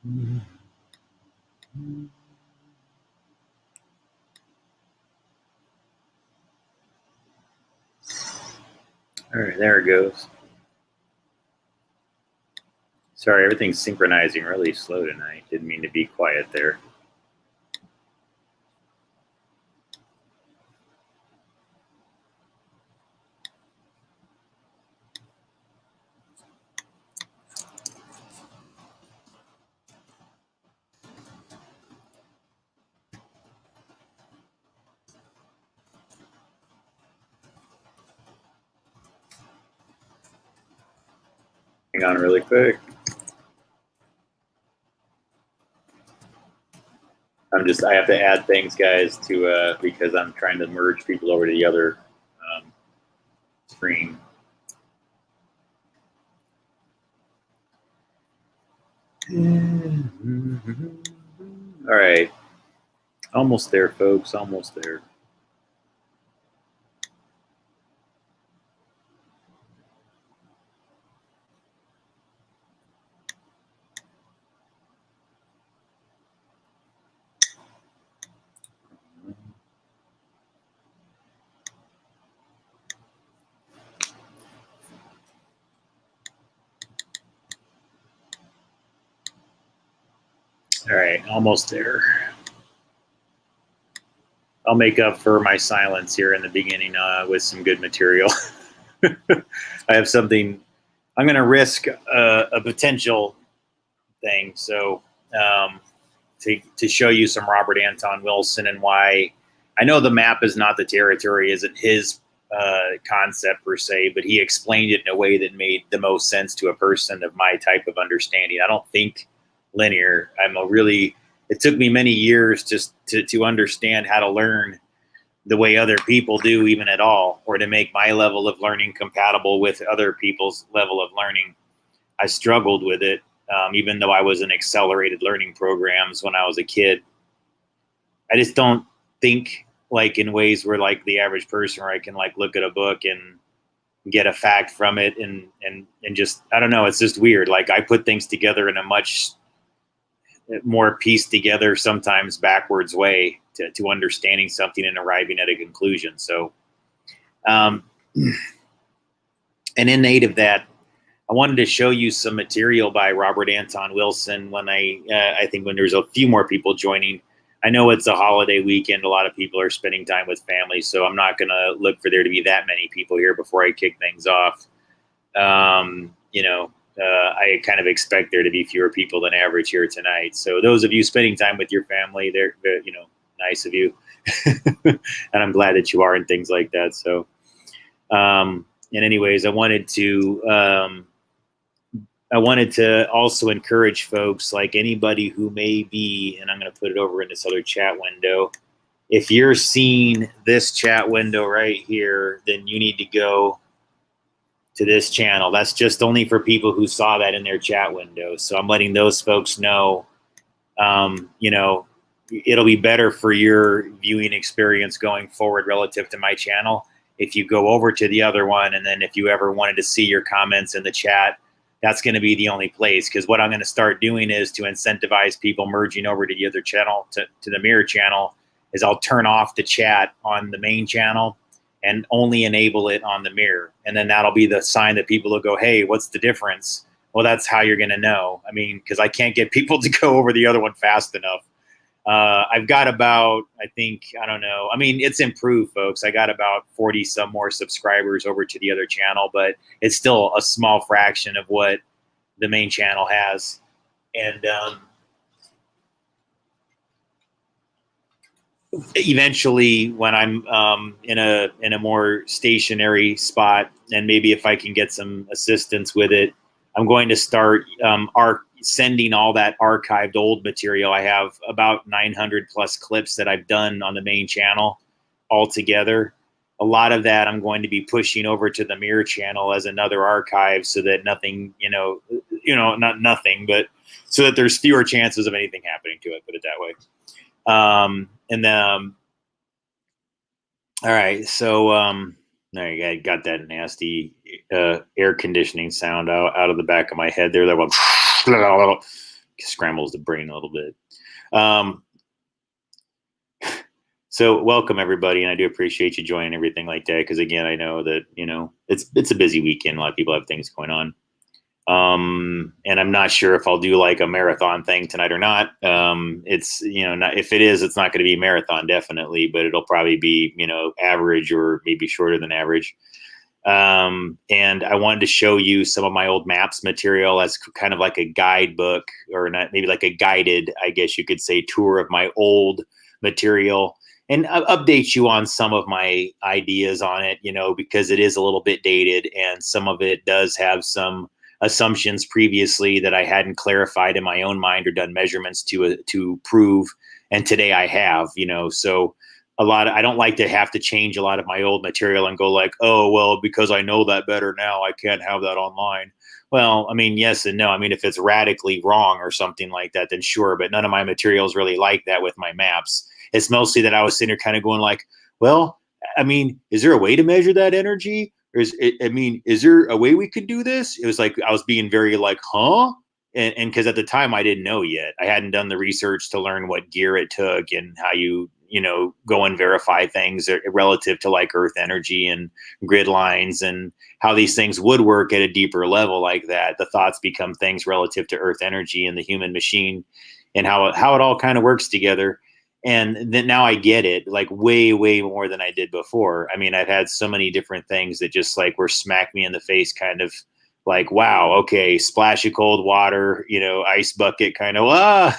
All right, there it goes. Sorry, everything's synchronizing really slow tonight. Didn't mean to be quiet there. Hang on really quick. I have to add things, guys, to because I'm trying to merge people over to the other screen. All right. Almost there, folks. Almost there. All right, almost there. I'll make up for my silence here in the beginning with some good material. I have something. I'm going to risk a potential thing. So to show you some Robert Anton Wilson and why I know the map is not the territory, isn't his concept per se, but he explained it in a way that made the most sense to a person of my type of understanding. I don't think linear. It took me many years just to understand how to learn the way other people do, even at all, or to make my level of learning compatible with other people's level of learning. I struggled with it, even though I was in accelerated learning programs when I was a kid. I just don't think like in ways where like the average person, where I can like look at a book and get a fact from it and just, I don't know, it's just weird. Like I put things together in a much more pieced together, sometimes backwards way to understanding something and arriving at a conclusion. So, an innate of that, I wanted to show you some material by Robert Anton Wilson when I think when there's a few more people joining. I know it's a holiday weekend. A lot of people are spending time with family, so I'm not going to look for there to be that many people here before I kick things off. I kind of expect there to be fewer people than average here tonight. So those of you spending time with your family, they're nice of you. And I'm glad that you are and things like that. So, and anyways, I wanted to also encourage folks, like anybody who may be, and I'm going to put it over in this other chat window. If you're seeing this chat window right here, then you need to go to this channel. That's just only for people who saw that in their chat window. So I'm letting those folks know, it'll be better for your viewing experience going forward relative to my channel if you go over to the other one. And then if you ever wanted to see your comments in the chat, that's going to be the only place. Because what I'm going to start doing is to incentivize people merging over to the other channel, to the mirror channel, is I'll turn off the chat on the main channel and only enable it on the mirror. And then that'll be the sign that people will go, hey, what's the difference? Well, that's how you're going to know. I mean, because I can't get people to go over the other one fast enough. I've got about, it's improved, folks. I got about 40 some more subscribers over to the other channel, but it's still a small fraction of what the main channel has. And eventually, when I'm in a more stationary spot, and maybe if I can get some assistance with it, I'm going to start sending all that archived old material. I have about 900 plus clips that I've done on the main channel altogether. A lot of that I'm going to be pushing over to the mirror channel as another archive, so that nothing, not nothing, but so that there's fewer chances of anything happening to it, put it that way. All right, so there you go. Got that nasty air conditioning sound out of the back of my head there. That one scrambles the brain a little bit. So welcome everybody, and I do appreciate you joining everything like that, because again, I know that it's a busy weekend. A lot of people have things going on. And I'm not sure if I'll do like a marathon thing tonight or not. It's, not, if it is, it's not going to be a marathon, definitely, but it'll probably be, average or maybe shorter than average. And I wanted to show you some of my old maps material as kind of like a guidebook, or not, maybe like a guided, I guess you could say, tour of my old material, and update you on some of my ideas on it, because it is a little bit dated, and some of it does have some assumptions previously that I hadn't clarified in my own mind or done measurements to prove. And today I have, so I don't like to have to change a lot of my old material and go like, oh, well, because I know that better now, I can't have that online. Well, I mean, yes and no. I mean, if it's radically wrong or something like that, then sure. But none of my materials really like that with my maps. It's mostly that I was sitting there kind of going like, well, I mean, is there a way to measure that energy? Is there a way we could do this? It was like I was being very like, huh? And because at the time I didn't know yet. I hadn't done the research to learn what gear it took and how you go and verify things relative to like Earth energy and grid lines and how these things would work at a deeper level like that. The thoughts become things relative to Earth energy and the human machine and how it all kind of works together. And then now I get it like way, way more than I did before. I mean, I've had so many different things that just like were smack me in the face, kind of like, wow, okay, splash of cold water, ice bucket kind of,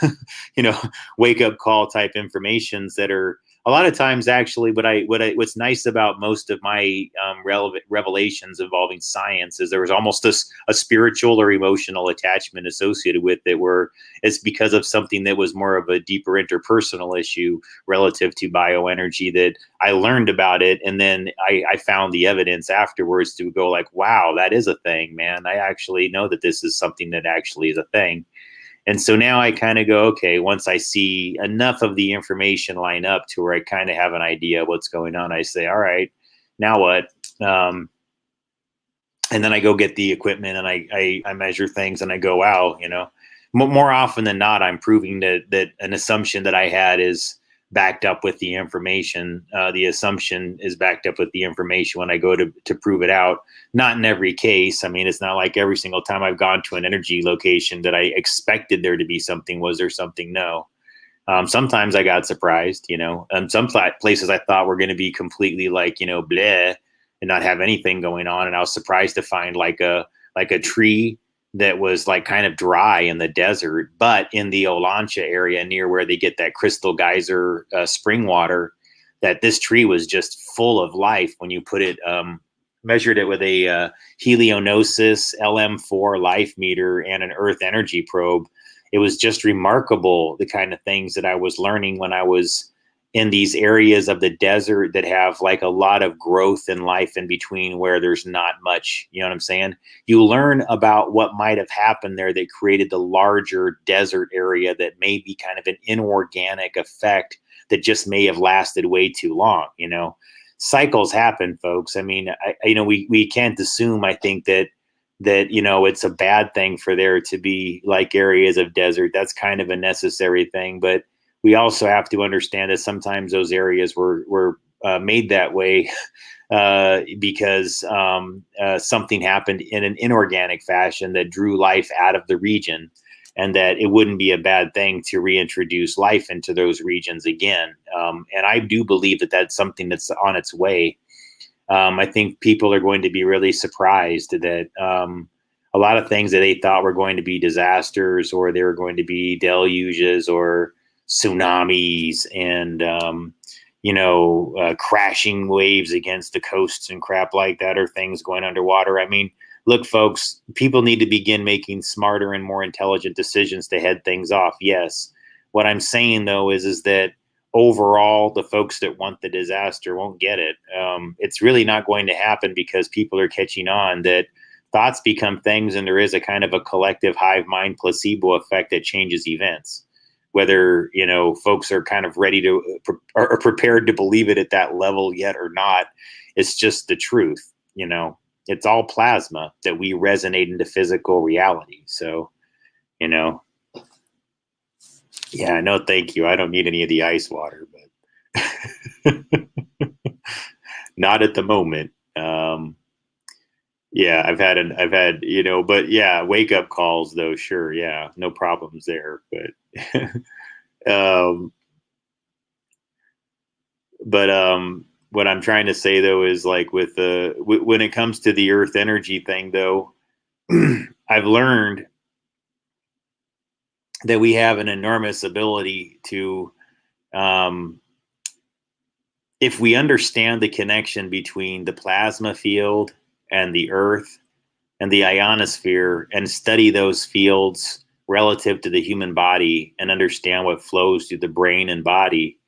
wake up call type informations that are a lot of times actually what's nice about most of my relevant revelations involving science is there was almost a spiritual or emotional attachment associated with it, where it's because of something that was more of a deeper interpersonal issue relative to bioenergy that I learned about it. And then I found the evidence afterwards to go like, wow, that is a thing, man. I actually know that this is something that actually is a thing. And so now I kind of go, okay, once I see enough of the information line up to where I kind of have an idea of what's going on, I say, all right, now what? And then I go get the equipment and I measure things and I go, wow, more often than not, I'm proving that an assumption that I had is backed up with the information. The assumption is backed up with the information when I go to prove it out. Not in every case. I mean, it's not like every single time I've gone to an energy location that I expected there to be something. Was there something? No. Sometimes I got surprised, some places I thought were going to be completely like, bleh, and not have anything going on. And I was surprised to find like a tree that was like kind of dry in the desert, but in the Olancha area near where they get that crystal geyser spring water, that this tree was just full of life when you put it, measured it with a helionosis LM4 life meter and an earth energy probe. It was just remarkable, the kind of things that I was learning when I was in these areas of the desert that have like a lot of growth and life in between where there's not much, you know what I'm saying? You learn about what might have happened there that created the larger desert area that may be kind of an inorganic effect that just may have lasted way too long, Cycles happen, folks. I mean, we can't assume, I think, that it's a bad thing for there to be like areas of desert. That's kind of a necessary thing, but we also have to understand that sometimes those areas were made that way because something happened in an inorganic fashion that drew life out of the region, and that it wouldn't be a bad thing to reintroduce life into those regions again. And I do believe that that's something that's on its way. I think people are going to be really surprised that a lot of things that they thought were going to be disasters, or they were going to be deluges or tsunamis and, crashing waves against the coasts and crap like that, or things going underwater. I mean, look, folks, people need to begin making smarter and more intelligent decisions to head things off. Yes. What I'm saying, though, is that overall, the folks that want the disaster won't get it. It's really not going to happen because people are catching on that thoughts become things, and there is a kind of a collective hive mind placebo effect that changes events. Whether, folks are kind of ready to or prepared to believe it at that level yet or not, it's just the truth. It's all plasma that we resonate into physical reality. So, Yeah, no, thank you. I don't need any of the ice water, but not at the moment. Yeah, I've had, but yeah, wake up calls though. Sure. Yeah. No problems there. Um, but what I'm trying to say though is like when it comes to the earth energy thing though, I've learned that we have an enormous ability to, um, if we understand the connection between the plasma field and the earth and the ionosphere and study those fields relative to the human body and understand what flows through the brain and body,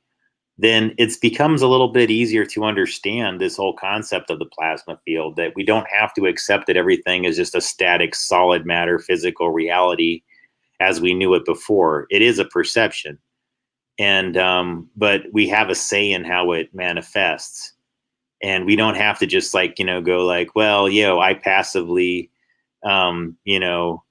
then it becomes a little bit easier to understand this whole concept of the plasma field, that we don't have to accept that everything is just a static, solid matter, physical reality as we knew it before. It is a perception. And, but we have a say in how it manifests. And we don't have to just like, go like, well, I passively, um, you know,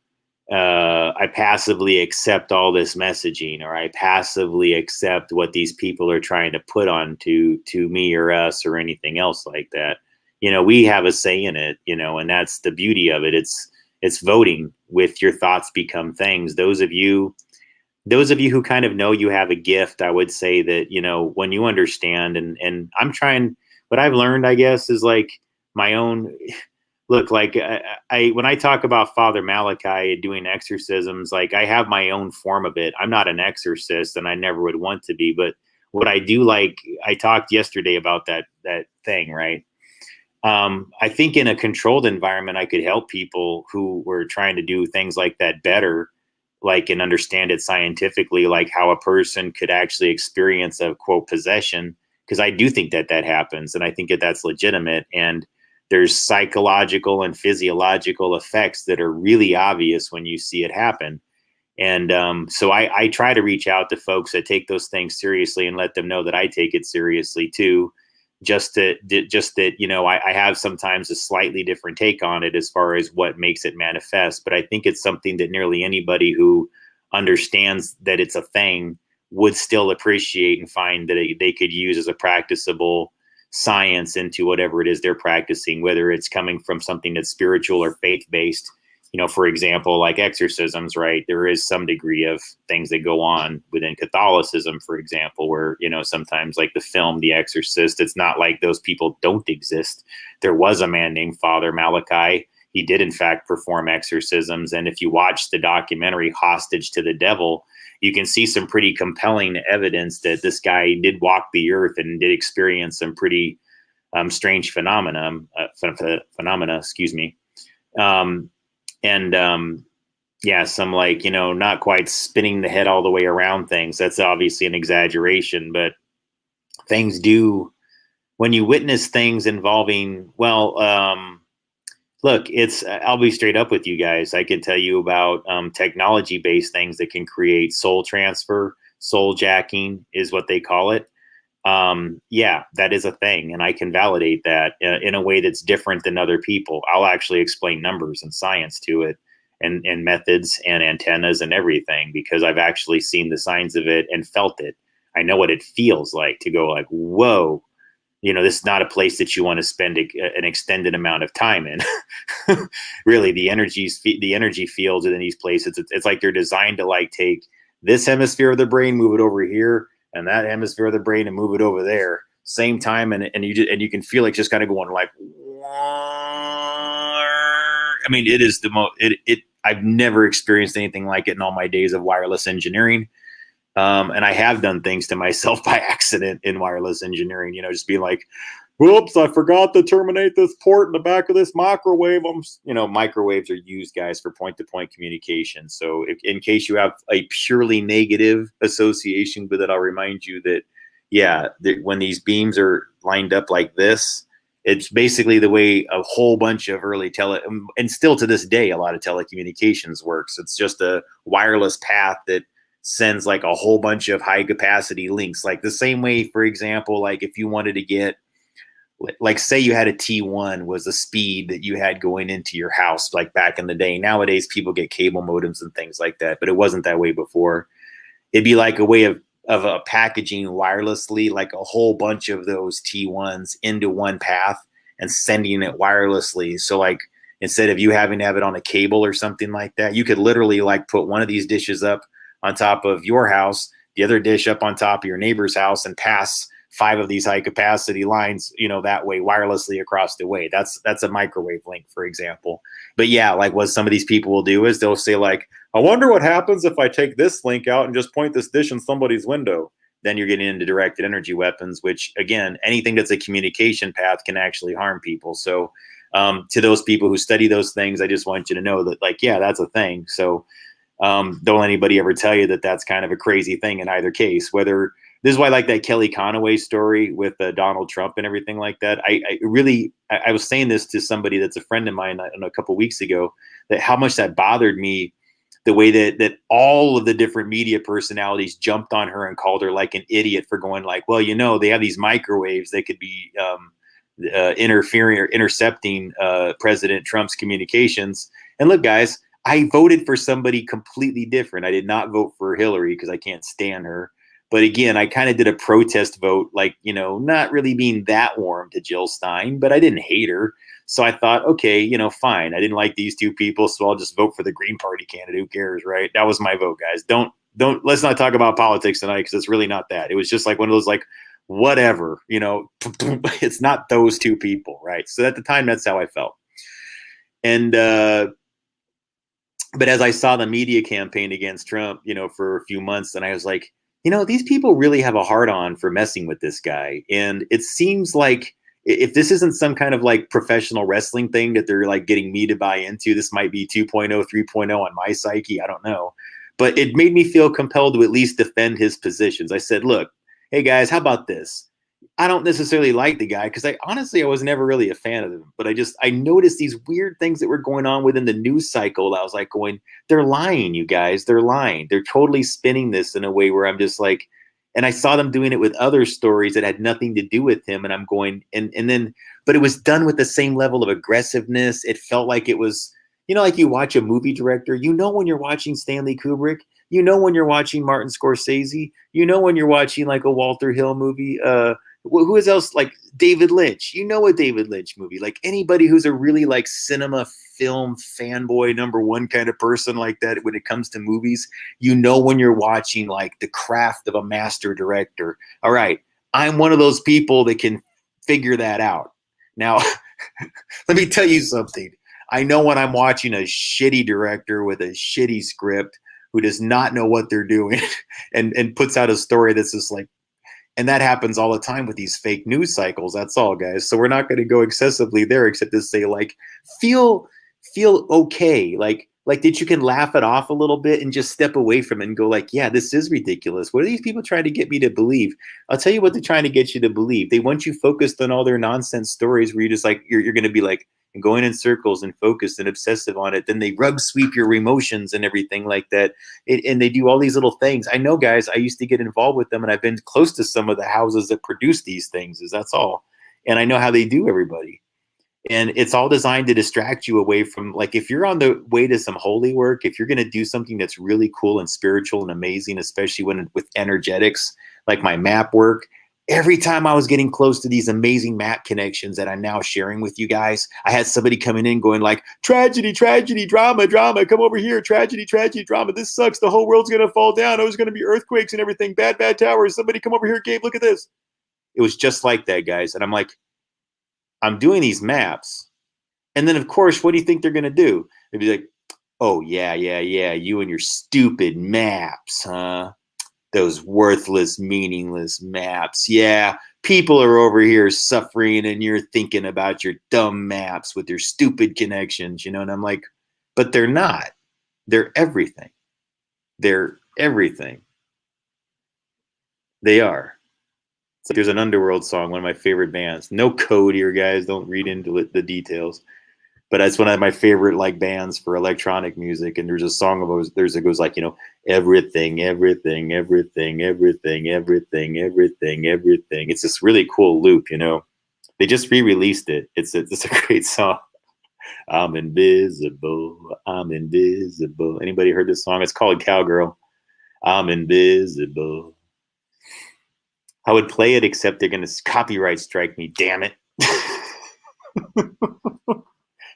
I passively accept all this messaging, or I passively accept what these people are trying to put on to me or us or anything else like that. We have a say in it, and that's the beauty of it. It's voting with your thoughts become things. Those of you who kind of know you have a gift, I would say that, when you understand, and I'm trying, what I've learned, I guess, is like my own look, like when I talk about Father Malachi doing exorcisms, like I have my own form of it. I'm not an exorcist and I never would want to be, but what I do, like I talked yesterday about that thing, right? I think in a controlled environment, I could help people who were trying to do things like that better, like, and understand it scientifically, like how a person could actually experience a quote possession. Cause I do think that happens. And I think that that's legitimate. And there's psychological and physiological effects that are really obvious when you see it happen. And so I try to reach out to folks that take those things seriously and let them know that I take it seriously too. Just that, I have sometimes a slightly different take on it as far as what makes it manifest. But I think it's something that nearly anybody who understands that it's a thing would still appreciate and find that they could use as a practicable science into whatever it is they're practicing, whether it's coming from something that's spiritual or faith based. For example, like exorcisms, right? There is some degree of things that go on within Catholicism, for example, where, sometimes like the film The Exorcist, it's not like those people don't exist. There was a man named Father Malachi. He did, in fact, perform exorcisms. And if you watch the documentary Hostage to the Devil, you can see some pretty compelling evidence that this guy did walk the earth and did experience some pretty strange phenomena, excuse me. And yeah, some like, not quite spinning the head all the way around things. That's obviously an exaggeration, but things do, when you witness things involving, well, look, I'll be straight up with you guys. I can tell you about technology based things that can create soul transfer. Soul jacking is what they call it. Yeah, that is a thing. And I can validate that in a way that's different than other people. I'll actually explain numbers and science to it, and methods and antennas and everything, because I've actually seen the signs of it and felt it. I know what it feels like to go like, whoa, this is not a place that you want to spend an extended amount of time in. Really, the energy fields in these places, it's like they're designed to like take this hemisphere of the brain, move it over here, and that hemisphere of the brain and move it over there, same time, and you can feel it just kind of going like, I mean, it is the most. I've never experienced anything like it in all my days of wireless engineering. And I have done things to myself by accident in wireless engineering, just being like, whoops, I forgot to terminate this port in the back of this microwave. Microwaves are used, guys, for point-to-point communication. So in case you have a purely negative association with it, I'll remind you that, yeah, when these beams are lined up like this, it's basically the way a whole bunch of early and still to this day, a lot of telecommunications works. It's just a wireless path that sends like a whole bunch of high capacity links, like the same way, for example, like if you wanted to get, like say you had a T1 was the speed that you had going into your house, like back in the day. Nowadays people get cable modems and things like that, but it wasn't that way before. it'd be like a way of packaging wirelessly, like a whole bunch of those T1s into one path and sending it wirelessly. So like, instead of you having to have it on a cable or something like that, you could literally like put one of these dishes up on top of your house, the other dish up on top of your neighbor's house, and pass 5 of these high capacity lines, you know, that way wirelessly across the way. That's a microwave link, for example. But yeah, like what some of these people will do is they'll say like, I wonder what happens if I take this link out and just point this dish in somebody's window. Then you're getting into directed energy weapons, which again, anything that's a communication path can actually harm people. So to those people who study those things, I just want you to know that, like, yeah, that's a thing. So don't let anybody ever tell you that that's kind of a crazy thing in either case. Whether this is why I like that Kelly Conaway story with Donald Trump and everything like that. I was saying this to somebody that's a friend of mine a couple of weeks ago, that how much that bothered me, the way that all of the different media personalities jumped on her and called her like an idiot for going like, well, you know, they have these microwaves that could be interfering or intercepting President Trump's communications. And look, guys, I voted for somebody completely different. I did not vote for Hillary because I can't stand her. But again, I kind of did a protest vote, like, you know, not really being that warm to Jill Stein, but I didn't hate her. So I thought, okay, you know, fine. I didn't like these two people, so I'll just vote for the Green Party candidate. Who cares, right? That was my vote, guys. Let's not talk about politics tonight, because it's really not that. It was just like one of those, like, whatever, you know, it's not those two people, right? So at the time, that's how I felt. And but as I saw the media campaign against Trump, you know, for a few months, then I was like, you know, these people really have a hard on for messing with this guy. And it seems like if this isn't some kind of like professional wrestling thing that they're like getting me to buy into, this might be 2.0, 3.0 on my psyche. I don't know. But it made me feel compelled to at least defend his positions. I said, look, hey guys, how about this? I don't necessarily like the guy because I was never really a fan of him, but I noticed these weird things that were going on within the news cycle. I was like going, they're lying, you guys, they're lying. They're totally spinning this in a way where I'm just like, and I saw them doing it with other stories that had nothing to do with him. And I'm going, and then, but it was done with the same level of aggressiveness. It felt like it was, you know, like you watch a movie director, you know, when you're watching Stanley Kubrick, you know, when you're watching Martin Scorsese, you know, when you're watching like a Walter Hill movie, who is else, like David Lynch, you know, a David Lynch movie, like anybody who's a really like cinema film fanboy #1 kind of person like that when it comes to movies, you know, when you're watching like the craft of a master director. All right, I'm one of those people that can figure that out. Now, let me tell you something. I know when I'm watching a shitty director with a shitty script who does not know what they're doing and puts out a story that's just like, and that happens all the time with these fake news cycles. That's all, guys. So we're not going to go excessively there, except to say, like, feel okay, like that you can laugh it off a little bit and just step away from it and go, like, yeah, this is ridiculous. What are these people trying to get me to believe? I'll tell you what they're trying to get you to believe. They want you focused on all their nonsense stories where you just like you're going to be like and going in circles and focused and obsessive on it. Then they rug sweep your emotions and everything like that. And they do all these little things. I know, guys, I used to get involved with them, and I've been close to some of the houses that produce these things, that's all. And I know how they do everybody. And it's all designed to distract you away from, like, if you're on the way to some holy work, if you're going to do something that's really cool and spiritual and amazing, especially when with energetics, like my map work, every time I was getting close to these amazing map connections that I'm now sharing with you guys, I had somebody coming in going like, tragedy, tragedy, drama, drama, come over here, tragedy, tragedy, drama. This sucks. The whole world's going to fall down. Oh, there's going to be earthquakes and everything. Bad, bad towers. Somebody come over here, Gabe, look at this. It was just like that, guys. And I'm like, I'm doing these maps. And then, of course, what do you think they're going to do? They'd be like, oh, yeah, you and your stupid maps, huh? Those worthless, meaningless maps. Yeah, people are over here suffering and you're thinking about your dumb maps with your stupid connections, you know? And I'm like, but they're not. They're everything. They're everything. They are. It's like there's an Underworld song, one of my favorite bands. No code here, guys. Don't read into the details. But it's one of my favorite like bands for electronic music. And there's a song of theirs that goes like, you know, everything, everything, everything, everything, everything, everything, everything. It's this really cool loop, you know. They just re-released it. It's a great song. I'm invisible. I'm invisible. Anybody heard this song? It's called Cowgirl. I'm invisible. I would play it, except they're going to copyright strike me. Damn it.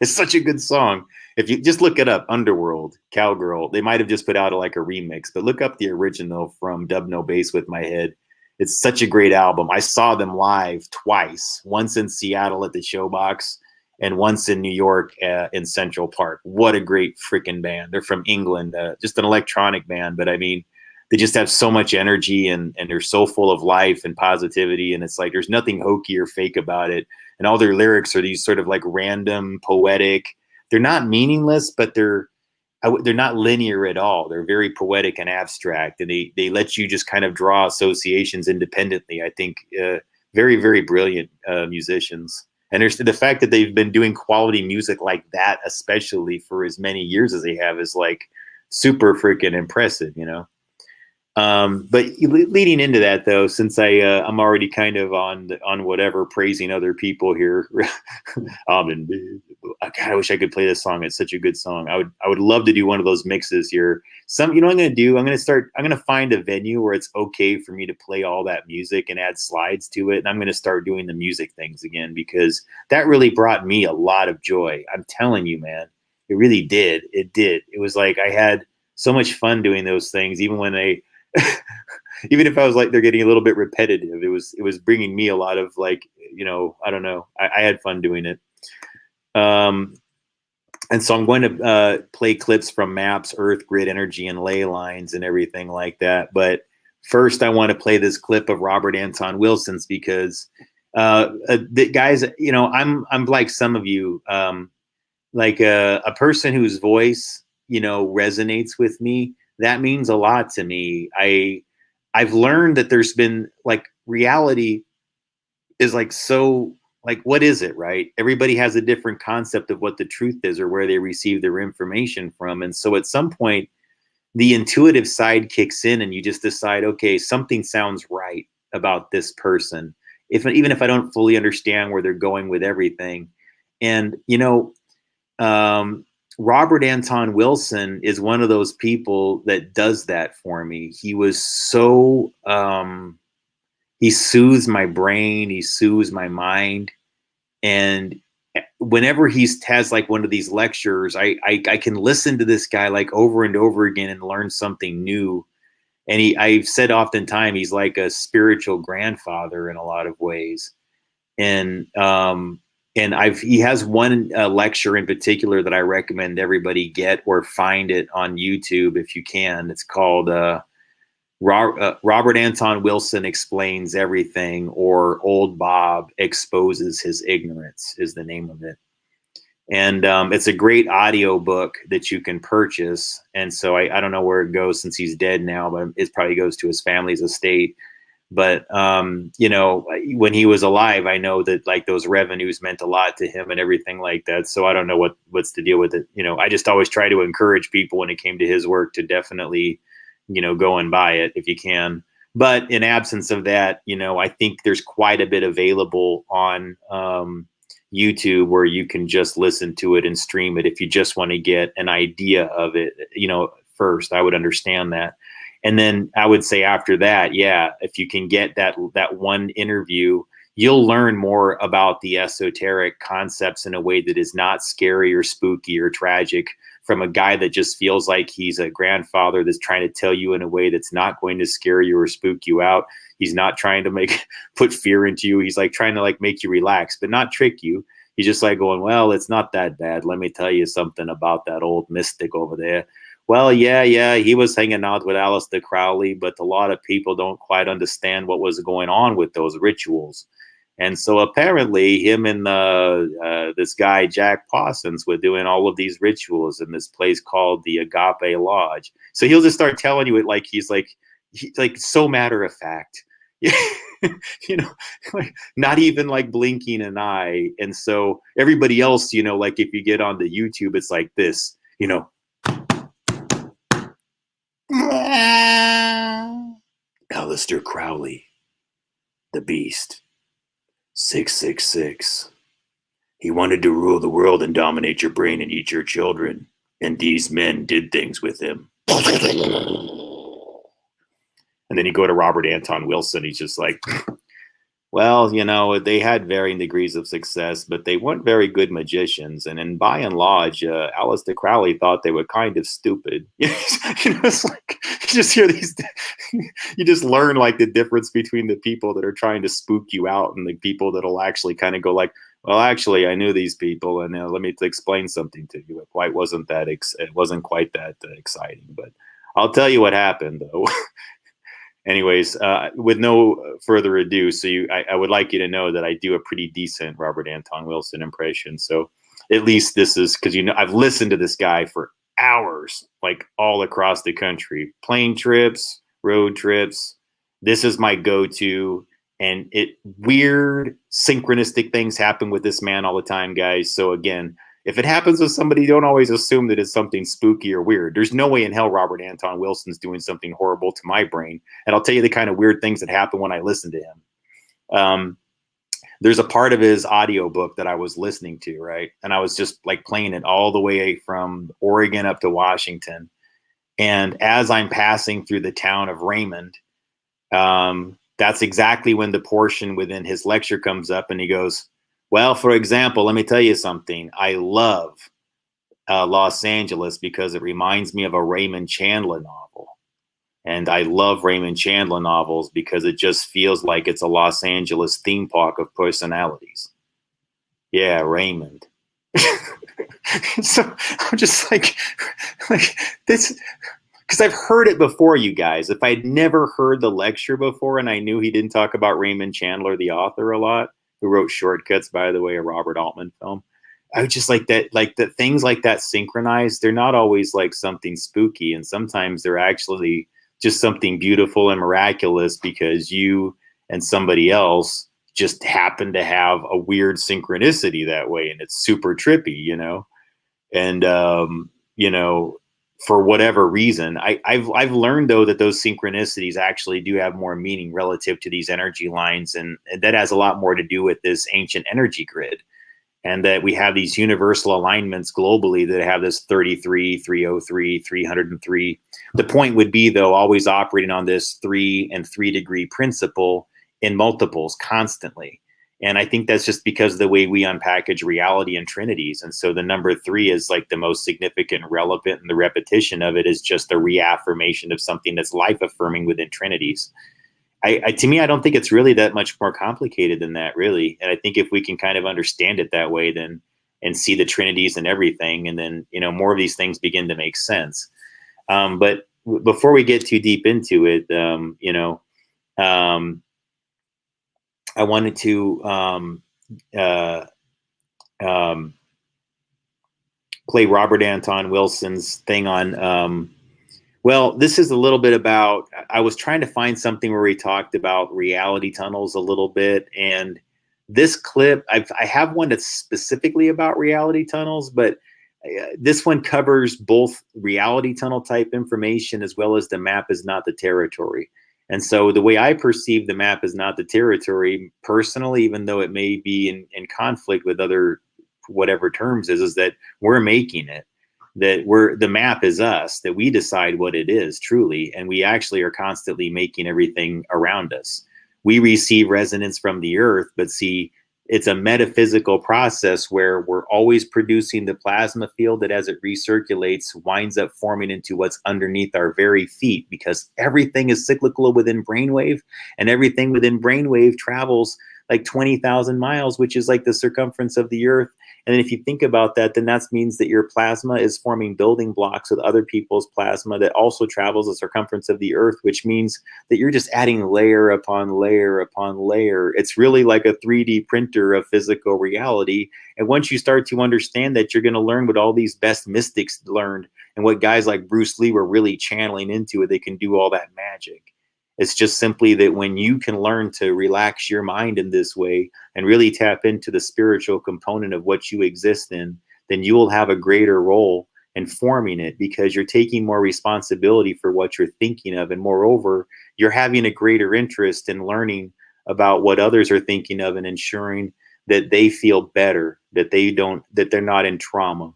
It's such a good song. If you just look it up, Underworld, Cowgirl, they might have just put out like a remix, but look up the original from Dub No Bass with My Head. It's such a great album. I saw them live twice, once in Seattle at the Showbox and once in New York in Central Park. What a great freaking band. They're from England, just an electronic band, but I mean, they just have so much energy and they're so full of life and positivity. And it's like, there's nothing hokey or fake about it. And all their lyrics are these sort of like random, poetic. They're not meaningless, but they're not linear at all. They're very poetic and abstract, and they let you just kind of draw associations independently. I think very, very brilliant musicians. And there's the fact that they've been doing quality music like that, especially for as many years as they have, is like super freaking impressive, you know. But leading into that, though, since I'm already kind of on whatever praising other people here, I'm invisible. God, I wish I could play this song. It's such a good song. I would love to do one of those mixes here. You know what I'm going to do? I'm going to find a venue where it's okay for me to play all that music and add slides to it. And I'm going to start doing the music things again, because that really brought me a lot of joy. I'm telling you, man, it really did. It did. It was like I had so much fun doing those things, even when even if I was like, they're getting a little bit repetitive, it was bringing me a lot of like, you know, I don't know. I had fun doing it. And so I'm going to play clips from maps, Earth, grid, energy, and ley lines and everything like that. But first, I want to play this clip of Robert Anton Wilson's, because the guys, you know, I'm like some of you, like a person whose voice, you know, resonates with me. That means a lot to me. I've learned that there's been like reality is like, so like, what is it, right? Everybody has a different concept of what the truth is or where they receive their information from. And so at some point, the intuitive side kicks in and you just decide, okay, something sounds right about this person. Even if I don't fully understand where they're going with everything. And, you know, Robert Anton Wilson is one of those people that does that for me. He was so, he soothes my brain, he soothes my mind. And whenever he has like one of these lectures, I can listen to this guy like over and over again and learn something new. And I've said oftentimes, he's like a spiritual grandfather in a lot of ways. And he has one lecture in particular that I recommend everybody get or find it on YouTube if you can. It's called Robert Anton Wilson Explains Everything, or Old Bob Exposes His Ignorance is the name of it. And it's a great audio book that you can purchase. And so I don't know where it goes since he's dead now, but it probably goes to his family's estate. But, you know, when he was alive, I know that like those revenues meant a lot to him and everything like that. So I don't know what's the deal with it. You know, I just always try to encourage people when it came to his work to definitely, you know, go and buy it if you can. But in absence of that, you know, I think there's quite a bit available on YouTube where you can just listen to it and stream it if you just want to get an idea of it. You know, first, I would understand that. And then I would say after that, yeah, if you can get that one interview, you'll learn more about the esoteric concepts in a way that is not scary or spooky or tragic, from a guy that just feels like he's a grandfather that's trying to tell you in a way that's not going to scare you or spook you out. He's not trying to put fear into you. He's like trying to like make you relax, but not trick you. He's just like going, well, it's not that bad. Let me tell you something about that old mystic over there. Well, yeah, he was hanging out with Aleister Crowley, but a lot of people don't quite understand what was going on with those rituals. And so apparently him and this guy, Jack Parsons, were doing all of these rituals in this place called the Agape Lodge. So he'll just start telling you it like he's like so matter of fact, you know, like not even like blinking an eye. And so everybody else, you know, like if you get onto YouTube, it's like this, you know. Aleister Crowley, the Beast, 666. He wanted to rule the world and dominate your brain and eat your children. And these men did things with him. And then you go to Robert Anton Wilson. He's just like, well, you know, they had varying degrees of success, but they weren't very good magicians. And then by and large, Aleister Crowley thought they were kind of stupid. You know, it's like you just hear these, you just learn like the difference between the people that are trying to spook you out and the people that'll actually kind of go like, well, actually, I knew these people, and let me explain something to you. It wasn't quite that exciting, but I'll tell you what happened though. Anyways, with no further ado, I would like you to know that I do a pretty decent Robert Anton Wilson impression. So at least this is because, you know, I've listened to this guy for hours, like all across the country, plane trips, road trips. This is my go-to, and weird synchronistic things happen with this man all the time, guys. So again, if it happens with somebody, don't always assume that it's something spooky or weird. There's no way in hell Robert Anton Wilson's doing something horrible to my brain. And I'll tell you the kind of weird things that happen when I listen to him. There's a part of his audiobook that I was listening to, right? And I was just like playing it all the way from Oregon up to Washington. And as I'm passing through the town of Raymond, that's exactly when the portion within his lecture comes up, and he goes, well, for example, let me tell you something. I love Los Angeles because it reminds me of a Raymond Chandler novel. And I love Raymond Chandler novels because it just feels like it's a Los Angeles theme park of personalities. Yeah, Raymond. So I'm just like this, because I've heard it before, you guys. If I'd never heard the lecture before and I knew he didn't talk about Raymond Chandler, the author, a lot, who wrote Shortcuts, by the way, a Robert Altman film, I would just like that things like that synchronized. They're not always like something spooky, and sometimes they're actually just something beautiful and miraculous because you and somebody else just happen to have a weird synchronicity that way, and it's super trippy, you know. And you know, for whatever reason, I've learned though that those synchronicities actually do have more meaning relative to these energy lines, and that has a lot more to do with this ancient energy grid, and that we have these universal alignments globally that have this 33, 303, 303. The point would be though always operating on this 3 and 3 degree principle in multiples constantly. And I think that's just because of the way we unpackage reality in trinities. And so the number 3 is like the most significant and relevant, and the repetition of it is just a reaffirmation of something that's life affirming within trinities. To me, I don't think it's really that much more complicated than that, really. And I think if we can kind of understand it that way, then and see the trinities and everything, and then, you know, more of these things begin to make sense. But before we get too deep into it, you know, I wanted to play Robert Anton Wilson's thing on, well, this is a little bit about, I was trying to find something where he talked about reality tunnels a little bit. And this clip, I have one that's specifically about reality tunnels, but this one covers both reality tunnel type information as well as the map is not the territory. And so the way I perceive the map is not the territory personally, even though it may be in conflict with other whatever terms is that we're making it, that the map is us, that we decide what it is truly. And we actually are constantly making everything around us. We receive resonance from the earth, but see, it's a metaphysical process where we're always producing the plasma field that as it recirculates winds up forming into what's underneath our very feet, because everything is cyclical within Brainwave, and everything within Brainwave travels like 20,000 miles, which is like the circumference of the earth. And then if you think about that, then that means that your plasma is forming building blocks with other people's plasma that also travels the circumference of the earth, which means that you're just adding layer upon layer upon layer. It's really like a 3D printer of physical reality. And once you start to understand that, you're going to learn what all these best mystics learned and what guys like Bruce Lee were really channeling into it. They can do all that magic. It's just simply that when you can learn to relax your mind in this way and really tap into the spiritual component of what you exist in, then you will have a greater role in forming it, because you're taking more responsibility for what you're thinking of. And moreover, you're having a greater interest in learning about what others are thinking of and ensuring that they feel better, that they're not in trauma.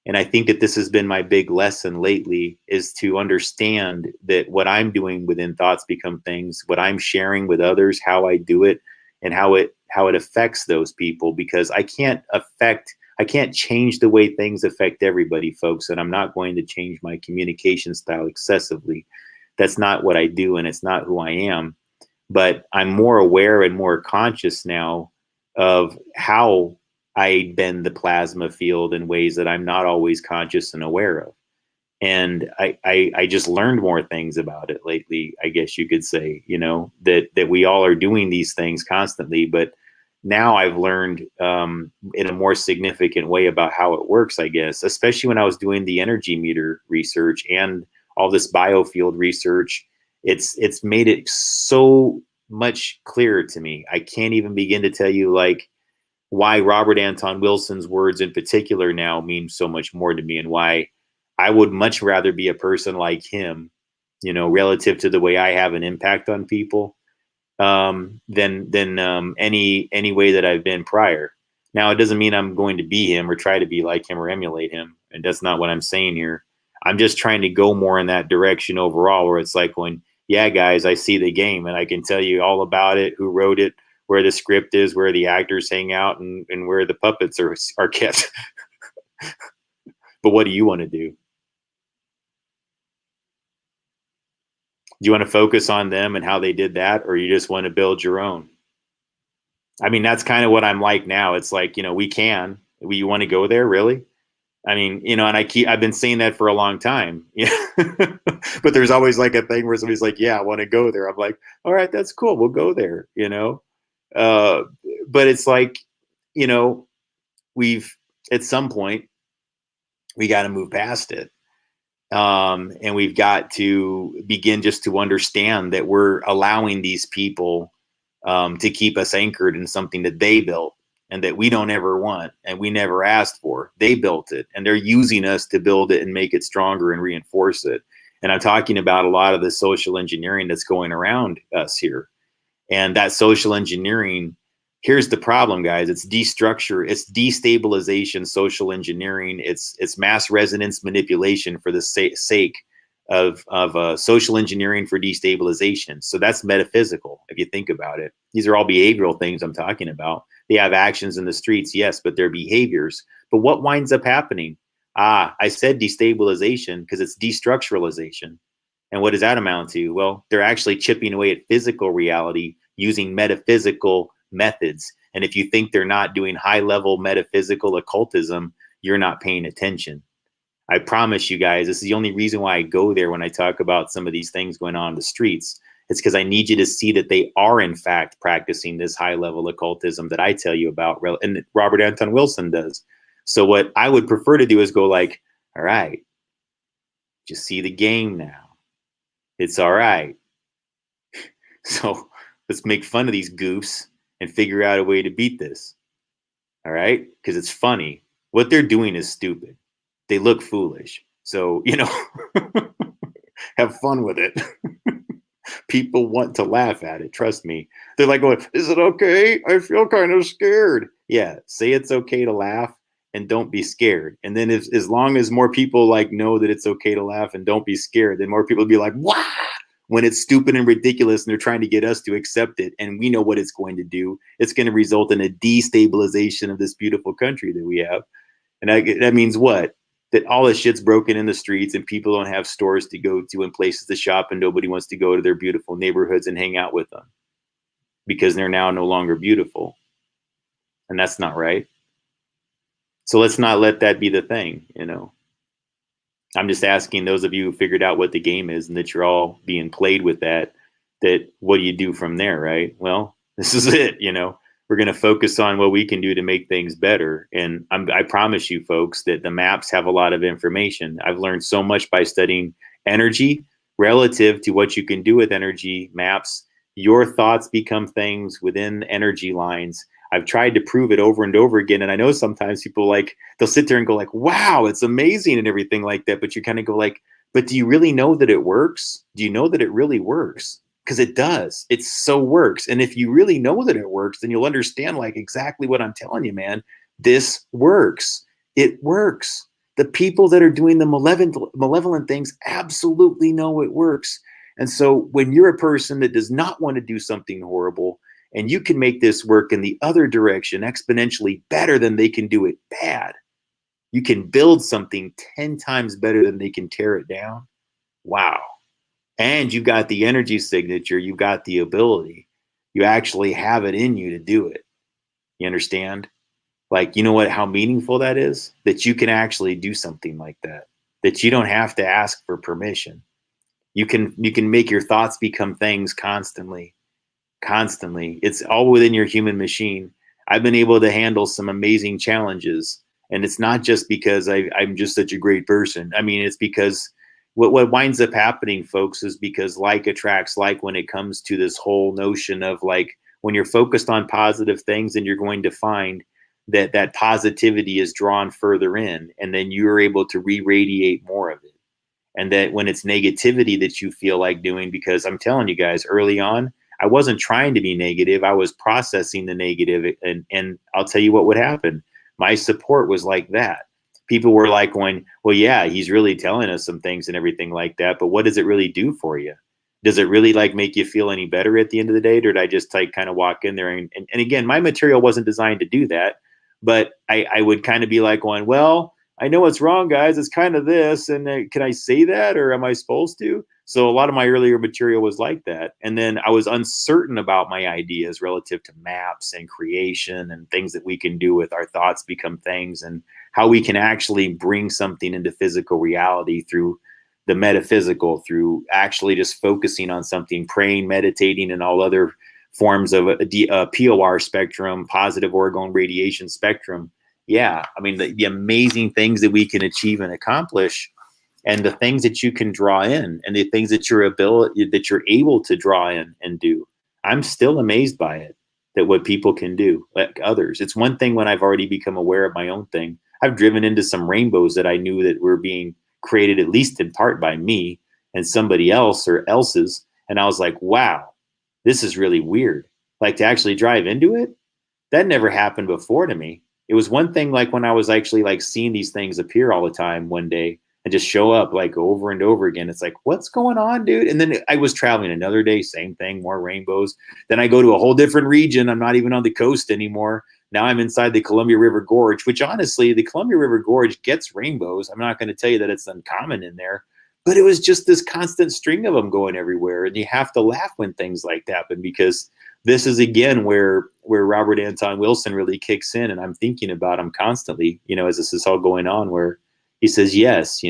And I think that this has been my big lesson lately, is to understand that what I'm doing within Thoughts Become Things, what I'm sharing with others, how I do it, and how it affects those people, because I can't change the way things affect everybody, folks. And I'm not going to change my communication style excessively. That's not what I do, and it's not who I am. But I'm more aware and more conscious now of how I bend the plasma field in ways that I'm not always conscious and aware of. And I just learned more things about it lately, I guess you could say, that we all are doing these things constantly. But now I've learned in a more significant way about how it works, I guess, especially when I was doing the energy meter research and all this biofield research. It's made it so much clearer to me. I can't even begin to tell you like why Robert Anton Wilson's words in particular now mean so much more to me, and why I would much rather be a person like him, relative to the way I have an impact on people, than any way that I've been prior. Now, it doesn't mean I'm going to be him or try to be like him or emulate him, and that's not what I'm saying here. I'm just trying to go more in that direction overall, where it's like going, yeah, guys, I see the game and I can tell you all about it, who wrote it, where the script is, where the actors hang out, and where the puppets are kept. But what do you want to do? Do you want to focus on them and how they did that, or you just want to build your own? I mean, that's kind of what I'm like now. It's like, you want to go there, really? I mean, and I've been saying that for a long time. But there's always like a thing where somebody's like, yeah, I want to go there. I'm like, all right, that's cool. We'll go there, but it's like, we've, at some point, we got to move past it. And we've got to begin just to understand that we're allowing these people to keep us anchored in something that they built and that we don't ever want and we never asked for. They built it, and they're using us to build it and make it stronger and reinforce it. And I'm talking about a lot of the social engineering that's going around us here. And that social engineering, here's the problem, guys. It's destructure, it's destabilization, social engineering. It's mass resonance manipulation for the sake of social engineering for destabilization. So that's metaphysical, if you think about it. These are all behavioral things I'm talking about. They have actions in the streets, yes, but they're behaviors. But what winds up happening? I said destabilization because it's destructuralization. And what does that amount to? Well, they're actually chipping away at physical reality using metaphysical methods. And if you think they're not doing high-level metaphysical occultism, you're not paying attention. I promise you guys, this is the only reason why I go there when I talk about some of these things going on in the streets. It's because I need you to see that they are, in fact, practicing this high-level occultism that I tell you about, and Robert Anton Wilson does. So what I would prefer to do is go like, all right, just see the game now. It's all right. So let's make fun of these goofs and figure out a way to beat this. All right? Because it's funny. What they're doing is stupid. They look foolish. So, have fun with it. People want to laugh at it. Trust me. They're like going, is it okay? I feel kind of scared. Yeah, say it's okay to laugh and don't be scared. And then as long as more people like know that it's okay to laugh and don't be scared, then more people will be like, wow, when it's stupid and ridiculous and they're trying to get us to accept it. And we know what it's going to do. It's going to result in a destabilization of this beautiful country that we have. And that means what? That all this shit's broken in the streets and people don't have stores to go to and places to shop, and nobody wants to go to their beautiful neighborhoods and hang out with them because they're now no longer beautiful. And that's not right. So let's not let that be the thing, I'm just asking those of you who figured out what the game is and that you're all being played with that what do you do from there, right? Well, this is it, We're going to focus on what we can do to make things better. And I promise you, folks, that the maps have a lot of information. I've learned so much by studying energy relative to what you can do with energy maps. Your thoughts become things within energy lines. I've tried to prove it over and over again. And I know sometimes people they'll sit there and go like, wow, it's amazing and everything like that. But you kind of go like, but do you really know that it works? Do you know that it really works? Because it does. It so works. And if you really know that it works, then you'll understand exactly what I'm telling you, man. This works. It works. The people that are doing the malevolent things absolutely know it works. And so when you're a person that does not want to do something horrible, and you can make this work in the other direction exponentially better than they can do it bad, you can build something 10 times better than they can tear it down. Wow. And you got the energy signature, you got the ability. You actually have it in you to do it. You understand? Like, you know what, how meaningful that is? That you can actually do something like that. That you don't have to ask for permission. You can make your thoughts become things constantly. Constantly. It's all within your human machine. I've been able to handle some amazing challenges. And it's not just because I'm just such a great person. I mean, it's because what winds up happening, folks, is because like attracts like when it comes to this whole notion of like, when you're focused on positive things, then you're going to find that that positivity is drawn further in, and then you're able to re-radiate more of it. And that when it's negativity that you feel like doing, because I'm telling you guys, early on, I wasn't trying to be negative. I was processing the negative, and I'll tell you what would happen. My support was like that. People were like going, well, yeah, he's really telling us some things and everything like that, but what does it really do for you? Does it really like make you feel any better at the end of the day? Or did I just like kind of walk in there? And again, my material wasn't designed to do that, but I would kind of be like going, well, I know what's wrong, guys. It's kind of this. And can I say that, or am I supposed to? So a lot of my earlier material was like that. And then I was uncertain about my ideas relative to maps and creation and things that we can do with our thoughts become things, and how we can actually bring something into physical reality through the metaphysical, through actually just focusing on something, praying, meditating, and all other forms of a POR spectrum, positive orgone radiation spectrum. Yeah, I mean, the amazing things that we can achieve and accomplish, and the things that you can draw in, and the things that you're able to draw in and do. I'm still amazed by it, that what people can do, like others. It's one thing when I've already become aware of my own thing. I've driven into some rainbows that I knew that were being created, at least in part, by me and somebody else or else's. And I was like, wow, this is really weird. Like, to actually drive into it, that never happened before to me. It was one thing like when I was actually like seeing these things appear all the time one day and just show up like over and over again. It's like, what's going on, dude? And then I was traveling another day, same thing, more rainbows. Then I go to a whole different region. I'm not even on the coast anymore. Now I'm inside the Columbia River Gorge, which honestly, the Columbia River Gorge gets rainbows. I'm not going to tell you that it's uncommon in there, but it was just this constant string of them going everywhere. And you have to laugh when things like that happen, because this is again where Robert Anton Wilson really kicks in, and I'm thinking about him constantly, as this is all going on, where he says, yes,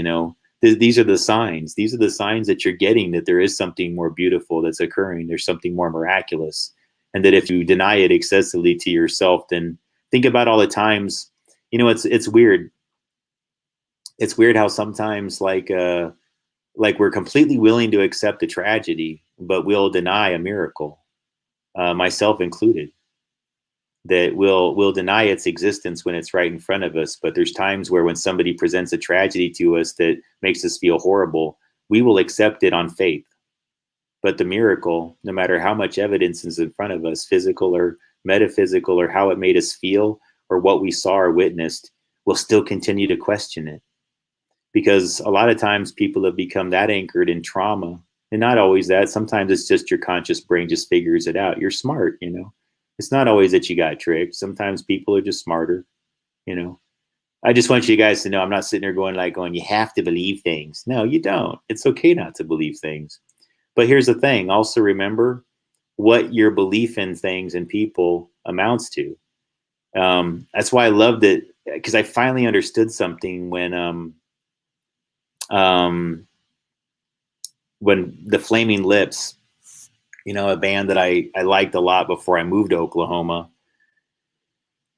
these are the signs. These are the signs that you're getting, that there is something more beautiful that's occurring. There's something more miraculous. And that if you deny it excessively to yourself, then think about all the times, it's weird. It's weird how sometimes like we're completely willing to accept a tragedy, but we'll deny a miracle. Myself included, that we'll deny its existence when it's right in front of us. But there's times where when somebody presents a tragedy to us that makes us feel horrible, we will accept it on faith. But the miracle, no matter how much evidence is in front of us, physical or metaphysical, or how it made us feel, or what we saw or witnessed, we'll still continue to question it. Because a lot of times people have become that anchored in trauma. And not always that. Sometimes it's just your conscious brain just figures it out. You're smart, It's not always that you got tricked. Sometimes people are just smarter, I just want you guys to know I'm not sitting there going, you have to believe things. No, you don't. It's okay not to believe things. But here's the thing. Also remember what your belief in things and people amounts to. That's why I loved it, because I finally understood something when the Flaming Lips, a band that I liked a lot before I moved to Oklahoma.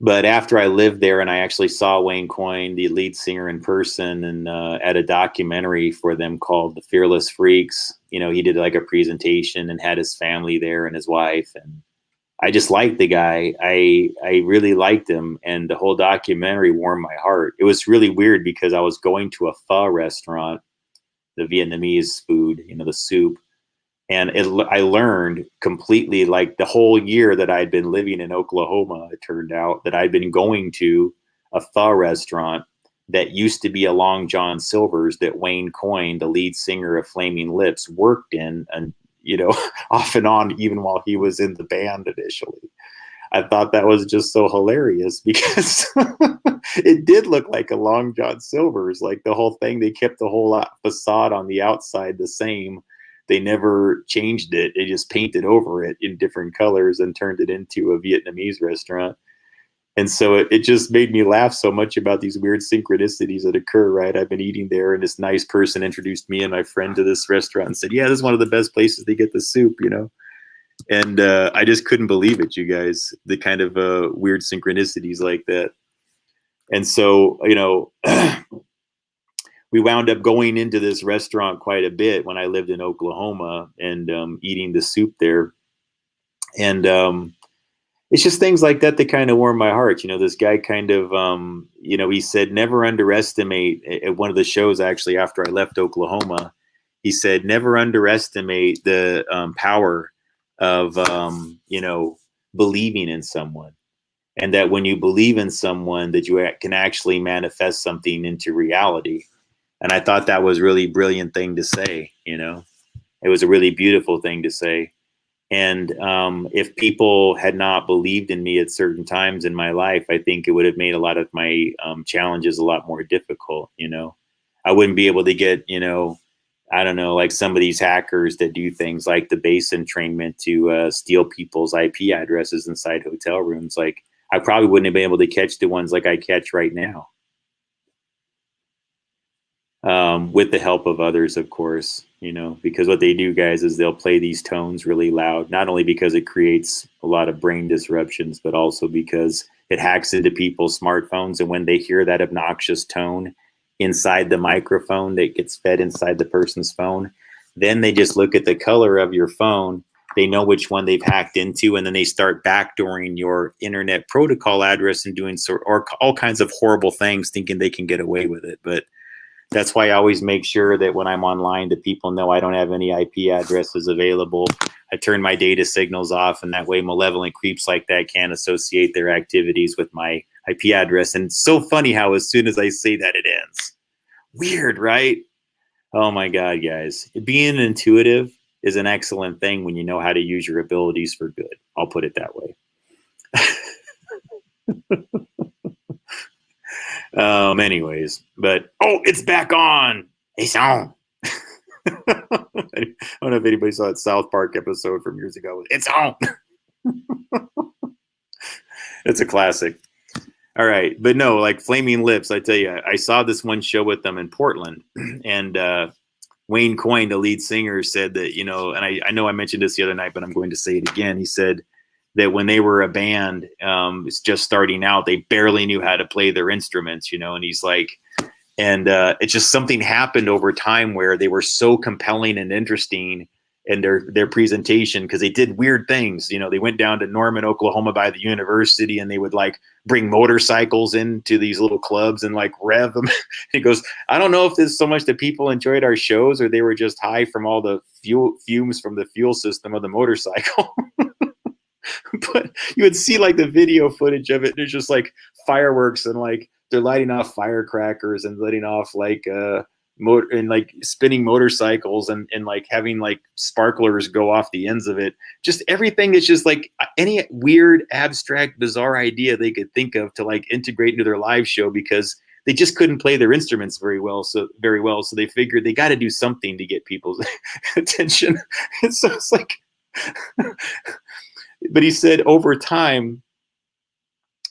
But after I lived there and I actually saw Wayne Coyne, the lead singer, in person, and at a documentary for them called The Fearless Freaks, he did like a presentation and had his family there and his wife. And I just liked the guy. I really liked him. And the whole documentary warmed my heart. It was really weird because I was going to a pho restaurant, the Vietnamese food, the soup. And I learned completely, like the whole year that I'd been living in Oklahoma, it turned out that I'd been going to a pho restaurant that used to be a Long John Silver's that Wayne Coyne, the lead singer of Flaming Lips, worked in, and off and on, even while he was in the band initially. I thought that was just so hilarious because it did look like a Long John Silver's, like the whole thing. They kept the whole facade on the outside the same. They never changed it. They just painted over it in different colors and turned it into a Vietnamese restaurant. And so it just made me laugh so much about these weird synchronicities that occur, right? I've been eating there, and this nice person introduced me and my friend to this restaurant and said, yeah, this is one of the best places to get the soup, And I just couldn't believe it, you guys, the kind of weird synchronicities like that. And so, we wound up going into this restaurant quite a bit when I lived in Oklahoma and eating the soup there. And it's just things like that kind of warm my heart. This guy kind of, he said, never underestimate, at one of the shows actually after I left Oklahoma, he said, never underestimate the power of, believing in someone. And that when you believe in someone, that you can actually manifest something into reality. And I thought that was a really brilliant thing to say, It was a really beautiful thing to say. And if people had not believed in me at certain times in my life, I think it would have made a lot of my challenges a lot more difficult, I wouldn't be able to get, I don't know, like some of these hackers that do things like the base entrainment to steal people's IP addresses inside hotel rooms. Like, I probably wouldn't have been able to catch the ones like I catch right now. With the help of others, of course, because what they do, guys, is they'll play these tones really loud, not only because it creates a lot of brain disruptions, but also because it hacks into people's smartphones. And when they hear that obnoxious tone inside the microphone that gets fed inside the person's phone, then they just look at the color of your phone. They know which one they've hacked into, and then they start backdooring your internet protocol address and doing or all kinds of horrible things, thinking they can get away with it. But that's why I always make sure that when I'm online, that people know I don't have any IP addresses available. I turn my data signals off, and that way malevolent creeps like that can't associate their activities with my IP address. And it's so funny how as soon as I say that, it ends. Weird, right? Oh my God, guys. Being intuitive is an excellent thing when you know how to use your abilities for good. I'll put it that way. Anyways, but it's back on. It's on. I don't know if anybody saw that South Park episode from years ago. It's on. It's a classic. All right, but no, like Flaming Lips, I tell you, I saw this one show with them in Portland, and Wayne Coyne, the lead singer, said that, and I know I mentioned this the other night, but I'm going to say it again. He said that when they were a band, it's just starting out, they barely knew how to play their instruments, and he's like, and it's just something happened over time where they were so compelling and interesting in their presentation, because they did weird things. They went down to Norman, Oklahoma by the university, and they would like bring motorcycles into these little clubs and like rev them. He goes, I don't know if this is so much that people enjoyed our shows or they were just high from all the fumes from the fuel system of the motorcycle. But you would see like the video footage of it, and it's just like fireworks, and like they're lighting off firecrackers and letting off like and like spinning motorcycles and like having like sparklers go off the ends of it. Just everything is just like any weird, abstract, bizarre idea they could think of to like integrate into their live show, because they just couldn't play their instruments very well. So they figured they got to do something to get people's attention. And so it's like, but he said over time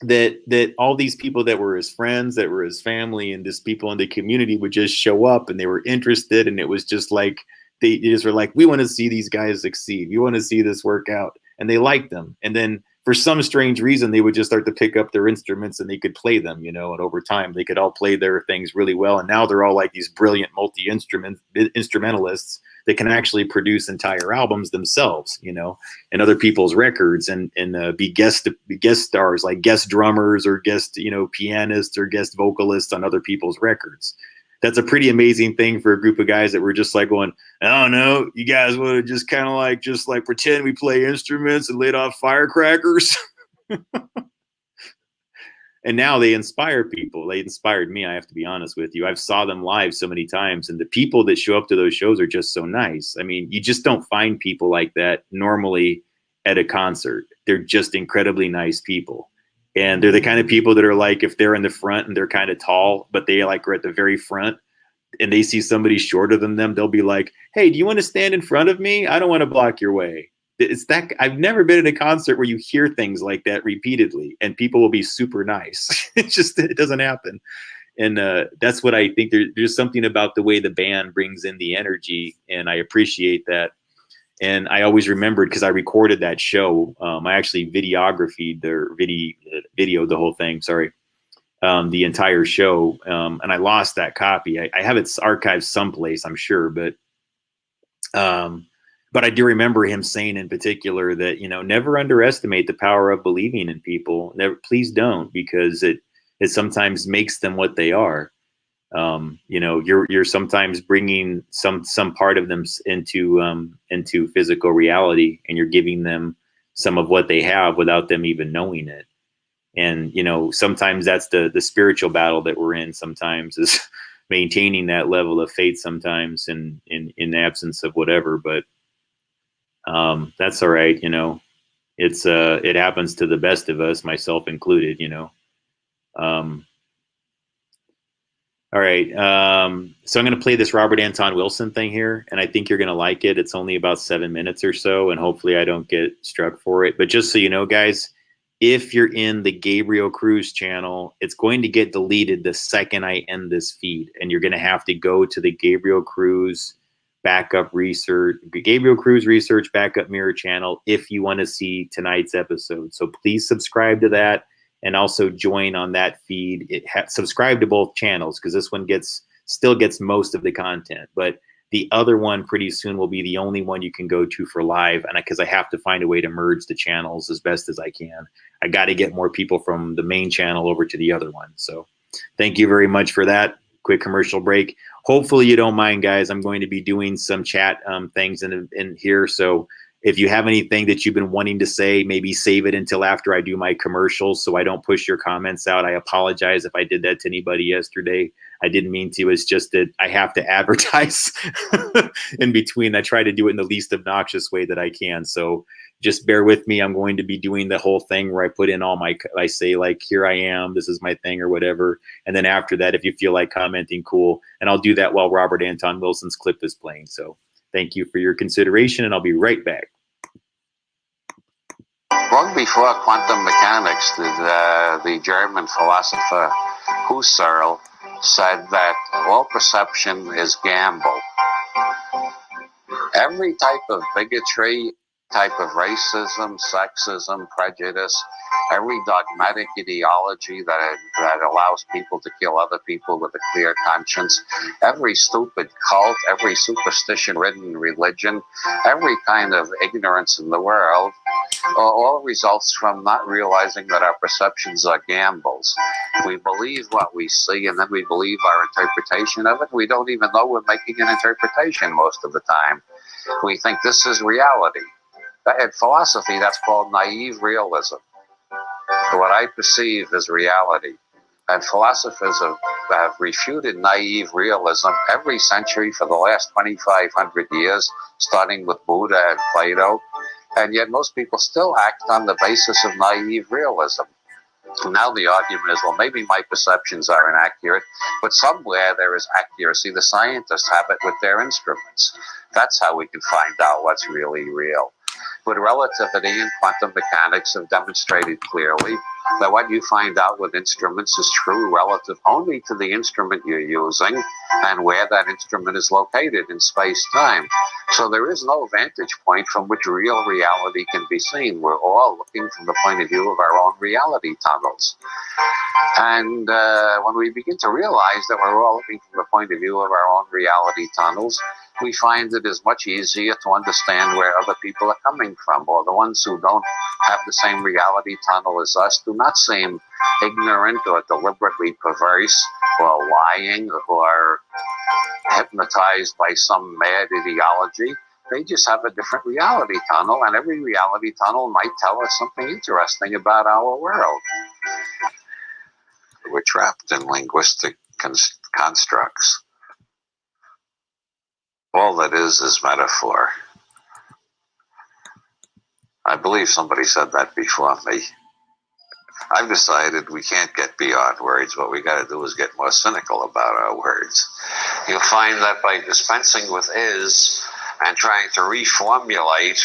that all these people that were his friends, that were his family, and just people in the community would just show up, and they were interested. And it was just like, they just were like, we want to see these guys succeed. We want to see this work out. And they liked them. And then for some strange reason, they would just start to pick up their instruments and they could play them, and over time they could all play their things really well. And now they're all like these brilliant multi-instrumentalists that can actually produce entire albums themselves, and other people's records, and be guest stars, like guest drummers or guest, pianists or guest vocalists on other people's records. That's a pretty amazing thing for a group of guys that were just like going, I don't know, you guys want to just kind of like, pretend we play instruments and lit off firecrackers. And now they inspire people. They inspired me, I have to be honest with you. I've saw them live so many times, and the people that show up to those shows are just so nice. I mean, you just don't find people like that normally at a concert. They're just incredibly nice people. And they're the kind of people that are like, if they're in the front and they're kind of tall, but they like are at the very front and they see somebody shorter than them, they'll be like, hey, do you want to stand in front of me? I don't want to block your way. It's that I've never been at a concert where you hear things like that repeatedly and people will be super nice. It doesn't happen. And that's what I think. There's something about the way the band brings in the energy, and I appreciate that. And I always remembered, because I recorded that show. I actually videographed their videoed the whole thing. Sorry. The entire show. And I lost that copy. I have it archived someplace, I'm sure, but I do remember him saying in particular that, never underestimate the power of believing in people. Please don't, because it sometimes makes them what they are. You're sometimes bringing some part of them into physical reality, and you're giving them some of what they have without them even knowing it. And, sometimes that's the spiritual battle that we're in sometimes, is maintaining that level of faith sometimes in the absence of whatever. But that's all right. It happens to the best of us, myself included, all right. So I'm going to play this Robert Anton Wilson thing here, and I think you're going to like it. It's only about 7 minutes or so, and hopefully I don't get struck for it. But just so you know, guys, if you're in the Gabriel Cruz channel, it's going to get deleted the second I end this feed, and you're going to have to go to the Gabriel Cruz Research Backup Mirror channel if you want to see tonight's episode. So please subscribe to that, and also join on that feed. Subscribe to both channels, because this one still gets most of the content, but the other one pretty soon will be the only one you can go to for live. And because I have to find a way to merge the channels as best as I can. I got to get more people from the main channel over to the other one. So thank you very much for that. Quick commercial break. Hopefully you don't mind, guys. I'm going to be doing some chat things in here. So if you have anything that you've been wanting to say, maybe save it until after I do my commercials so I don't push your comments out. I apologize if I did that to anybody yesterday. I didn't mean to. It's just that I have to advertise in between. I try to do it in the least obnoxious way that I can. So just bear with me. I'm going to be doing the whole thing where I put in I say like, here I am, this is my thing or whatever. And then after that, if you feel like commenting, cool. And I'll do that while Robert Anton Wilson's clip is playing. So thank you for your consideration, and I'll be right back. Long before quantum mechanics, the German philosopher Husserl said that all perception is gamble. Every type of bigotry, type of racism, sexism, prejudice, every dogmatic ideology that allows people to kill other people with a clear conscience, every stupid cult, every superstition-ridden religion, every kind of ignorance in the world, all results from not realizing that our perceptions are gambles. We believe what we see, and then we believe our interpretation of it. We don't even know we're making an interpretation most of the time. We think this is reality. In philosophy, that's called naive realism. What I perceive as reality. And philosophers have refuted naive realism every century for the last 2,500 years, starting with Buddha and Plato. And yet most people still act on the basis of naive realism. Now the argument is, well, maybe my perceptions are inaccurate, but somewhere there is accuracy. The scientists have it with their instruments. That's how we can find out what's really real. But relativity and quantum mechanics have demonstrated clearly that what you find out with instruments is true relative only to the instrument you're using and where that instrument is located in space-time. So there is no vantage point from which real reality can be seen. We're all looking from the point of view of our own reality tunnels. And when we begin to realize that we're all looking from the point of view of our own reality tunnels, we find it is much easier to understand where other people are coming from, or the ones who don't have the same reality tunnel as us do not seem ignorant or deliberately perverse or lying or hypnotized by some mad ideology. They just have a different reality tunnel, and every reality tunnel might tell us something interesting about our world. We're trapped in linguistic constructs. All that is metaphor. I believe somebody said that before me. I've decided we can't get beyond words. What we got to do is get more cynical about our words. You'll find that by dispensing with is and trying to reformulate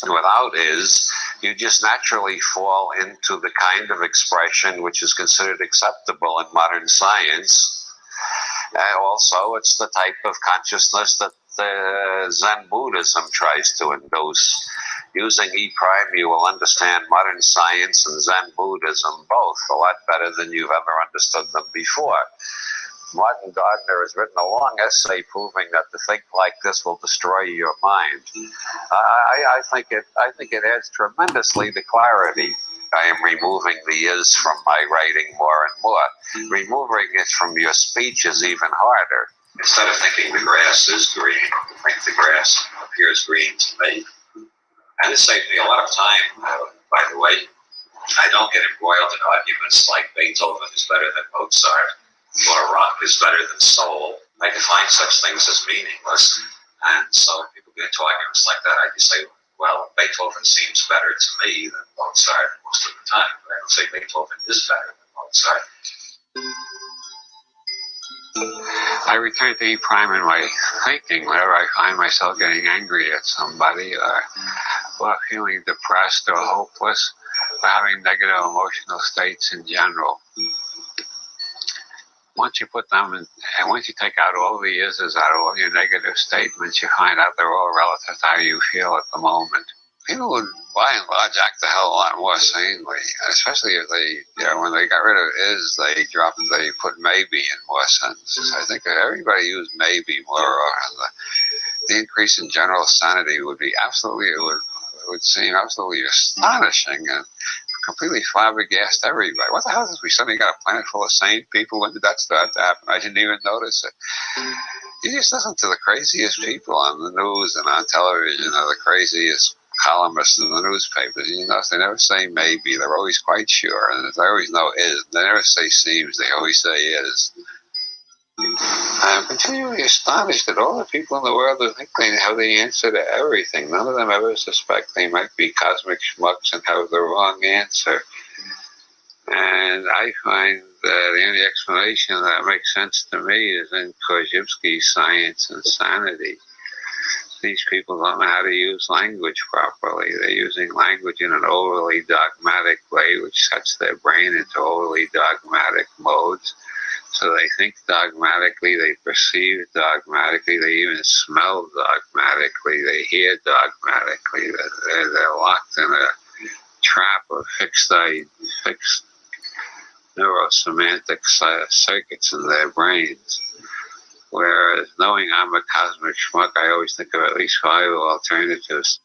without is, you just naturally fall into the kind of expression which is considered acceptable in modern science. Also, it's the type of consciousness that Zen Buddhism tries to induce. Using E prime, you will understand modern science and Zen Buddhism both a lot better than you've ever understood them before. Martin Gardner has written a long essay proving that to think like this will destroy your mind. I think it adds tremendously to clarity. I am removing the is from my writing more and more. Removing it from your speech is even harder. Instead of thinking the grass is green, think the grass appears green to me. And it saved me a lot of time, by the way. I don't get embroiled in arguments like Beethoven is better than Mozart, or rock is better than soul. I define such things as meaningless. And so when people get into arguments like that, I just say, well, Beethoven seems better to me than Mozart most of the time. But I don't say Beethoven is better than Mozart. I return to E prime in my thinking whenever I find myself getting angry at somebody or feeling depressed or hopeless or having negative emotional states in general. Once you put them in, and once you take out all the is's out of all your negative statements, you find out they're all relative to how you feel at the moment. People would, by and large, act the hell a lot more sanely, especially if they, when they got rid of is, they put maybe in more sentences. I think if everybody used maybe more, the increase in general sanity would be absolutely, it would seem absolutely astonishing and completely flabbergasted everybody. What the hell is we suddenly got a planet full of sane people? When did that start to happen? I didn't even notice it. You just listen to the craziest people on the news and on television, or the craziest columnists in the newspapers. You know, they never say maybe. They're always quite sure, and they always know is. They never say seems. They always say is. I'm continually astonished at all the people in the world who think they have the answer to everything. None of them ever suspect they might be cosmic schmucks and have the wrong answer. And I find that the only explanation that makes sense to me is in Korzybski's Science and Sanity. These people don't know how to use language properly. They're using language in an overly dogmatic way, which sets their brain into overly dogmatic modes. So they think dogmatically, they perceive dogmatically, they even smell dogmatically, they hear dogmatically. They're locked in a trap of fixed neurosemantic circuits in their brains. Whereas knowing I'm a cosmic schmuck, I always think of at least 5 alternatives.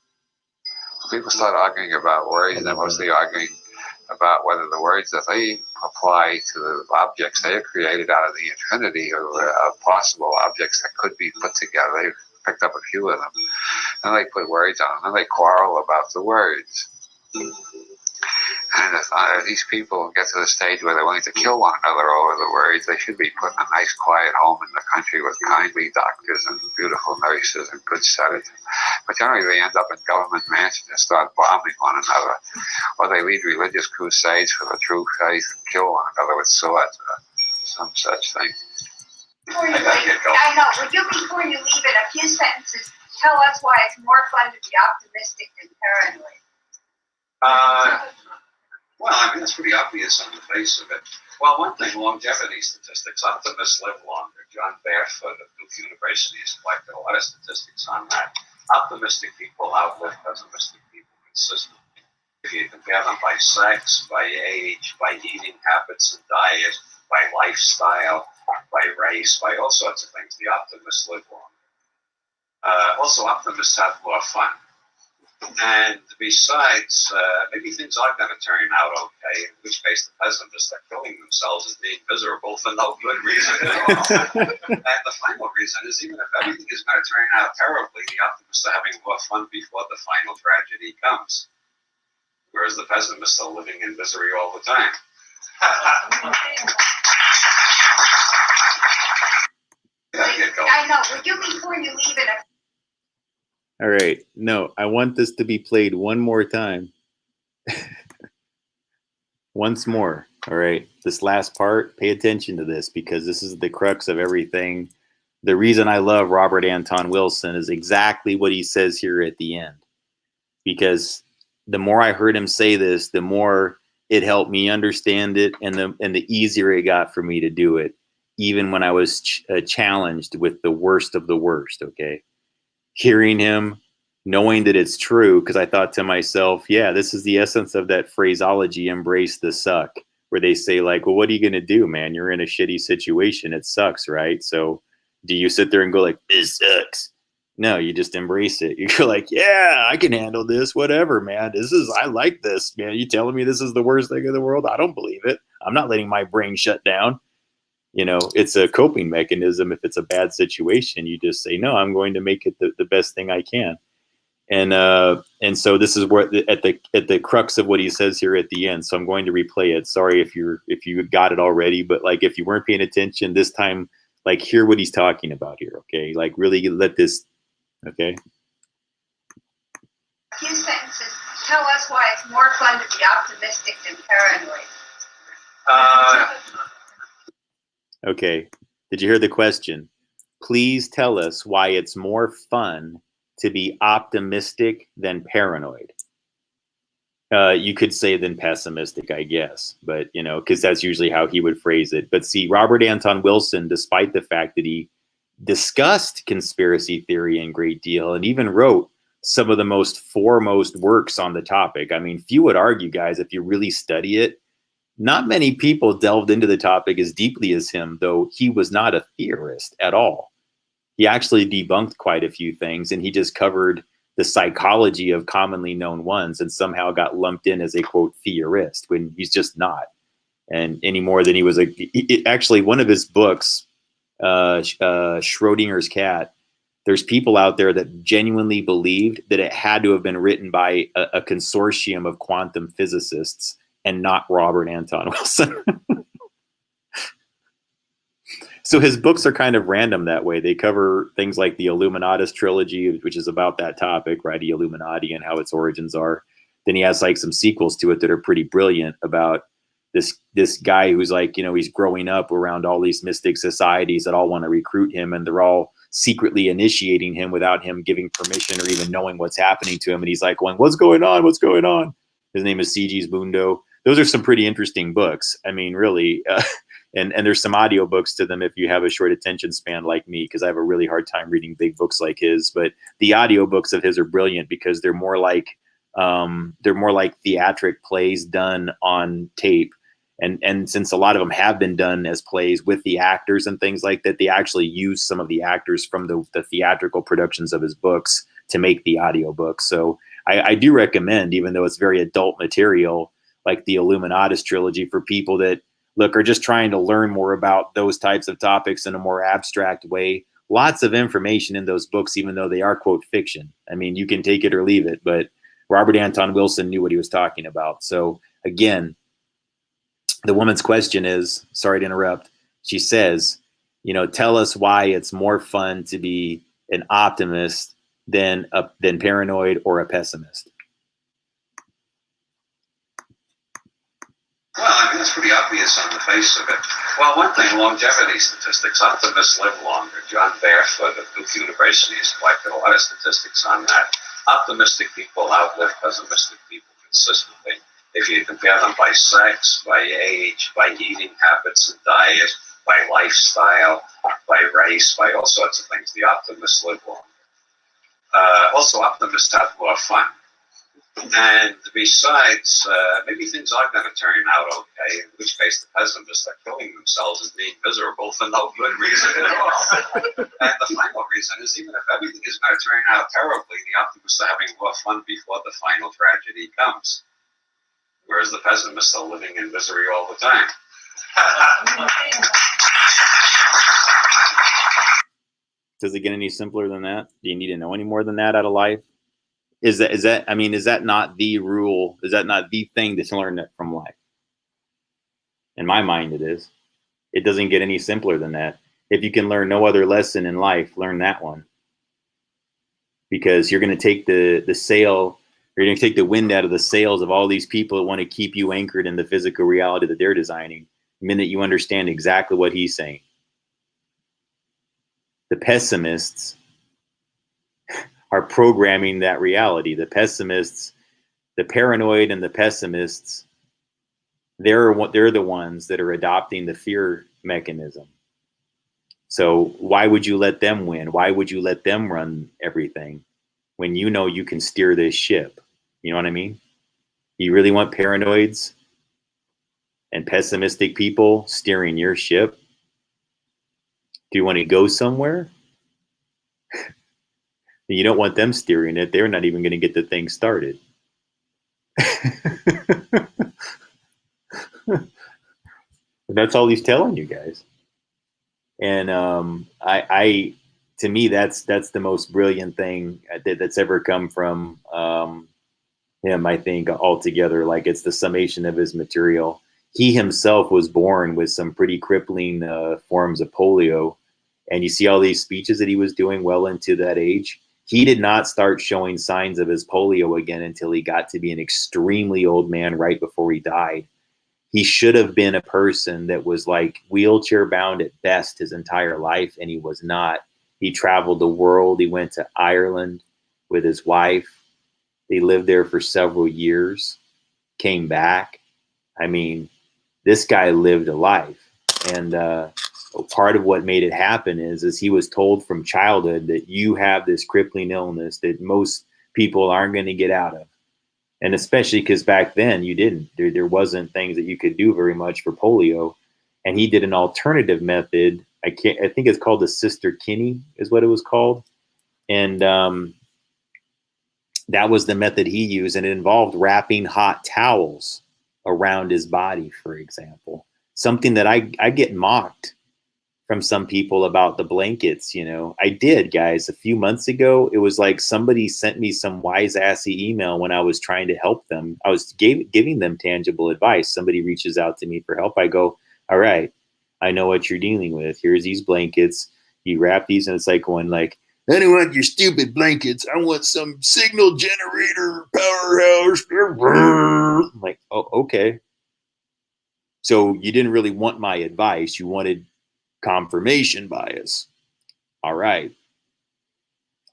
People start arguing about words, they're mostly arguing about whether the words that they apply to the objects they have created out of the infinity of possible objects that could be put together. They've picked up a few of them, and they put words on them, and they quarrel about the words. And if these people get to the stage where they're willing to kill one another over the words, they should be put in a nice quiet home in the country with kindly doctors and beautiful nurses and good sedatives. But generally they end up in government mansions and start bombing one another. Or they lead religious crusades for the true faith and kill one another with swords or some such thing. Before you leave, I know, before you leave in a few sentences, tell us why it's more fun to be optimistic than paranoid. Well, I mean, it's pretty obvious on the face of it. Well, one thing, longevity statistics. Optimists live longer. John Barefoot of Duke University has collected a lot of statistics on that. Optimistic people outlive pessimistic people consistently. If you compare them by sex, by age, by eating habits and diet, by lifestyle, by race, by all sorts of things, the optimists live longer. Also, optimists have more fun. And besides, maybe things are going to turn out okay, in which case the pessimists are killing themselves and being miserable for no good reason at all. And the final reason is, even if everything is going to turn out terribly, the optimists are having more fun before the final tragedy comes. Whereas the pessimists are living in misery all the time. I know. Would you, before you leave it? All right. No, I want this to be played one more time. Once more. All right. This last part, pay attention to this because this is the crux of everything. The reason I love Robert Anton Wilson is exactly what he says here at the end. Because the more I heard him say this, the more it helped me understand it, and the easier it got for me to do it, even when I was challenged with the worst of the worst. Okay, hearing him, knowing that it's true, because I thought to myself, yeah, this is the essence of that phraseology, embrace the suck, where they say like, well, what are you gonna do, man? You're in a shitty situation. It sucks, right? So do you sit there and go like, this sucks? No, you just embrace it. You're like, yeah, I can handle this, whatever, man. I like this, man. You telling me this is the worst thing in the world? I don't believe it. I'm not letting my brain shut down. You know, it's a coping mechanism. If it's a bad situation, you just say, no, I'm going to make it the best thing I can. And so this is where at the crux of what he says here at the end. So I'm going to replay it. Sorry if you got it already, but like if you weren't paying attention this time, like hear what he's talking about here. Okay, like really let this. Okay. A few sentences. Tell us why it's more fun to be optimistic than paranoid. Okay. Did you hear the question? Please tell us why it's more fun to be optimistic than paranoid. You could say than pessimistic, I guess, but you know, because that's usually how he would phrase it. But see, Robert Anton Wilson, despite the fact that he discussed conspiracy theory in great deal and even wrote some of the most foremost works on the topic. I mean, few would argue, guys, if you really study it, not many people delved into the topic as deeply as him, though he was not a theorist at all. He actually debunked quite a few things, and he just covered the psychology of commonly known ones and somehow got lumped in as a, quote, theorist when he's just not. And any more than he was actually one of his books, Schrodinger's cat, there's people out there that genuinely believed that it had to have been written by a consortium of quantum physicists and not Robert Anton Wilson. So his books are kind of random that way. They cover things like the Illuminatus trilogy, which is about that topic, right? The Illuminati and how its origins are. Then he has like some sequels to it that are pretty brilliant about this guy who's like, you know, he's growing up around all these mystic societies that all want to recruit him, and they're all secretly initiating him without him giving permission or even knowing what's happening to him. And he's like going, what's going on? What's going on? His name is Sigismundo. Those are some pretty interesting books. I mean, really, and there's some audiobooks to them if you have a short attention span like me, because I have a really hard time reading big books like his. But the audiobooks of his are brilliant because they're more like theatric plays done on tape. And since a lot of them have been done as plays with the actors and things like that, they actually use some of the actors from the theatrical productions of his books to make the audiobooks. So I do recommend, even though it's very adult material, like the Illuminatus trilogy, for people that are just trying to learn more about those types of topics in a more abstract way. Lots of information in those books, even though they are, quote, fiction. I mean, you can take it or leave it, but Robert Anton Wilson knew what he was talking about. So again, the woman's question is, sorry to interrupt, she says, you know, tell us why it's more fun to be an optimist than paranoid or a pessimist. Well, I mean, it's pretty obvious on the face of it. Well, one thing, longevity statistics. Optimists live longer. John Barefoot of Duke University has collected a lot of statistics on that. Optimistic people outlive pessimistic people consistently. If you compare them by sex, by age, by eating habits and diet, by lifestyle, by race, by all sorts of things, the optimists live longer. Also, optimists have more fun. And besides, maybe things are going to turn out okay, in which case the pessimists are killing themselves and being miserable for no good reason at all. And the final reason is, even if everything is going to turn out terribly, the optimists are having more fun before the final tragedy comes. Whereas the pessimists are living in misery all the time. Does it get any simpler than that? Do you need to know any more than that out of life? Is that I mean, is that not the rule? Is that not the thing that's learned from life? In my mind, it is. It doesn't get any simpler than that. If you can learn no other lesson in life, learn that one. Because you're going to take the sail, or you're going to take the wind out of the sails of all these people that want to keep you anchored in the physical reality that they're designing, the minute you understand exactly what he's saying. The pessimists are programming that reality. The pessimists, the paranoid and the pessimists, they're the ones that are adopting the fear mechanism. So why would you let them win? Why would you let them run everything when you know you can steer this ship? You know what I mean? You really want paranoids and pessimistic people steering your ship? Do you want to go somewhere? You don't want them steering it. They're not even going to get the thing started. That's all he's telling you guys. And to me, that's the most brilliant thing that's ever come from him, I think, altogether. Like, it's the summation of his material. He himself was born with some pretty crippling forms of polio. And you see all these speeches that he was doing well into that age. He did not start showing signs of his polio again until he got to be an extremely old man right before he died. He should have been a person that was like wheelchair bound at best his entire life, and he was not. He traveled the world. He went to Ireland with his wife. They lived there for several years, came back. I mean, this guy lived a life. And part of what made it happen is he was told from childhood that you have this crippling illness that most people aren't going to get out of. And especially because back then you didn't. There wasn't things that you could do very much for polio. And he did an alternative method. I think it's called the Sister Kinney is what it was called. And that was the method he used. And it involved wrapping hot towels around his body, for example. Something that I get mocked from some people about the blankets. You know, I did, guys, a few months ago. It was like somebody sent me some wise assy email when I was trying to help them. I was giving them tangible advice. Somebody reaches out to me for help. I go, all right, I know what you're dealing with. Here's these blankets. You wrap these, and it's like going like, I don't want your stupid blankets. I want some signal generator powerhouse. I'm like, oh, okay. So you didn't really want my advice. You wanted confirmation bias. All right.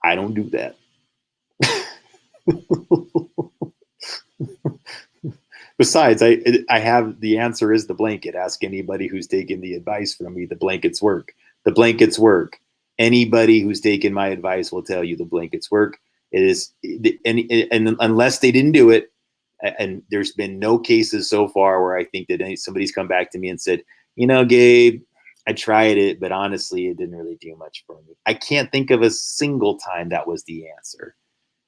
I don't do that. Besides, I have the answer is the blanket. Ask anybody who's taken the advice from me. The blankets work. The blankets work. Anybody who's taken my advice will tell you the blankets work. It is, and unless they didn't do it, and there's been no cases so far where I think that somebody's come back to me and said, you know, Gabe, I tried it, but honestly, it didn't really do much for me. I can't think of a single time that was the answer.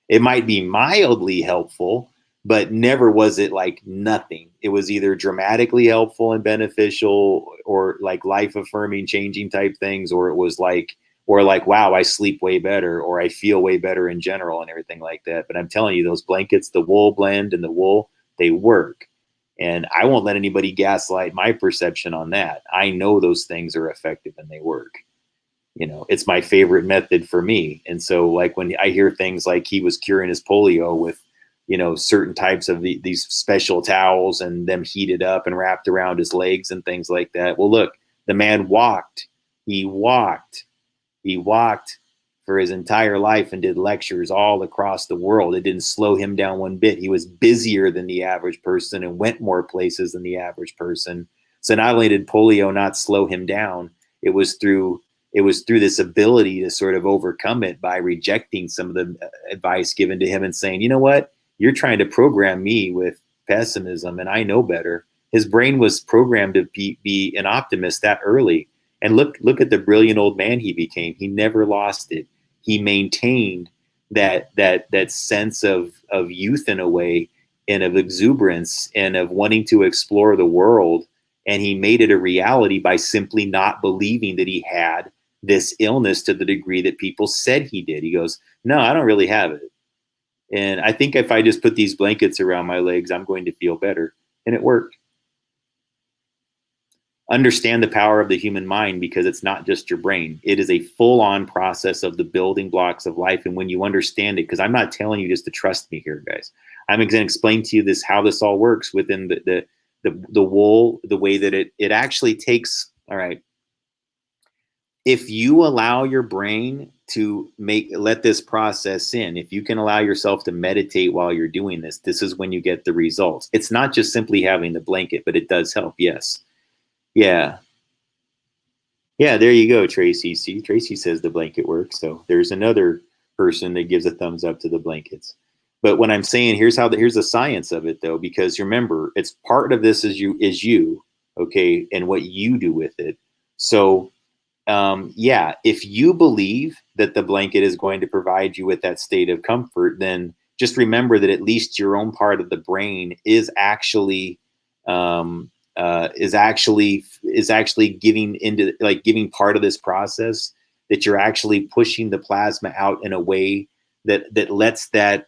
It might be mildly helpful, but never was it like nothing. It was either dramatically helpful and beneficial or like life affirming, changing type things, or it was like, wow, I sleep way better, or I feel way better in general and everything like that. But I'm telling you, those blankets, the wool blend and the wool, they work. And I won't let anybody gaslight my perception on that. I know those things are effective and they work. You know, it's my favorite method for me. And so like when I hear things like he was curing his polio with, you know, certain types of these special towels and them heated up and wrapped around his legs and things like that. Well, look, the man walked. He walked for his entire life and did lectures all across the world. It didn't slow him down one bit. He was busier than the average person and went more places than the average person. So not only did polio not slow him down, it was through this ability to sort of overcome it by rejecting some of the advice given to him and saying, you know what, you're trying to program me with pessimism and I know better. His brain was programmed to be an optimist that early. And look at the brilliant old man he became. He never lost it. He maintained that sense of youth in a way, and of exuberance and of wanting to explore the world. And he made it a reality by simply not believing that he had this illness to the degree that people said he did. He goes, no, I don't really have it. And I think if I just put these blankets around my legs, I'm going to feel better. And it worked. understand the power of the human mind, because it's not just your brain. It is a full-on process of the building blocks of life. And when you understand it, because I'm not telling you just to trust me here, guys. I'm going to explain to you this, how this all works within the wool, the way that it actually takes. All right. If you allow your brain to let this process in, if you can allow yourself to meditate while you're doing this, this is when you get the results. It's not just simply having the blanket, but it does help. Yes. Yeah. Yeah, there you go, Tracy. See, Tracy says the blanket works. So there's another person that gives a thumbs up to the blankets. But what I'm saying, here's the science of it, though, because remember, it's part of this is you, okay, and what you do with it. So, yeah, if you believe that the blanket is going to provide you with that state of comfort, then just remember that at least your own part of the brain is actually giving part of this process, that you're actually pushing the plasma out in a way that lets that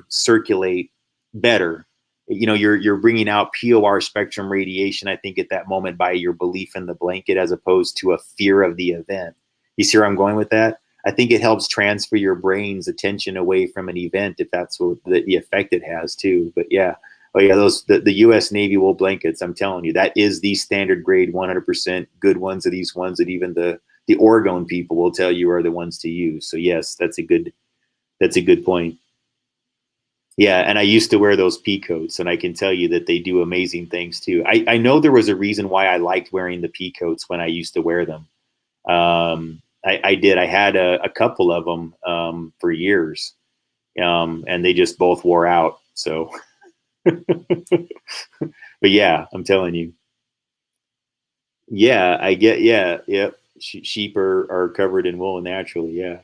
circulate better. You know, you're bringing out POR spectrum radiation, I think, at that moment by your belief in the blanket, as opposed to a fear of the event. You see where I'm going with that? I think it helps transfer your brain's attention away from an event, if that's what the effect it has too. But yeah. Oh yeah, the U.S. Navy wool blankets, I'm telling you, that is the standard grade, 100% good ones, of these ones that even the Oregon people will tell you are the ones to use. So yes, that's a good point. Yeah, and I used to wear those pea coats, and I can tell you that they do amazing things too. I know there was a reason why I liked wearing the pea coats when I used to wear them. I did. I had a couple of them for years, and they just both wore out. So. But yeah, I'm telling you. Yeah, I get. Yeah, yep. Sheep are covered in wool naturally. Yeah,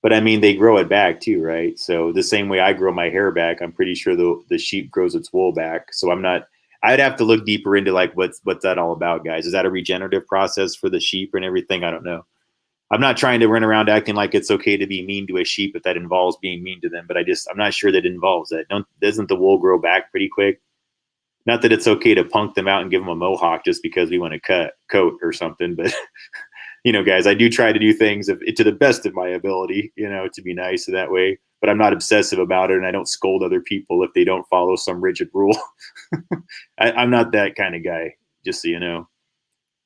but I mean, they grow it back too, right? So the same way I grow my hair back, I'm pretty sure the sheep grows its wool back. So I'm not. I'd have to look deeper into like what's that all about, guys. Is that a regenerative process for the sheep and everything? I don't know. I'm not trying to run around acting like it's okay to be mean to a sheep if that involves being mean to them, but I'm not sure that involves that. Doesn't the wool grow back pretty quick? Not that it's okay to punk them out and give them a mohawk just because we want to coat or something, but you know, guys, I do try to do things to the best of my ability, you know, to be nice in that way, but I'm not obsessive about it, and I don't scold other people if they don't follow some rigid rule. I'm not that kind of guy, just so you know.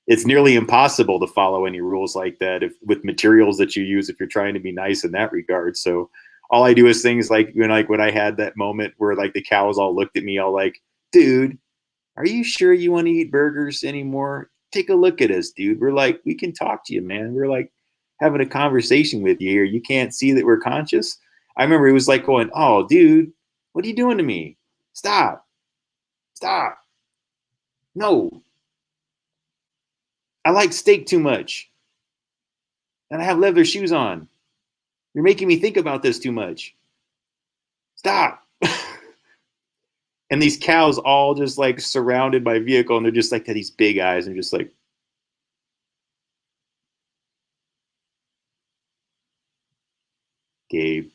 It's nearly impossible to follow any rules like that with materials that you use if you're trying to be nice in that regard. So all I do is things like when I had that moment where like the cows all looked at me all like, dude, are you sure you want to eat burgers anymore? Take a look at us, dude. We're like, we can talk to you, man. We're like having a conversation with you here. You can't see that we're conscious. I remember it was like going, oh, dude, what are you doing to me? Stop. No. I like steak too much. And I have leather shoes on. You're making me think about this too much. Stop. And these cows all just like surrounded my vehicle, and they're just like, these big eyes, and just like, Gabe,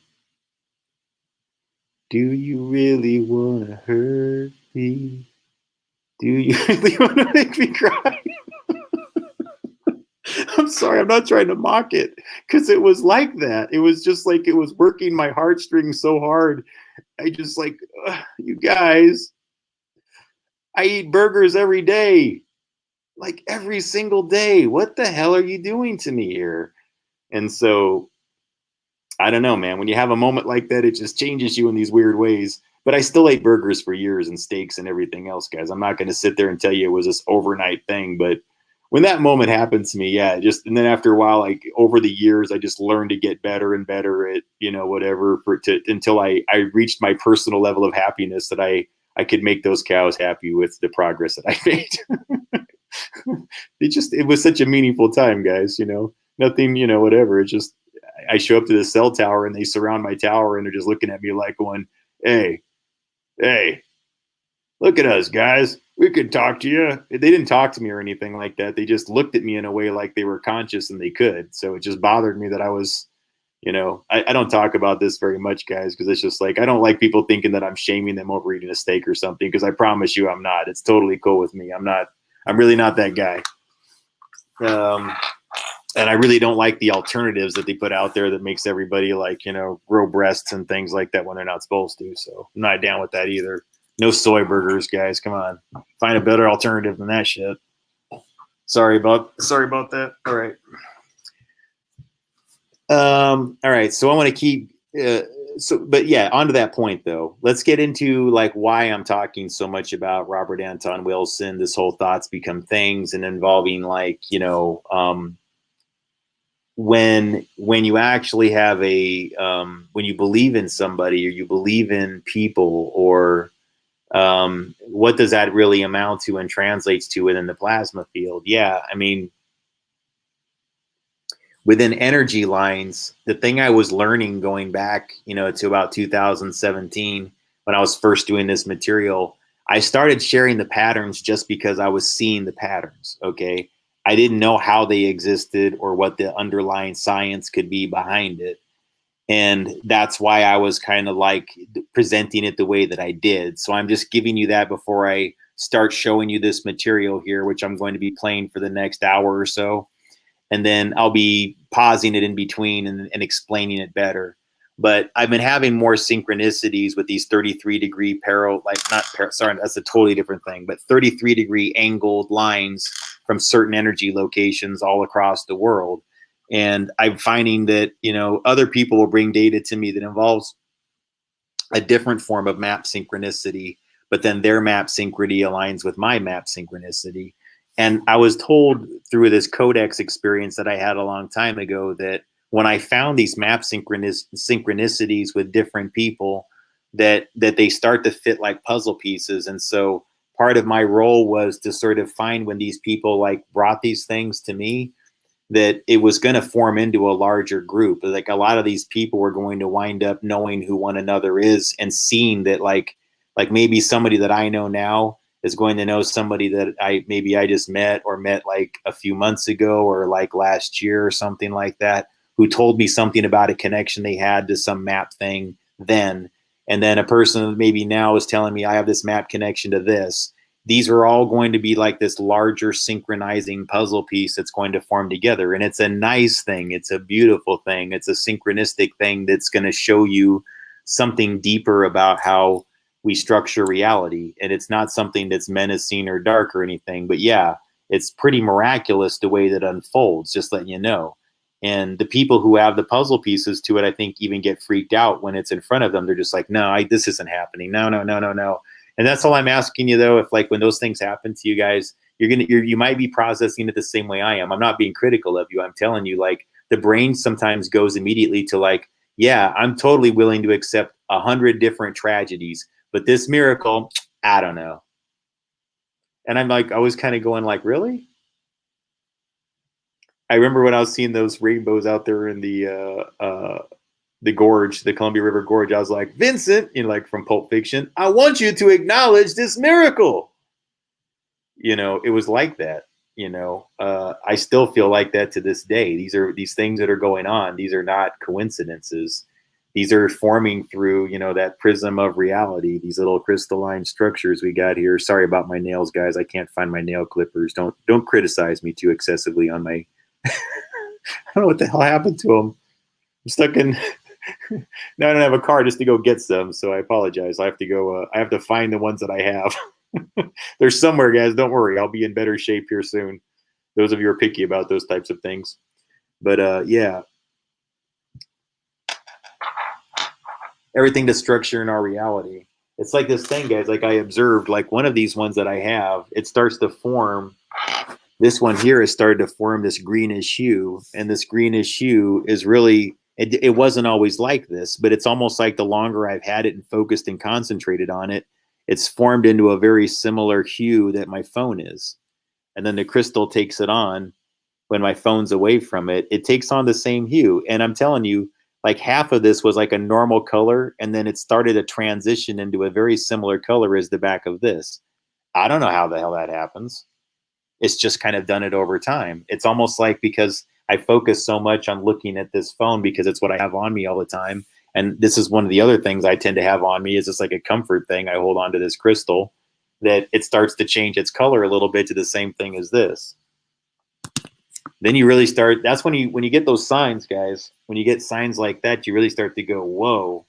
do you really want to hurt me? Do you really want to make me cry? I'm sorry, I'm not trying to mock it, because it was like that. It was just like it was working my heartstrings so hard. I just like, you guys, I eat burgers every day, like every single day. What the hell are you doing to me here? And so, I don't know, man. When you have a moment like that, it just changes you in these weird ways. But I still ate burgers for years and steaks and everything else, guys. I'm not going to sit there and tell you it was this overnight thing, but when that moment happened to me, yeah, and then after a while, like over the years, I just learned to get better and better at, you know, whatever until I reached my personal level of happiness that I could make those cows happy with the progress that I made. It was such a meaningful time, guys, you know, nothing, you know, whatever. It's just, I show up to the cell tower and they surround my tower and they're just looking at me like going, hey, look at us, guys. We could talk to you. They didn't talk to me or anything like that. They just looked at me in a way like they were conscious and they could. So it just bothered me that I was, you know, I don't talk about this very much, guys, because it's just like, I don't like people thinking that I'm shaming them over eating a steak or something, because I promise you I'm not. It's totally cool with me. I'm really not that guy. And I really don't like the alternatives that they put out there that makes everybody like, you know, grow breasts and things like that when they're not supposed to. So I'm not down with that either. No soy burgers, guys. Come on. Find a better alternative than that shit. Sorry about that. All right. All right. So I want to keep, but yeah, on to that point though. Let's get into like why I'm talking so much about Robert Anton Wilson, this whole thoughts become things, and involving like, you know, when you actually have a when you believe in somebody or you believe in people, or what does that really amount to and translates to within the plasma field? Yeah, I mean, within energy lines, the thing I was learning going back, you know, to about 2017 when I was first doing this material, I started sharing the patterns just because I was seeing the patterns. Okay. I didn't know how they existed or what the underlying science could be behind it. And that's why I was kind of like presenting it the way that I did. So I'm just giving you that before I start showing you this material here, which I'm going to be playing for the next hour or so. And then I'll be pausing it in between and explaining it better. But I've been having more synchronicities with these 33-degree sorry, that's a totally different thing, but 33-degree angled lines from certain energy locations all across the world. And I'm finding that, you know, other people will bring data to me that involves a different form of map synchronicity, but then their map synchrony aligns with my map synchronicity. And I was told through this codex experience that I had a long time ago that when I found these map synchronicities with different people, that they start to fit like puzzle pieces. And so part of my role was to sort of find when these people like brought these things to me, that it was going to form into a larger group. Like a lot of these people were going to wind up knowing who one another is and seeing that like maybe somebody that I know now is going to know somebody that I just met like a few months ago or like last year or something like that, who told me something about a connection they had to some map thing then. And then a person maybe now is telling me I have this map connection to this. These are all going to be like this larger synchronizing puzzle piece that's going to form together. And it's a nice thing. It's a beautiful thing. It's a synchronistic thing that's going to show you something deeper about how we structure reality. And it's not something that's menacing or dark or anything, but yeah, it's pretty miraculous the way that unfolds, just letting you know. And the people who have the puzzle pieces to it, I think even get freaked out when it's in front of them. They're just like, no, this isn't happening. No. And that's all I'm asking you though. If like when those things happen to you guys, you might be processing it the same way I am. I'm not being critical of you. I'm telling you, like, the brain sometimes goes immediately to like, yeah, I'm totally willing to accept 100 different tragedies, but this miracle, I don't know. And I'm like, I was kind of going like, really? I remember when I was seeing those rainbows out there in the gorge, the Columbia River Gorge, I was like, Vincent, you know, like from Pulp Fiction, I want you to acknowledge this miracle. You know, it was like that. You know, I still feel like that to this day. These things that are going on. These are not coincidences. These are forming through, you know, that prism of reality. These little crystalline structures we got here. Sorry about my nails, guys. I can't find my nail clippers. Don't criticize me too excessively on my. I don't know what the hell happened to them. I'm stuck in. Now I don't have a car just to go get some, so I apologize. I have to go. I have to find the ones that I have. They're somewhere, guys. Don't worry. I'll be in better shape here soon. Those of you who are picky about those types of things. But yeah. Everything to structure in our reality. It's like this thing, guys. Like I observed, like one of these ones that I have, it starts to form. This one here has started to form this greenish hue, and this greenish hue is really. It wasn't always like this, but it's almost like the longer I've had it and focused and concentrated on it, it's formed into a very similar hue that my phone is. And then the crystal takes it on when my phone's away from it. It takes on the same hue. And I'm telling you, like half of this was like a normal color, and then it started to transition into a very similar color as the back of this. I don't know how the hell that happens. It's just kind of done it over time. It's almost like because I focus so much on looking at this phone because it's what I have on me all the time. And this is one of the other things I tend to have on me is just like a comfort thing. I hold on to this crystal that it starts to change its color a little bit to the same thing as this. then you really start, that's when you get those signs, guys, when you get signs like that, you really start to go, whoa,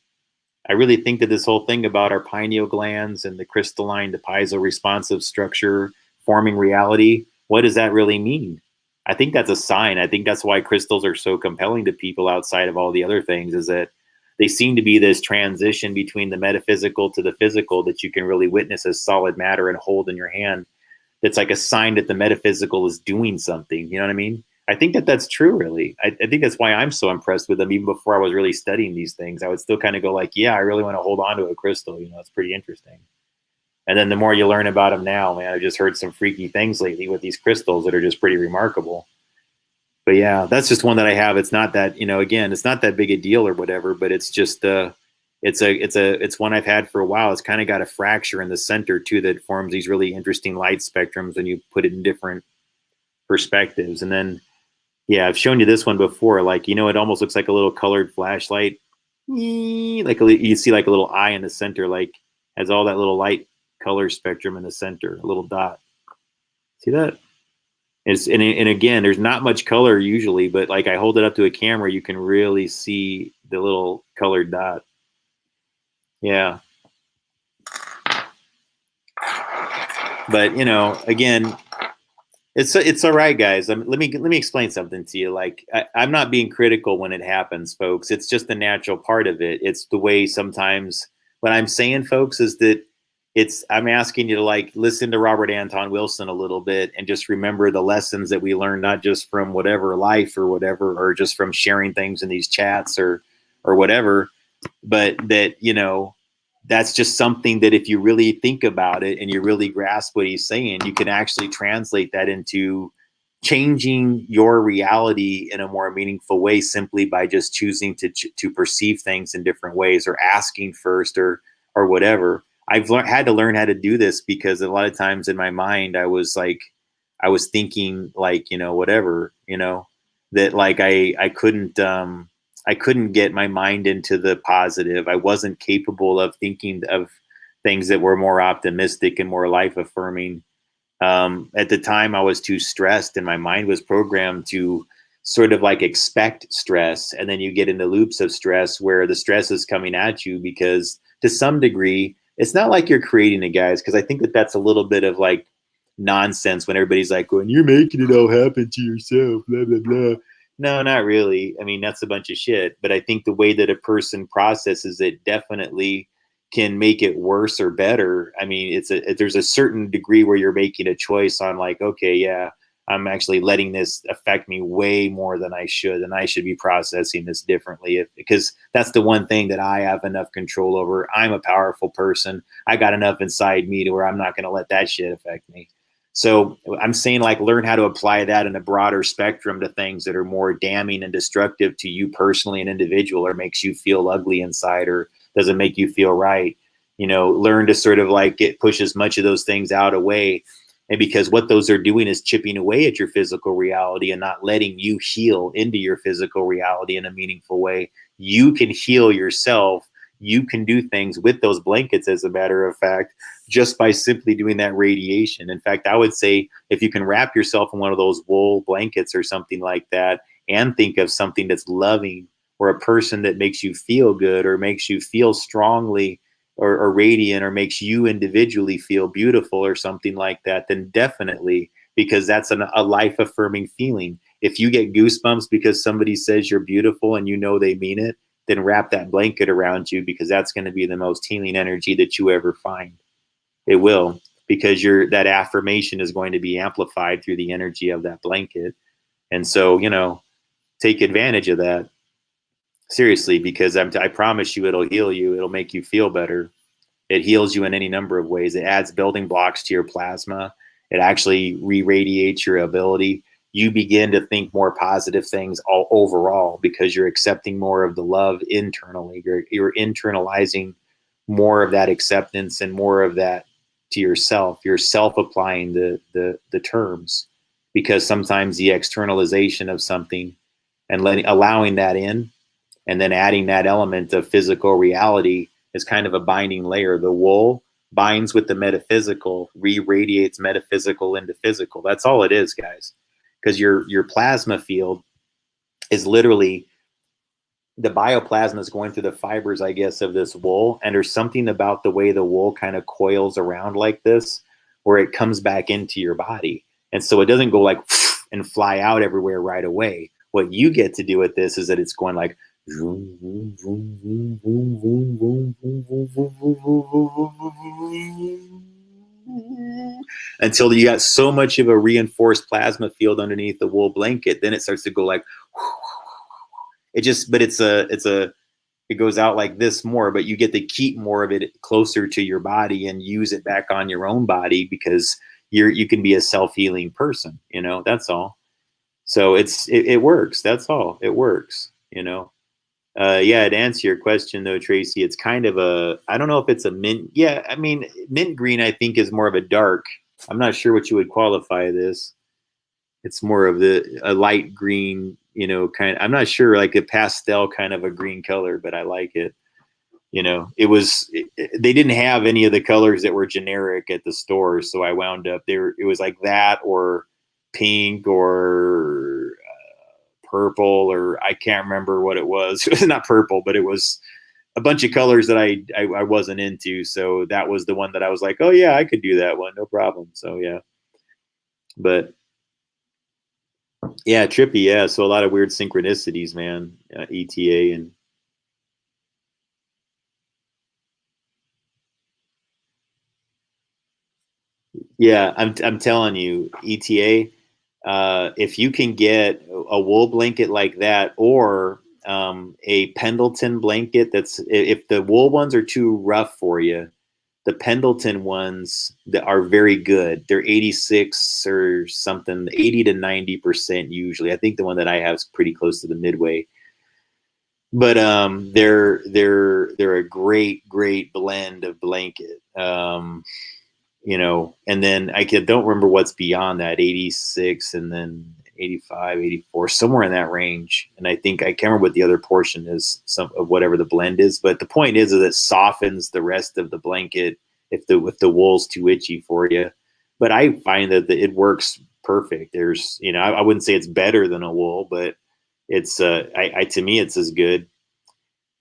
I really think that this whole thing about our pineal glands and the crystalline to piezo-responsive structure forming reality, what does that really mean? I think that's a sign. I think that's why crystals are so compelling to people outside of all the other things, is that they seem to be this transition between the metaphysical to the physical that you can really witness as solid matter and hold in your hand. That's like a sign that the metaphysical is doing something. You know what I mean? I think that that's true, really. I think that's why I'm so impressed with them. Even before I was really studying these things, I would still kind of go like, yeah, I really want to hold on to a crystal. You know, it's pretty interesting. And then the more you learn about them now, man, I've just heard some freaky things lately with these crystals that are just pretty remarkable. But yeah, that's just one that I have. It's not that, you know, again, it's not that big a deal or whatever, but it's just, it's one I've had for a while. It's kind of got a fracture in the center too that forms these really interesting light spectrums when you put it in different perspectives. And then, yeah, I've shown you this one before. Like, you know, it almost looks like a little colored flashlight. Like you see like a little eye in the center, like has all that little light color spectrum in the center, a little dot. See that? And again, there's not much color usually, but like I hold it up to a camera, you can really see the little colored dot. Yeah. But, you know, again, it's all right, guys. Let me explain something to you. Like, I'm not being critical when it happens, folks. It's just the natural part of it. It's the way sometimes what I'm saying, folks, is that I'm asking you to like listen to Robert Anton Wilson a little bit and just remember the lessons that we learned, not just from whatever life or whatever, or just from sharing things in these chats or whatever, but that, you know, that's just something that if you really think about it and you really grasp what he's saying, you can actually translate that into changing your reality in a more meaningful way simply by just choosing to perceive things in different ways or asking first or whatever. I've had to learn how to do this because a lot of times in my mind, I was thinking like, you know, whatever, you know, that like I couldn't get my mind into the positive. I wasn't capable of thinking of things that were more optimistic and more life affirming. At the time I was too stressed and my mind was programmed to sort of like expect stress. And then you get into loops of stress where the stress is coming at you because to some degree, it's not like you're creating it, guys, because I think that that's a little bit of like nonsense when everybody's like, well, you're making it all happen to yourself, blah, blah, blah. No, not really. I mean, that's a bunch of shit. But I think the way that a person processes it definitely can make it worse or better. I mean, there's a certain degree where you're making a choice on like, okay, yeah, I'm actually letting this affect me way more than I should, and I should be processing this differently because that's the one thing that I have enough control over. I'm a powerful person. I got enough inside me to where I'm not going to let that shit affect me. So I'm saying like learn how to apply that in a broader spectrum to things that are more damning and destructive to you personally and individual, or makes you feel ugly inside or doesn't make you feel right. You know, learn to sort of like push as much of those things out away. And because what those are doing is chipping away at your physical reality and not letting you heal into your physical reality in a meaningful way. You can heal yourself. You can do things with those blankets, as a matter of fact, just by simply doing that radiation. In fact, I would say if you can wrap yourself in one of those wool blankets or something like that and think of something that's loving or a person that makes you feel good or makes you feel strongly or radiant or makes you individually feel beautiful or something like that, then definitely, because that's a life-affirming feeling. If you get goosebumps because somebody says you're beautiful and you know they mean it, then wrap that blanket around you because that's going to be the most healing energy that you ever find. It will, because that affirmation is going to be amplified through the energy of that blanket. And so, you know, take advantage of that. Seriously, because I promise you it'll heal you. It'll make you feel better. It heals you in any number of ways. It adds building blocks to your plasma. It actually re-radiates your ability. You begin to think more positive things all overall because you're accepting more of the love internally. You're internalizing more of that acceptance and more of that to yourself. You're self-applying the terms, because sometimes the externalization of something and allowing that in and then adding that element of physical reality is kind of a binding layer. The wool binds with the metaphysical, re-radiates metaphysical into physical. That's all it is, guys. because your plasma field is literally, the bioplasma is going through the fibers, I guess, of this wool. And there's something about the way the wool kind of coils around like this, where it comes back into your body. And so it doesn't go like and fly out everywhere right away. What you get to do with this is that it's going like until you got so much of a reinforced plasma field underneath the wool blanket. Then it starts to go like, it just, but it goes out like this more, but you get to keep more of it closer to your body and use it back on your own body, because you can be a self-healing person, you know, that's all. So it works. That's all. It works, you know. Yeah, to answer your question though, Tracy, it's kind of I don't know if it's a mint. Yeah, I mean, mint green, I think, is more of a dark. I'm not sure what you would qualify this. It's more of a light green, you know, kind of, I'm not sure, like a pastel kind of a green color, but I like it. You know, they didn't have any of the colors that were generic at the store. So I wound up there. It was like that, or pink, or purple, or I can't remember what it was. It was not purple, but it was a bunch of colors that I wasn't into. So that was the one that I was like, oh yeah, I could do that one. No problem. So yeah, but yeah, trippy. Yeah. So a lot of weird synchronicities, man. ETA and. Yeah, I'm telling you, ETA. If you can get a wool blanket like that, or a Pendleton blanket, if the wool ones are too rough for you, the Pendleton ones that are very good. They're 86 or something, 80 to 90% usually. I think the one that I have is pretty close to the midway. But they're a great blend of blanket. You know, and then don't remember what's beyond that, 86 and then 85, 84, somewhere in that range. And I think I can't remember what the other portion is, some of whatever the blend is. But the point is that it softens the rest of the blanket if the wool's too itchy for you. But I find that it works perfect. There's, you know, I wouldn't say it's better than a wool, but it's to me it's as good.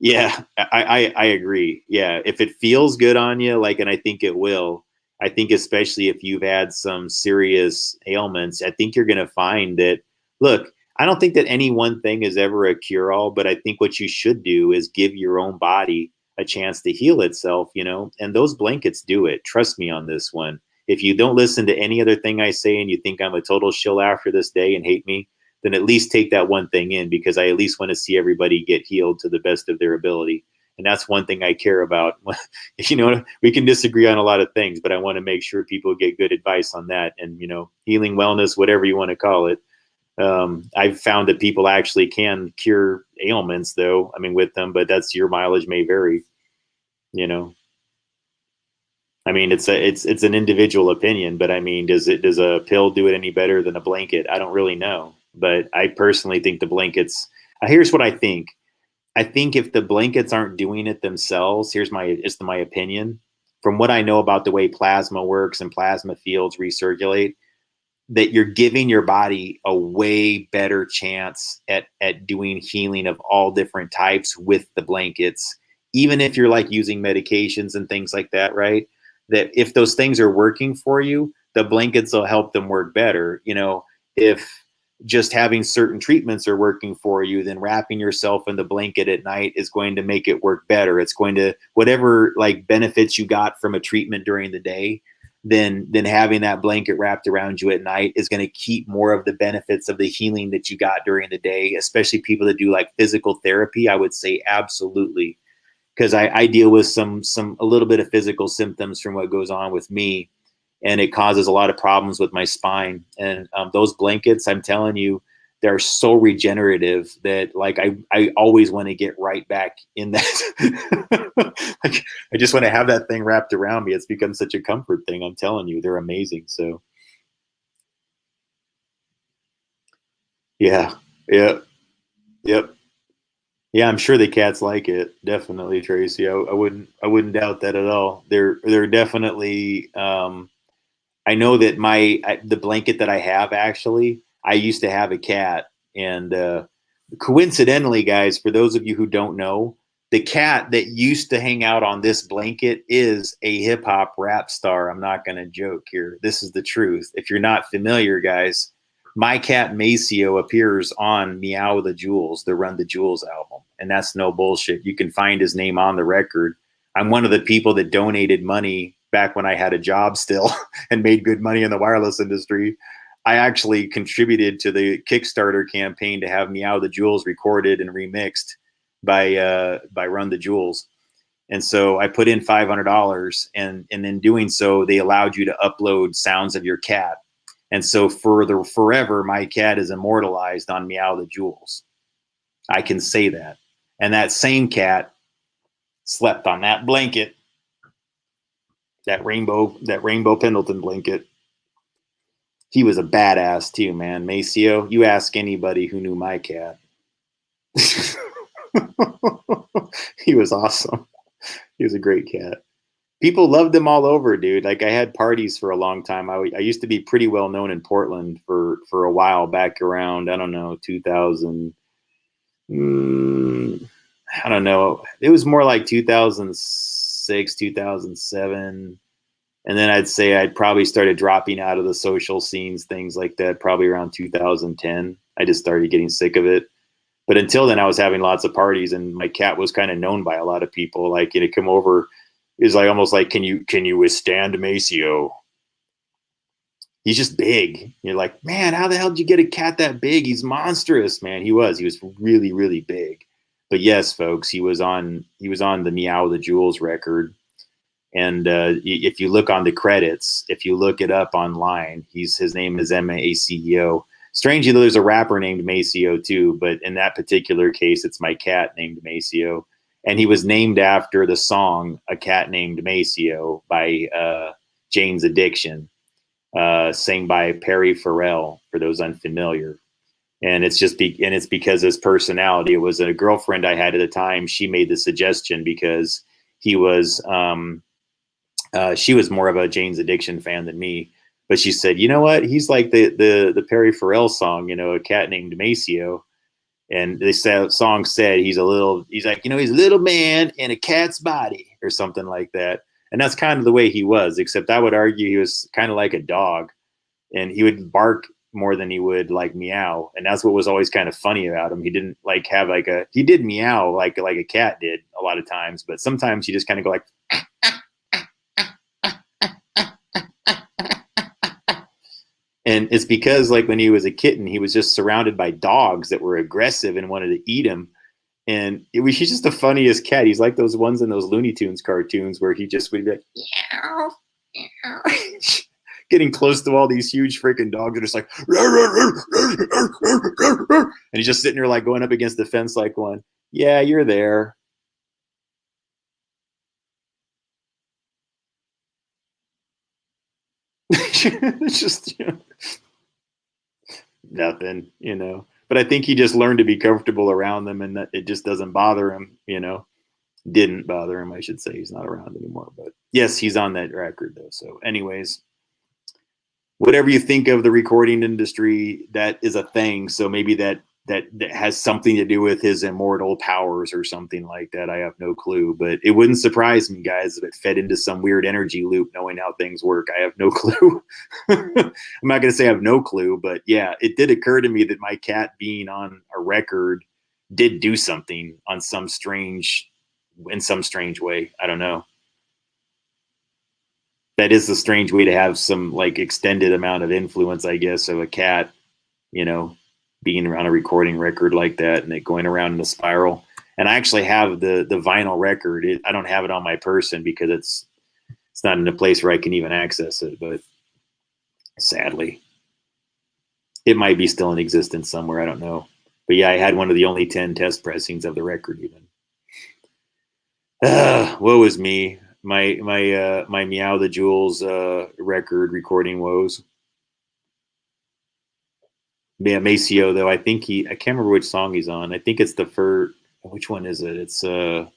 Yeah, I agree. Yeah, if it feels good on you, like, and I think it will. I think especially if you've had some serious ailments, I think you're going to find that, look, I don't think that any one thing is ever a cure-all, but I think what you should do is give your own body a chance to heal itself, you know, and those blankets do it. Trust me on this one. If you don't listen to any other thing I say and you think I'm a total shill after this day and hate me, then at least take that one thing in, because I at least want to see everybody get healed to the best of their ability. And that's one thing I care about. You know, we can disagree on a lot of things, but I want to make sure people get good advice on that. And, you know, healing, wellness, whatever you want to call it. I've found that people actually can cure ailments, though. I mean, with them, but that's, your mileage may vary, you know. I mean, it's an individual opinion, but I mean, does a pill do it any better than a blanket? I don't really know. But I personally think the blankets, here's what I think. I think if the blankets aren't doing it themselves, here's my opinion. From what I know about the way plasma works and plasma fields recirculate, that you're giving your body a way better chance at doing healing of all different types with the blankets, even if you're like using medications and things like that, right? That if those things are working for you, the blankets will help them work better. You know, if just having certain treatments are working for you, then wrapping yourself in the blanket at night is going to make it work better. It's going to, whatever like benefits you got from a treatment during the day, then having that blanket wrapped around you at night is going to keep more of the benefits of the healing that you got during the day. Especially people that do like physical therapy, I would say absolutely, because I deal with a little bit of physical symptoms from what goes on with me. And it causes a lot of problems with my spine. And those blankets, I'm telling you, they're so regenerative that like I always want to get right back in that. Like, I just want to have that thing wrapped around me. It's become such a comfort thing. I'm telling you, they're amazing. So yeah, yep. Yeah, I'm sure the cats like it. Definitely, Tracy. I wouldn't doubt that at all. They're definitely. I know that the blanket that I have, actually, I used to have a cat, and coincidentally, guys, for those of you who don't know, the cat that used to hang out on this blanket is a hip hop rap star. I'm not going to joke here. This is the truth. If you're not familiar, guys, my cat Maceo appears on Meow the Jewels, the Run the Jewels album. And that's no bullshit. You can find his name on the record. I'm one of the people that donated money back when I had a job still and made good money in the wireless industry. I actually contributed to the Kickstarter campaign to have Meow the Jewels recorded and remixed by Run the Jewels. And so I put in $500, and in doing so, they allowed you to upload sounds of your cat. And so forever, my cat is immortalized on Meow the Jewels. I can say that. And that same cat slept on that blanket, that rainbow Pendleton blanket. He was a badass too, man. Maceo, you ask anybody who knew my cat. He was awesome. He was a great cat. People loved him all over, dude. Like, I had parties for a long time. I used to be pretty well known in Portland for a while back around, I don't know, 2000. I don't know. It was more like 2006, 2007. And then I'd say I'd probably started dropping out of the social scenes, things like that, probably around 2010. I just started getting sick of it. But until then, I was having lots of parties, and my cat was kind of known by a lot of people. Like, you know, come over, is like almost like, can you withstand Maceo? He's just big. You're like, man, how the hell did you get a cat that big? He's monstrous, man. He was really, really big. But yes, folks, he was on the Meow the Jewels record. And if you look on the credits, if you look it up online, his name is Maceo. Strangely, there's a rapper named Maceo too, but in that particular case, it's my cat named Maceo. And he was named after the song "A Cat Named Maceo" by Jane's Addiction, sang by Perry Farrell, for those unfamiliar. And it's because his personality. It was a girlfriend I had at the time. She made the suggestion because he was she was more of a Jane's Addiction fan than me. But she said, you know what? He's like the Perry Farrell song, you know, "A Cat Named Maceo." And the song said he's a little man in a cat's body or something like that. And that's kind of the way he was, except I would argue he was kind of like a dog, and he would bark more than he would like meow. And that's what was always kind of funny about him. He didn't like have he did meow like a cat did a lot of times, but sometimes he just kind of go like, and it's because, like, when he was a kitten, he was just surrounded by dogs that were aggressive and wanted to eat him. And he's just the funniest cat. He's like those ones in those Looney Tunes cartoons where he just would be like, meow, meow. Getting close to all these huge freaking dogs are just like, and he's just sitting there like going up against the fence like one. Yeah, you're there. It's just, you know, nothing, you know. But I think he just learned to be comfortable around them, and that it just doesn't bother him, you know. Didn't bother him, I should say. He's not around anymore. But yes, he's on that record though. So anyways, whatever you think of the recording industry, that is a thing. So maybe that has something to do with his immortal powers or something like that. I have no clue, but it wouldn't surprise me, guys, if it fed into some weird energy loop, knowing how things work. I have no clue. I'm not going to say I have no clue, but yeah, it did occur to me that my cat being on a record did do something in some strange way. I don't know. That is a strange way to have some like extended amount of influence, I guess, of a cat, you know, being around a recording record like that and it going around in a spiral. And I actually have the vinyl record. I don't have it on my person because it's not in a place where I can even access it, but sadly it might be still in existence somewhere. I don't know. But yeah, I had one of the only 10 test pressings of the record even. Woe is me. My Meow the Jewels record recording woes. Yeah, Maceo though, I think I can't remember which song he's on. I think it's which one is it? It's oh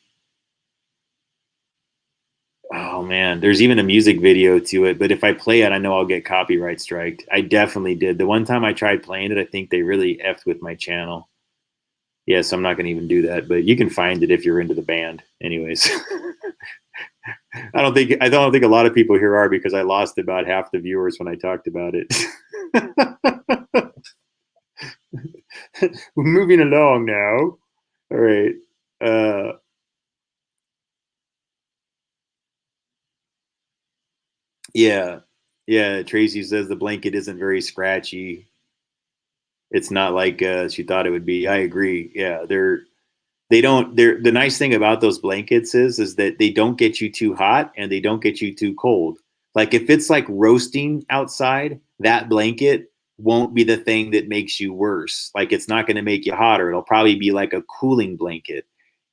Oh man, there's even a music video to it, but if I play it, I know I'll get copyright striked. I definitely did. The one time I tried playing it, I think they really effed with my channel. Yes, I'm not going to even do that, but you can find it if you're into the band. Anyways, I don't think a lot of people here are, because I lost about half the viewers when I talked about it. We're moving along now. All right. Yeah. Tracy says the blanket isn't very scratchy. It's not like she thought it would be. I agree. Yeah, the nice thing about those blankets is that they don't get you too hot and they don't get you too cold. Like if it's like roasting outside, that blanket won't be the thing that makes you worse. Like it's not going to make you hotter. It'll probably be like a cooling blanket.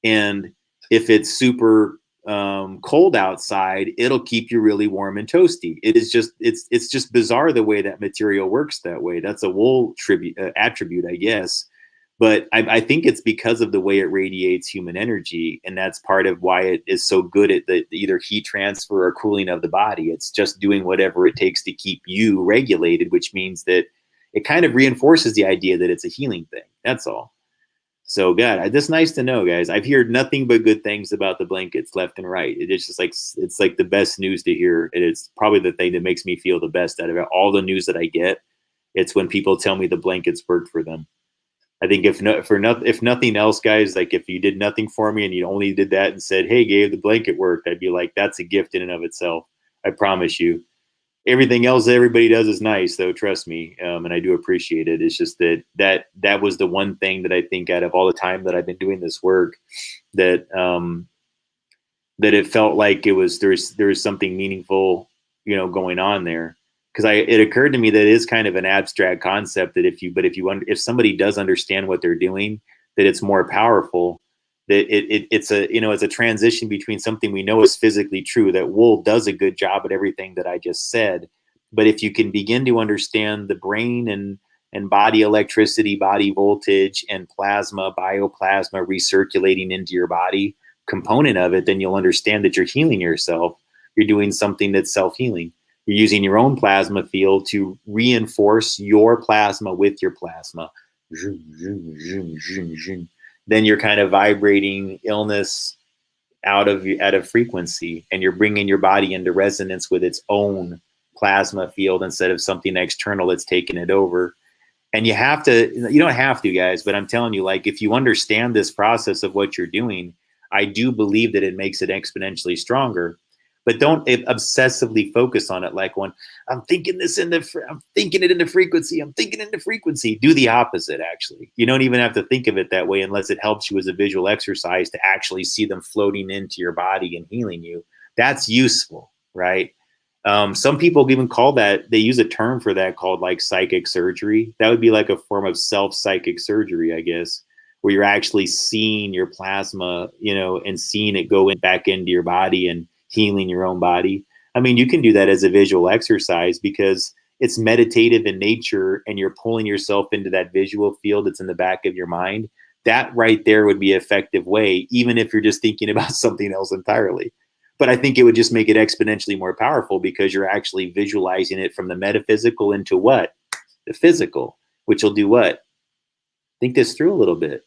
And if it's super cold outside, it'll keep you really warm and toasty. It's just bizarre the way that material works that way. That's a wool attribute, I guess. But I think it's because of the way it radiates human energy, and that's part of why it is so good at the either heat transfer or cooling of the body. It's just doing whatever it takes to keep you regulated, which means that it kind of reinforces the idea that it's a healing thing. That's all. So, God, that's nice to know, guys. I've heard nothing but good things about the blankets left and right. It's just like it's like the best news to hear. And it's probably the thing that makes me feel the best out of it. All the news that I get, it's when people tell me the blankets worked for them. I think if nothing else, guys, like if you did nothing for me and you only did that and said, "Hey, Gabe, the blanket worked," I'd be like, "That's a gift in and of itself." I promise you. Everything else that everybody does is nice, though. Trust me, and I do appreciate it. It's just that was the one thing that I think out of all the time that I've been doing this work, that that it felt like there was something meaningful, going on there. Because it occurred to me that it is kind of an abstract concept that if somebody does understand what they're doing, that it's more powerful. That it's a transition between something we know is physically true, that wool does a good job at everything that I just said, but if you can begin to understand the brain and body electricity, body voltage, and plasma, bioplasma recirculating into your body component of it, then you'll understand that you're healing yourself. You're doing something that's self-healing. You're using your own plasma field to reinforce your plasma with your plasma. Then you're kind of vibrating illness out of frequency, and you're bringing your body into resonance with its own plasma field instead of something external that's taking it over. And you don't have to, guys, but I'm telling you, like, if you understand this process of what you're doing, I do believe that it makes it exponentially stronger. But don't obsessively focus on it like I'm thinking it into frequency. I'm thinking into frequency. Do the opposite, actually. You don't even have to think of it that way unless it helps you as a visual exercise to actually see them floating into your body and healing you. That's useful, right? Some people even call that, they use a term for that called like psychic surgery. That would be like a form of self-psychic surgery, I guess, where you're actually seeing your plasma, and seeing it go back into your body and healing your own body. I mean, you can do that as a visual exercise because it's meditative in nature and you're pulling yourself into that visual field that's in the back of your mind. That right there would be an effective way, even if you're just thinking about something else entirely. But I think it would just make it exponentially more powerful because you're actually visualizing it from the metaphysical into what? The physical, which will do what? Think this through a little bit.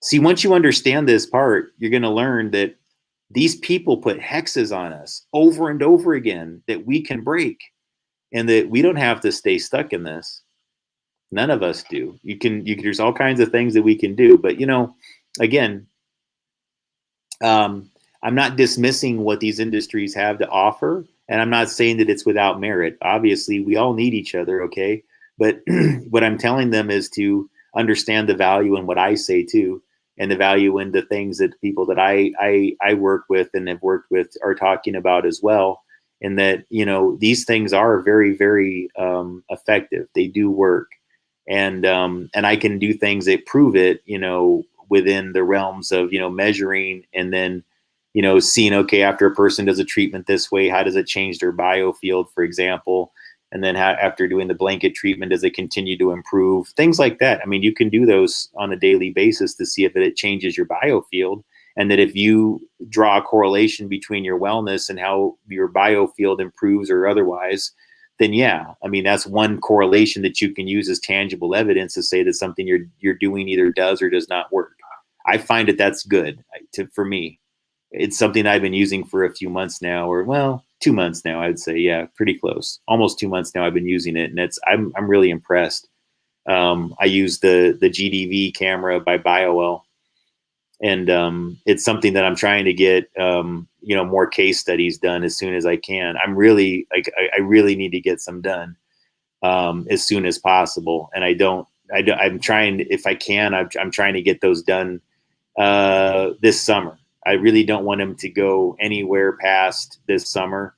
See, once you understand this part, you're going to learn that these people put hexes on us over and over again that we can break, and that we don't have to stay stuck in this. None of us do. There's all kinds of things that we can do, but again, I'm not dismissing what these industries have to offer, and I'm not saying that it's without merit. Obviously, we all need each other, okay? But what I'm telling them is to understand the value in what I say too, and the value in the things that people that I work with and have worked with are talking about as well. And that, these things are very, very effective. They do work. And I can do things that prove it, within the realms of, measuring and then, seeing, okay, after a person does a treatment this way, how does it change their biofield, for example? And then after doing the blanket treatment, does it continue to improve? Things like that. I mean, you can do those on a daily basis to see if it changes your biofield. And that if you draw a correlation between your wellness and how your biofield improves or otherwise, then yeah, I mean, that's one correlation that you can use as tangible evidence to say that something you're doing either does or does not work. I find that that's good for me. It's something I've been using for a few months now, or well, 2 months now, I'd say. Yeah, pretty close. Almost 2 months now I've been using it, and I'm really impressed. I use the GDV camera by BioWell, and it's something that I'm trying to get more case studies done as soon as I can. I'm really I really need to get some done as soon as possible, and I'm trying, if I can, I'm trying to get those done this summer. I really don't want them to go anywhere past this summer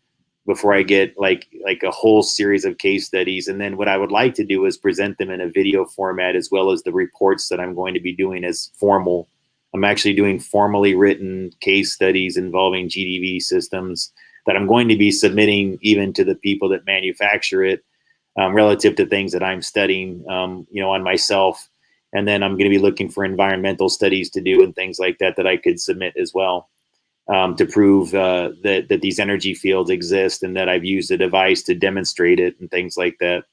before I get like a whole series of case studies. And then what I would like to do is present them in a video format, as well as the reports that I'm going to be doing as formal. I'm actually doing formally written case studies involving GDV systems that I'm going to be submitting even to the people that manufacture it, relative to things that I'm studying, on myself. And then I'm going to be looking for environmental studies to do and things like that I could submit as well, to prove that these energy fields exist and that I've used a device to demonstrate it and things like that.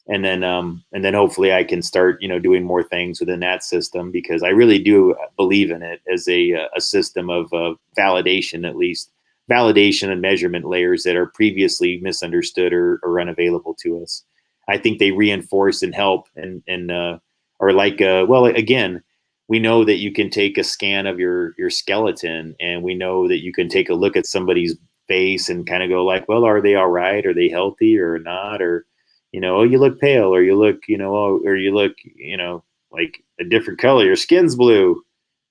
And then hopefully I can start, doing more things within that system, because I really do believe in it as a system of validation, at least validation and measurement layers that are previously misunderstood or unavailable to us. I think they reinforce and help again, we know that you can take a scan of your skeleton, and we know that you can take a look at somebody's face and kind of go like, well, are they all right? Are they healthy or not? Or, oh, you look pale, or you look, or you look, like a different color. Your skin's blue.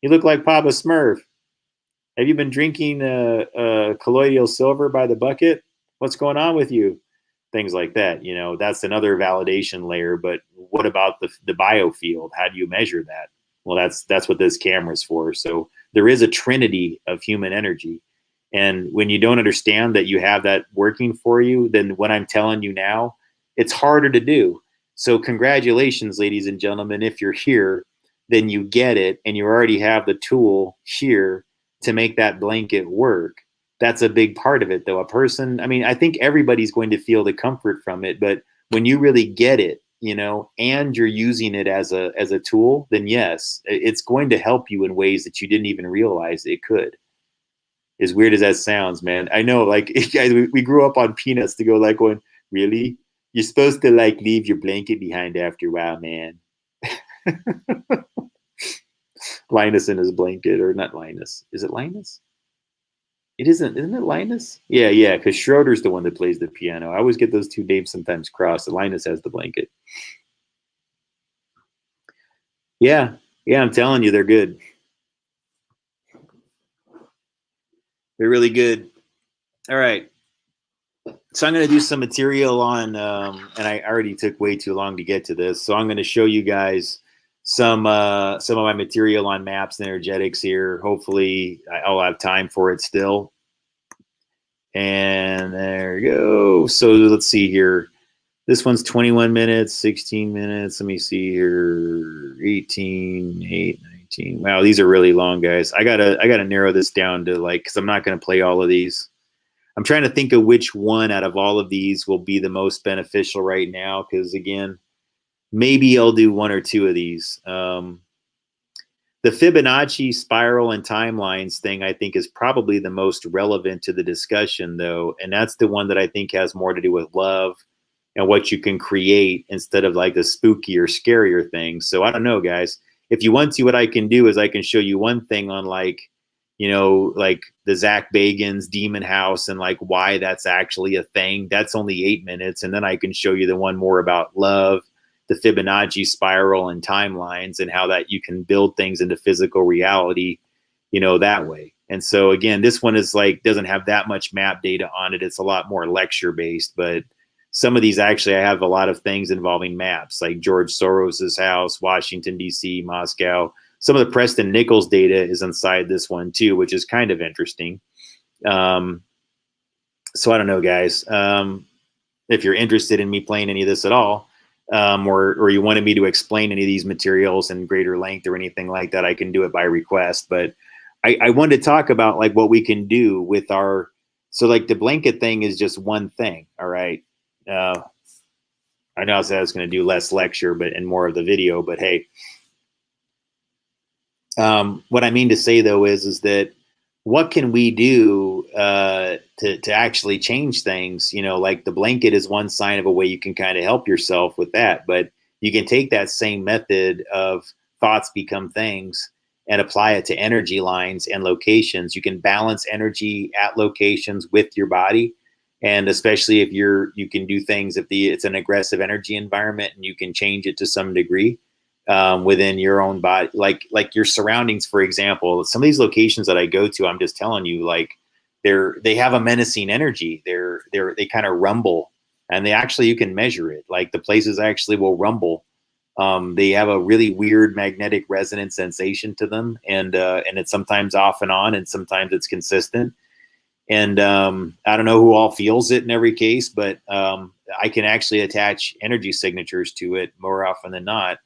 You look like Papa Smurf. Have you been drinking colloidal silver by the bucket? What's going on with you? Things like that. That's another validation layer. But what about the biofield? How do you measure that? Well, that's what this camera's for. So there is a trinity of human energy. And when you don't understand that you have that working for you, then what I'm telling you now, it's harder to do. So congratulations, ladies and gentlemen. If you're here, then you get it, and you already have the tool here to make that blanket work. That's a big part of it, though. I think everybody's going to feel the comfort from it, but when you really get it, and you're using it as a tool, then yes, it's going to help you in ways that you didn't even realize it could. As weird as that sounds, man. I know, like, guys, we grew up on Peanuts to go like going, really? You're supposed to like leave your blanket behind after a while, man. Linus in his blanket, or not Linus. Is it Linus? It isn't it Linus? Yeah, because Schroeder's the one that plays the piano. I always get those two names sometimes crossed. Linus has the blanket. Yeah, I'm telling you, they're good. They're really good. All right. So I'm going to do some material on, and I already took way too long to get to this. So I'm going to show you guys some of my material on maps and energetics here. Hopefully I'll have time for it still. And there we go. So let's see here. This one's 21 minutes, 16 minutes. Let me see here. 18, 8, 19. Wow, these are really long, guys. I gotta narrow this down to because I'm not gonna play all of these. I'm trying to think of which one out of all of these will be the most beneficial right now, because again, maybe I'll do one or two of these. The Fibonacci spiral and timelines thing, I think, is probably the most relevant to the discussion, though. And that's the one that I think has more to do with love and what you can create instead of like the spooky or scarier things. So I don't know, guys. If you want to, what I can do is I can show you one thing on like the Zach Bagans Demon House and like why that's actually a thing. That's only 8 minutes. And then I can show you the one more about love, the Fibonacci spiral and timelines, and how that you can build things into physical reality, that way. And so again, this one is doesn't have that much map data on it. It's a lot more lecture based, but some of these actually, I have a lot of things involving maps, like George Soros's house, Washington, D.C., Moscow. Some of the Preston Nichols data is inside this one too, which is kind of interesting. So I don't know, guys, if you're interested in me playing any of this at all, or you wanted me to explain any of these materials in greater length or anything like that, I can do it by request. But I wanted to talk about like what we can do with our, so like the blanket thing is just one thing. All right. I know I said I was going to do less lecture, and more of the video, but hey, what I mean to say though is that what can we do to actually change things? You know, like the blanket is one sign of a way you can kind of help yourself with that, but you can take that same method of thoughts become things and apply it to energy lines and locations. You can balance energy at locations with your body. And especially if you can do things if it's an aggressive energy environment, and you can change it to some degree within your own body, like your surroundings, for example. Some of these locations that I go to, I'm just telling you, like they have a menacing energy. They kind of rumble, and you can measure it. Like the places actually will rumble. They have a really weird magnetic resonance sensation to them, and it's sometimes off and on, and sometimes it's consistent. And I don't know who all feels it in every case, but I can actually attach energy signatures to it more often than not.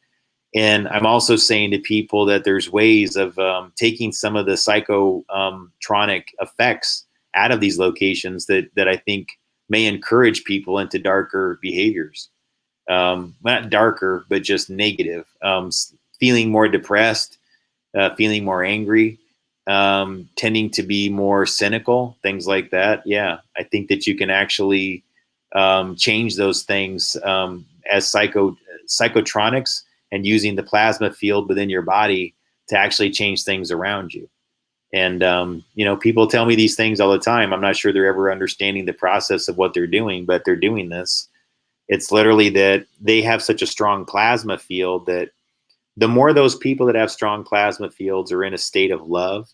And I'm also saying to people that there's ways of taking some of the psychotronic effects out of these locations that I think may encourage people into darker behaviors. Not darker, but just negative, feeling more depressed, feeling more angry, tending to be more cynical, things like that. Yeah, I think that you can actually change those things as psychotronics, and using the plasma field within your body to actually change things around you. And, people tell me these things all the time. I'm not sure they're ever understanding the process of what they're doing, but they're doing this. It's literally that they have such a strong plasma field that the more those people that have strong plasma fields are in a state of love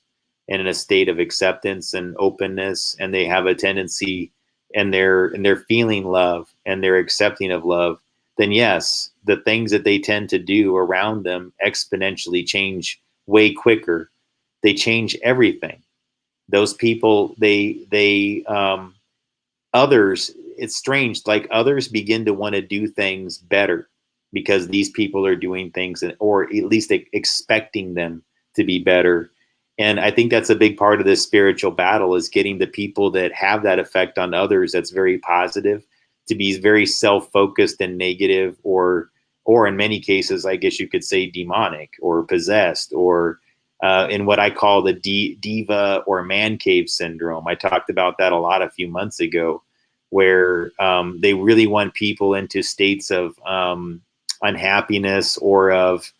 and in a state of acceptance and openness, and they have a tendency, and they're feeling love and they're accepting of love, then yes, the things that they tend to do around them exponentially change way quicker. They change everything. Those people, others, it's strange, like others begin to want to do things better because these people are doing things, or at least expecting them to be better. And I think that's a big part of this spiritual battle, is getting the people that have that effect on others that's very positive to be very self-focused and negative, or in many cases, I guess you could say demonic or possessed, or in what I call the diva or man cave syndrome. I talked about that a lot a few months ago, where they really want people into states of unhappiness, or of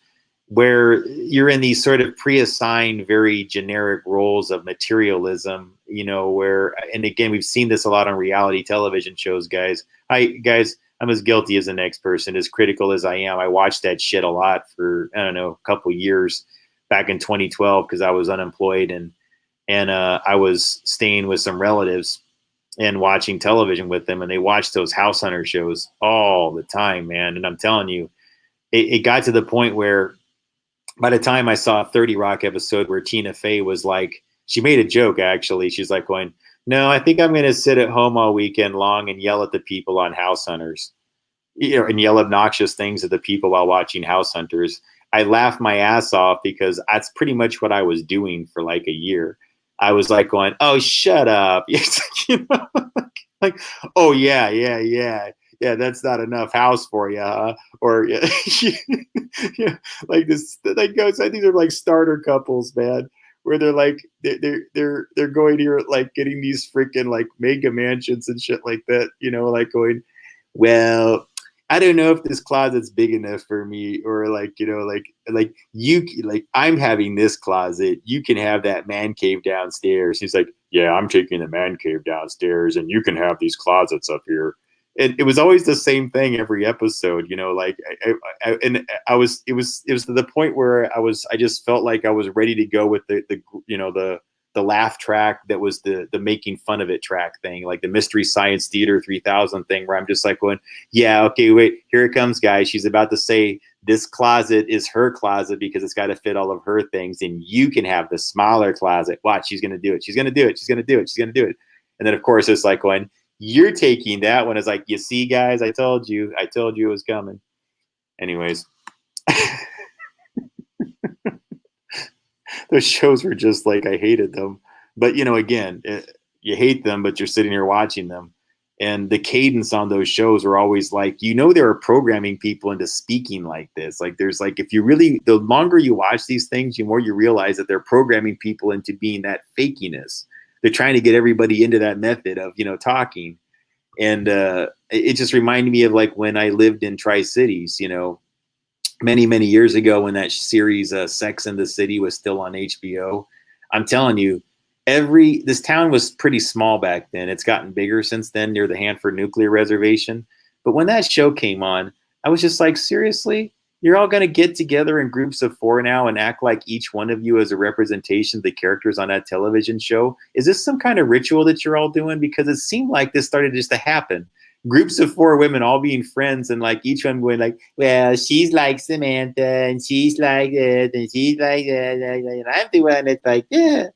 where you're in these sort of pre-assigned, very generic roles of materialism, where, and again, we've seen this a lot on reality television shows, guys. I'm as guilty as the next person, as critical as I am. I watched that shit a lot for, I don't know, a couple years back in 2012, because I was unemployed, and I was staying with some relatives and watching television with them, and they watched those house hunter shows all the time, man. And I'm telling you, it got to the point where by the time I saw a 30 Rock episode where Tina Fey was like, she made a joke, actually. She's like going, no, I think I'm going to sit at home all weekend long and yell at the people on House Hunters, and yell obnoxious things at the people while watching House Hunters. I laughed my ass off, because that's pretty much what I was doing for like a year. I was like going, oh, shut up. Like, oh, yeah, that's not enough house for you, huh? Or yeah, like this, like I think they're like starter couples, man, where they're like they're going here, like getting these freaking like mega mansions and shit like that, like going, well, I don't know if this closet's big enough for me, or like, like you, like I'm having this closet, you can have that man cave downstairs. He's like, yeah, I'm taking the man cave downstairs, and you can have these closets up here. And it was always the same thing every episode, like it was to the point where I just felt like I was ready to go with the laugh track that was the making fun of it track thing, like the Mystery Science Theater 3000 thing, where I'm just like going, yeah, okay, wait, here it comes, guys. She's about to say this closet is her closet because it's got to fit all of her things, and you can have the smaller closet. Watch, she's going to do it. She's going to do it. She's going to do it. She's going to do it. And then, of course, it's like going, you're taking that one. It's like, you see, guys, I told you it was coming. Anyways. those shows were just like, I hated them. But, you know, again, you hate them, but you're sitting here watching them. And the cadence on those shows are always like, you know, they were programming people into speaking like this. Like there's like, if you really, the longer you watch these things, the more you realize that they're programming people into being that fakiness. They're trying to get everybody into that method of, you know, talking. And it just reminded me of like when I lived in Tri-Cities, you know, many, many years ago when that series Sex and the City was still on HBO. I'm telling you, this town was pretty small back then. It's gotten bigger since then near the Hanford Nuclear Reservation. But when that show came on, I was just like, seriously? You're all going to get together in groups of 4 now and act like each one of you is a representation of the characters on that television show? Is this some kind of ritual that you're all doing? Because it seemed like this started just to happen. Groups of 4 women all being friends and like each one going like, well, she's like Samantha and she's like this and she's like that. And I'm the one that's like, yeah.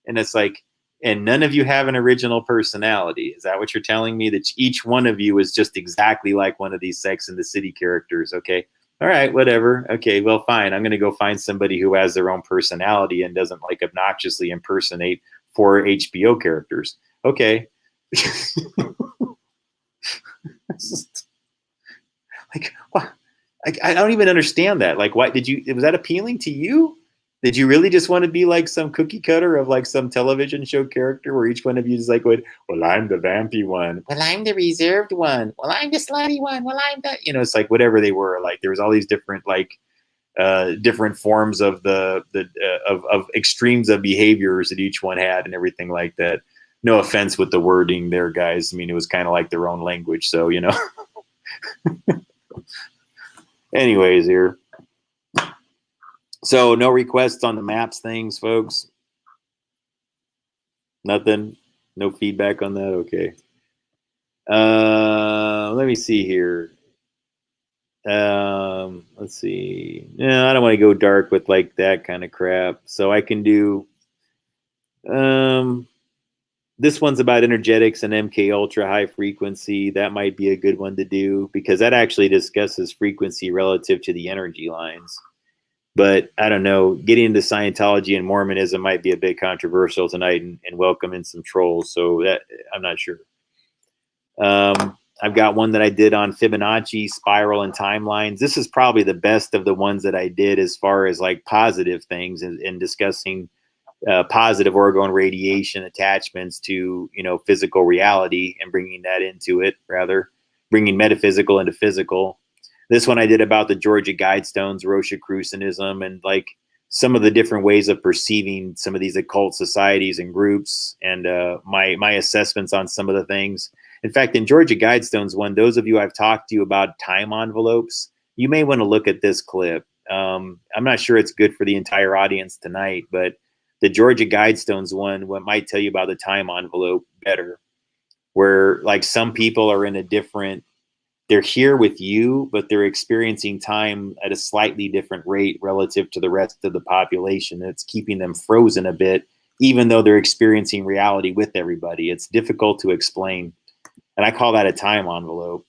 And it's like, and none of you have an original personality. Is that what you're telling me? That each one of you is just exactly like one of these Sex and the City characters. Okay. All right, whatever. Okay, well, fine. I'm going to go find somebody who has their own personality and doesn't like obnoxiously impersonate 4 HBO characters. Okay. Like, what? I don't even understand that. Like, why was that appealing to you? Did you really just want to be like some cookie cutter of like some television show character where each one of you is like, well, I'm the vampy one. Well, I'm the reserved one. Well, I'm the slutty one. Well, I'm the, you know, it's like whatever they were. Like there was all these different like different forms of of extremes of behaviors that each one had and everything like that. No offense with the wording there, guys. I mean, it was kind of like their own language. So, you know, anyways here. So no requests on the maps things, folks. Nothing. No feedback on that. Okay. Let me see here. Let's see. No, I don't want to go dark with like that kind of crap. So I can do. This one's about energetics and MK ultra high frequency. That might be a good one to do because that actually discusses frequency relative to the energy lines. But I don't know, getting into Scientology and Mormonism might be a bit controversial tonight and welcome in some trolls. So that I'm not sure. I've got one that I did on Fibonacci, spiral, and timelines. This is probably the best of the ones that I did as far as like positive things and discussing positive orgone radiation attachments to, you know, physical reality and bringing that into it, rather bringing metaphysical into physical. This one I did about the Georgia Guidestones, Rosicrucianism, and like some of the different ways of perceiving some of these occult societies and groups, and my assessments on some of the things. In fact, in Georgia Guidestones one, those of you I've talked to about time envelopes, you may want to look at this clip. I'm not sure it's good for the entire audience tonight, but the Georgia Guidestones one, what might tell you about the time envelope better, where like some people are in a different, they're here with you, but they're experiencing time at a slightly different rate relative to the rest of the population. It's keeping them frozen a bit, even though they're experiencing reality with everybody. It's difficult to explain. And I call that a time envelope.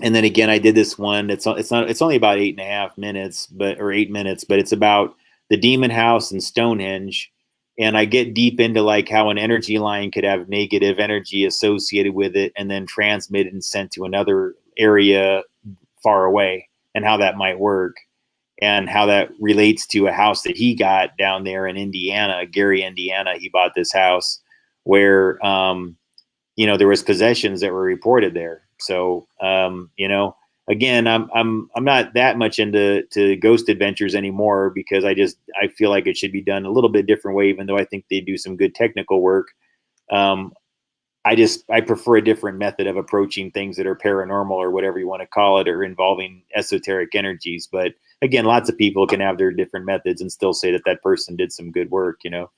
And then again, I did this one. It's only about 8.5 minutes, or 8 minutes, but it's about the Demon House and Stonehenge. And I get deep into like how an energy line could have negative energy associated with it and then transmitted and sent to another area far away, and how that might work, and how that relates to a house that he got down there in Indiana, Gary, Indiana. He bought this house where, you know, there was possessions that were reported there. So, you know, again, I'm not that much into ghost adventures anymore because I feel like it should be done a little bit different way, even though I think they do some good technical work. I prefer a different method of approaching things that are paranormal or whatever you want to call it, or involving esoteric energies. But again, lots of people can have their different methods and still say that person did some good work, you know?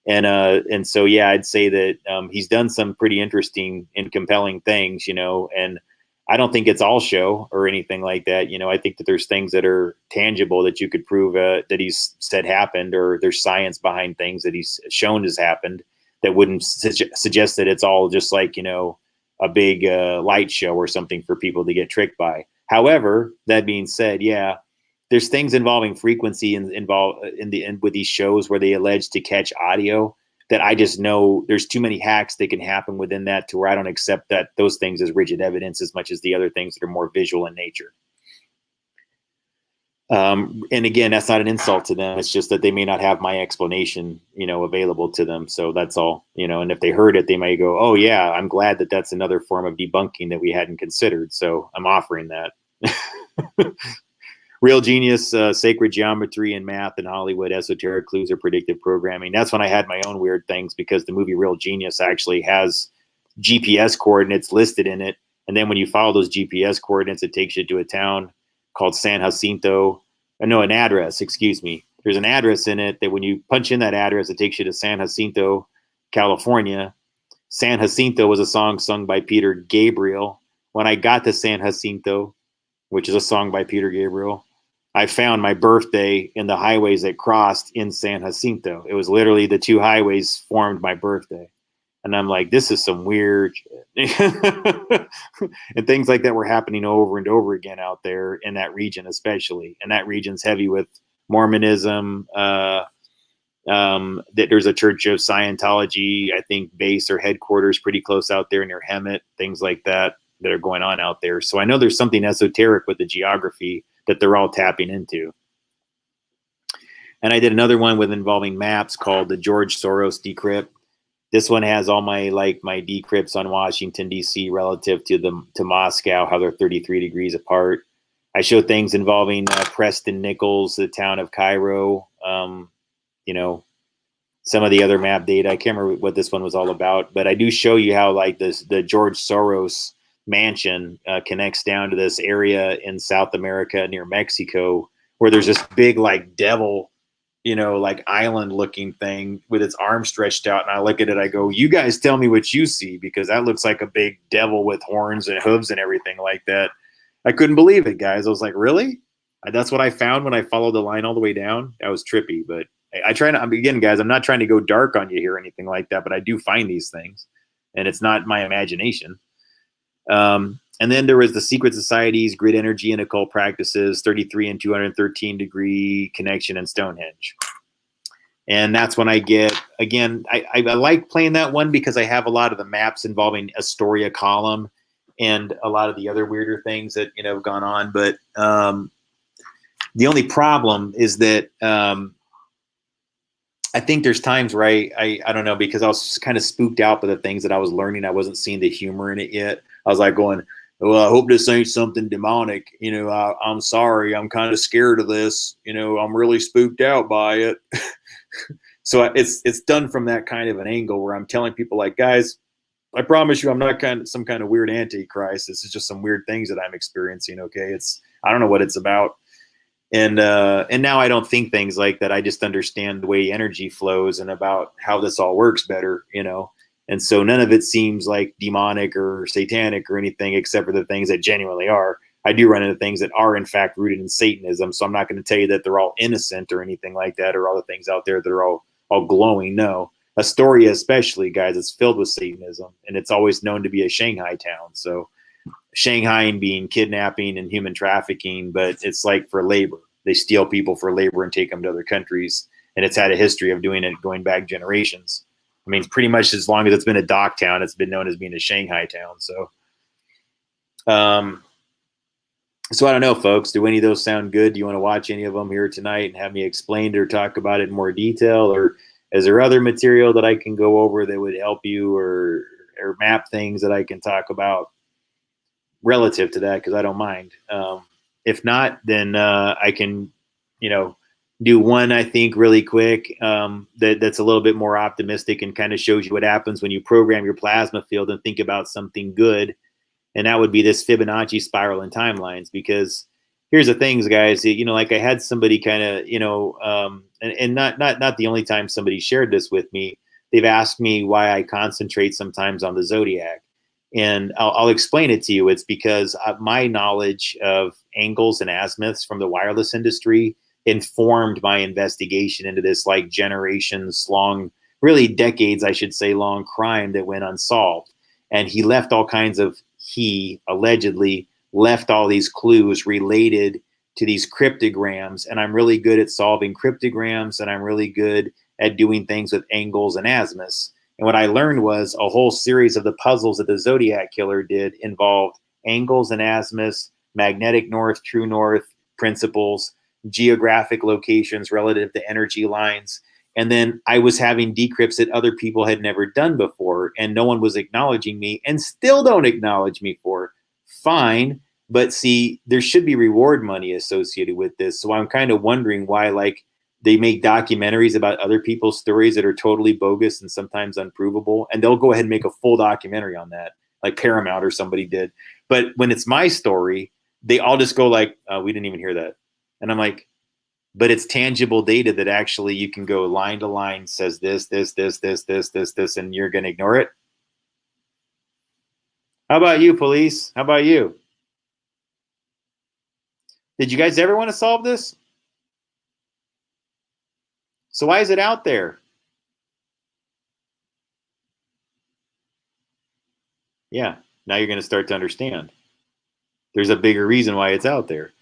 And so, yeah, I'd say that he's done some pretty interesting and compelling things, you know, and I don't think it's all show or anything like that. You know, I think that there's things that are tangible that you could prove that he's said happened, or there's science behind things that he's shown has happened that wouldn't suggest that it's all just like, you know, a big light show or something for people to get tricked by. However, that being said, yeah, there's things involving frequency and with these shows where they allege to catch audio that I just know there's too many hacks that can happen within that to where I don't accept that those things as rigid evidence as much as the other things that are more visual in nature. And again, that's not an insult to them. It's just that they may not have my explanation, available to them. So that's all, and if they heard it, they may go, oh yeah, I'm glad that that's another form of debunking that we hadn't considered. So I'm offering that. Real Genius, Sacred Geometry and Math in Hollywood, Esoteric Clues or Predictive Programming. That's when I had my own weird things, because the movie Real Genius actually has GPS coordinates listed in it. And then when you follow those GPS coordinates, it takes you to a town called San Jacinto. No, an address, excuse me. There's an address in it that when you punch in that address, it takes you to San Jacinto, California. San Jacinto was a song sung by Peter Gabriel. When I got to San Jacinto, which is a song by Peter Gabriel, I found my birthday in the highways that crossed in San Jacinto. It was literally the two highways formed my birthday. And I'm like, this is some weird shit. And things like that were happening over and over again out there in that region, especially. And that region's heavy with Mormonism. That there's a Church of Scientology, I think, base or headquarters pretty close out there near Hemet, things like that are going on out there. So I know there's something esoteric with the geography that they're all tapping into. And I did another one involving maps called the George Soros Decrypt. This one has all my decrypts on Washington, D.C. relative to Moscow, how they're 33 degrees apart. I show things involving Preston Nichols, the town of Cairo, some of the other map data. I can't remember what this one was all about, but I do show you how the George Soros mansion connects down to this area in South America near Mexico, where there's this big devil, island looking thing with its arm stretched out. And I look at it, I go, you guys tell me what you see, because that looks like a big devil with horns and hooves and everything like that. I couldn't believe it, guys. I was like, really? That's what I found when I followed the line all the way down. That was trippy, but I try to, again, guys, I'm not trying to go dark on you here or anything like that, but I do find these things, and it's not my imagination. And then there was the Secret Societies, Grid Energy and Occult Practices, 33 and 213 degree connection, and Stonehenge. And that's when I get, again, I like playing that one because I have a lot of the maps involving Astoria Column and a lot of the other weirder things that, have gone on. But the only problem is that I think there's times where I don't know, because I was kind of spooked out by the things that I was learning. I wasn't seeing the humor in it yet. I was like going, well, I hope this ain't something demonic. I'm sorry. I'm kind of scared of this. I'm really spooked out by it. So it's done from that kind of an angle where I'm telling people guys, I promise you, I'm not some kind of weird antichrist. This is just some weird things that I'm experiencing. Okay. I don't know what it's about. And now I don't think things like that. I just understand the way energy flows and about how this all works better, And so none of it seems like demonic or satanic or anything, except for the things that genuinely are. I do run into things that are in fact rooted in Satanism. So I'm not going to tell you that they're all innocent or anything like that, or all the things out there that are all glowing. No, Astoria especially, guys, it's filled with Satanism, and it's always known to be a Shanghai town. So Shanghai being kidnapping and human trafficking, but it's for labor. They steal people for labor and take them to other countries. And it's had a history of doing it going back generations. I mean, pretty much as long as it's been a dock town, it's been known as being a Shanghai town. So, so I don't know, folks, do any of those sound good? Do you want to watch any of them here tonight and have me explain or talk about it in more detail? Or is there other material that I can go over that would help you, or map things that I can talk about relative to that? Because I don't mind. If not, then I can, do one, I think, really quick that's a little bit more optimistic and kind of shows you what happens when you program your plasma field and think about something good. And that would be this Fibonacci spiral and timelines. Because here's the things, guys, I had somebody kind of, and not the only time somebody shared this with me. They've asked me why I concentrate sometimes on the zodiac. And I'll explain it to you. It's because my knowledge of angles and azimuths from the wireless industry informed my investigation into this generations long, really decades, I should say, long crime that went unsolved. And he left all kinds of, he allegedly left all these clues related to these cryptograms, and I'm really good at solving cryptograms, and I'm really good at doing things with angles and azimuths. And what I learned was a whole series of the puzzles that the Zodiac Killer did involved angles and azimuths, magnetic north, true north principles, geographic locations relative to energy lines. And then I was having decrypts that other people had never done before, and no one was acknowledging me, and still don't acknowledge me for. Fine. But see, there should be reward money associated with this. So I'm kind of wondering why, like, they make documentaries about other people's stories that are totally bogus and sometimes unprovable, and they'll go ahead and make a full documentary on that, like Paramount or somebody did. But when it's my story, they all just go like, oh, we didn't even hear that. And I'm like, but it's tangible data that actually you can go line to line, says this, and you're going to ignore it. How about you, police? How about you? Did you guys ever want to solve this? So why is it out there? Yeah, now you're going to start to understand. There's a bigger reason why it's out there.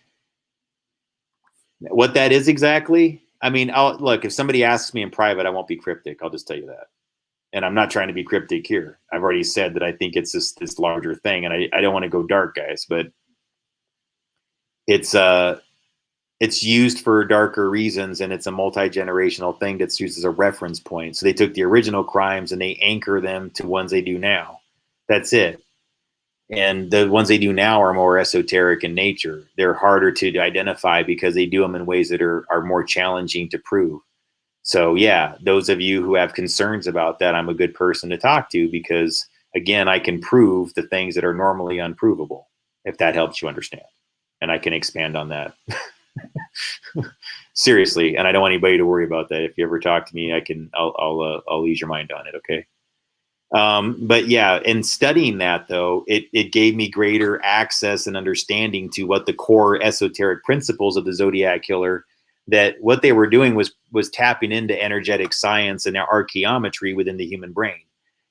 What that is exactly, I mean, look, if somebody asks me in private, I won't be cryptic. I'll just tell you that. And I'm not trying to be cryptic here. I've already said that I think it's this larger thing, and I don't want to go dark, guys, but it's used for darker reasons, and it's a multi-generational thing that's used as a reference point. So they took the original crimes and they anchor them to ones they do now. That's it. And the ones they do now are more esoteric in nature. They're harder to identify because they do them in ways that are more challenging to prove. So yeah, those of you who have concerns about that, I'm a good person to talk to, because again, I can prove the things that are normally unprovable, if that helps you understand. And I can expand on that. Seriously, and I don't want anybody to worry about that. If you ever talk to me, I'll ease your mind on it, okay? But yeah, in studying that though, it gave me greater access and understanding to what the core esoteric principles of the Zodiac Killer, that what they were doing was tapping into energetic science and archaeometry within the human brain,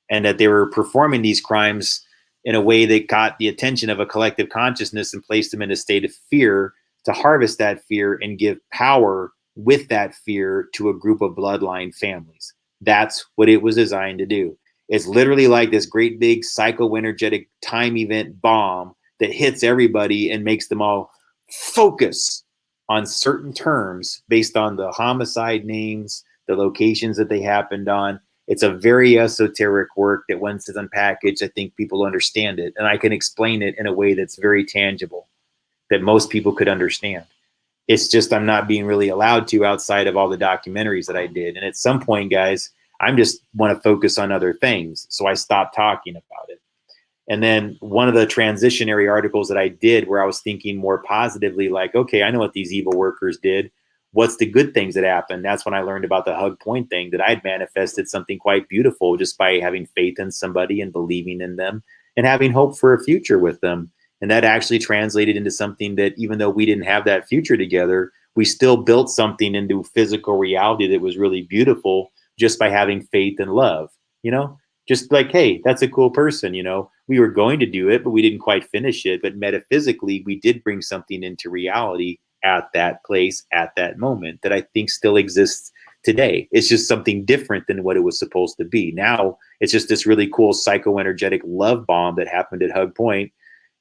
and that they were performing these crimes in a way that got the attention of a collective consciousness and placed them in a state of fear, to harvest that fear and give power with that fear to a group of bloodline families. That's what it was designed to do. It's literally like this great big psychoenergetic time event bomb that hits everybody and makes them all focus on certain terms based on the homicide names, the locations that they happened on. It's a very esoteric work that once it's unpackaged, I think people understand it. And I can explain it in a way that's very tangible, that most people could understand. It's just I'm not being really allowed to outside of all the documentaries that I did. And at some point, guys, I'm just want to focus on other things. So I stopped talking about it. And then one of the transitionary articles that I did, where I was thinking more positively, like, okay, I know what these evil workers did. What's the good things that happened? That's when I learned about the hug point thing, that I'd manifested something quite beautiful just by having faith in somebody and believing in them and having hope for a future with them. And that actually translated into something that, even though we didn't have that future together, we still built something into physical reality that was really beautiful just by having faith and love, you know, just like, hey, that's a cool person. You know, we were going to do it, but we didn't quite finish it. But metaphysically, we did bring something into reality at that place, at that moment, that I think still exists today. It's just something different than what it was supposed to be. Now it's just this really cool psychoenergetic love bomb that happened at Hug Point.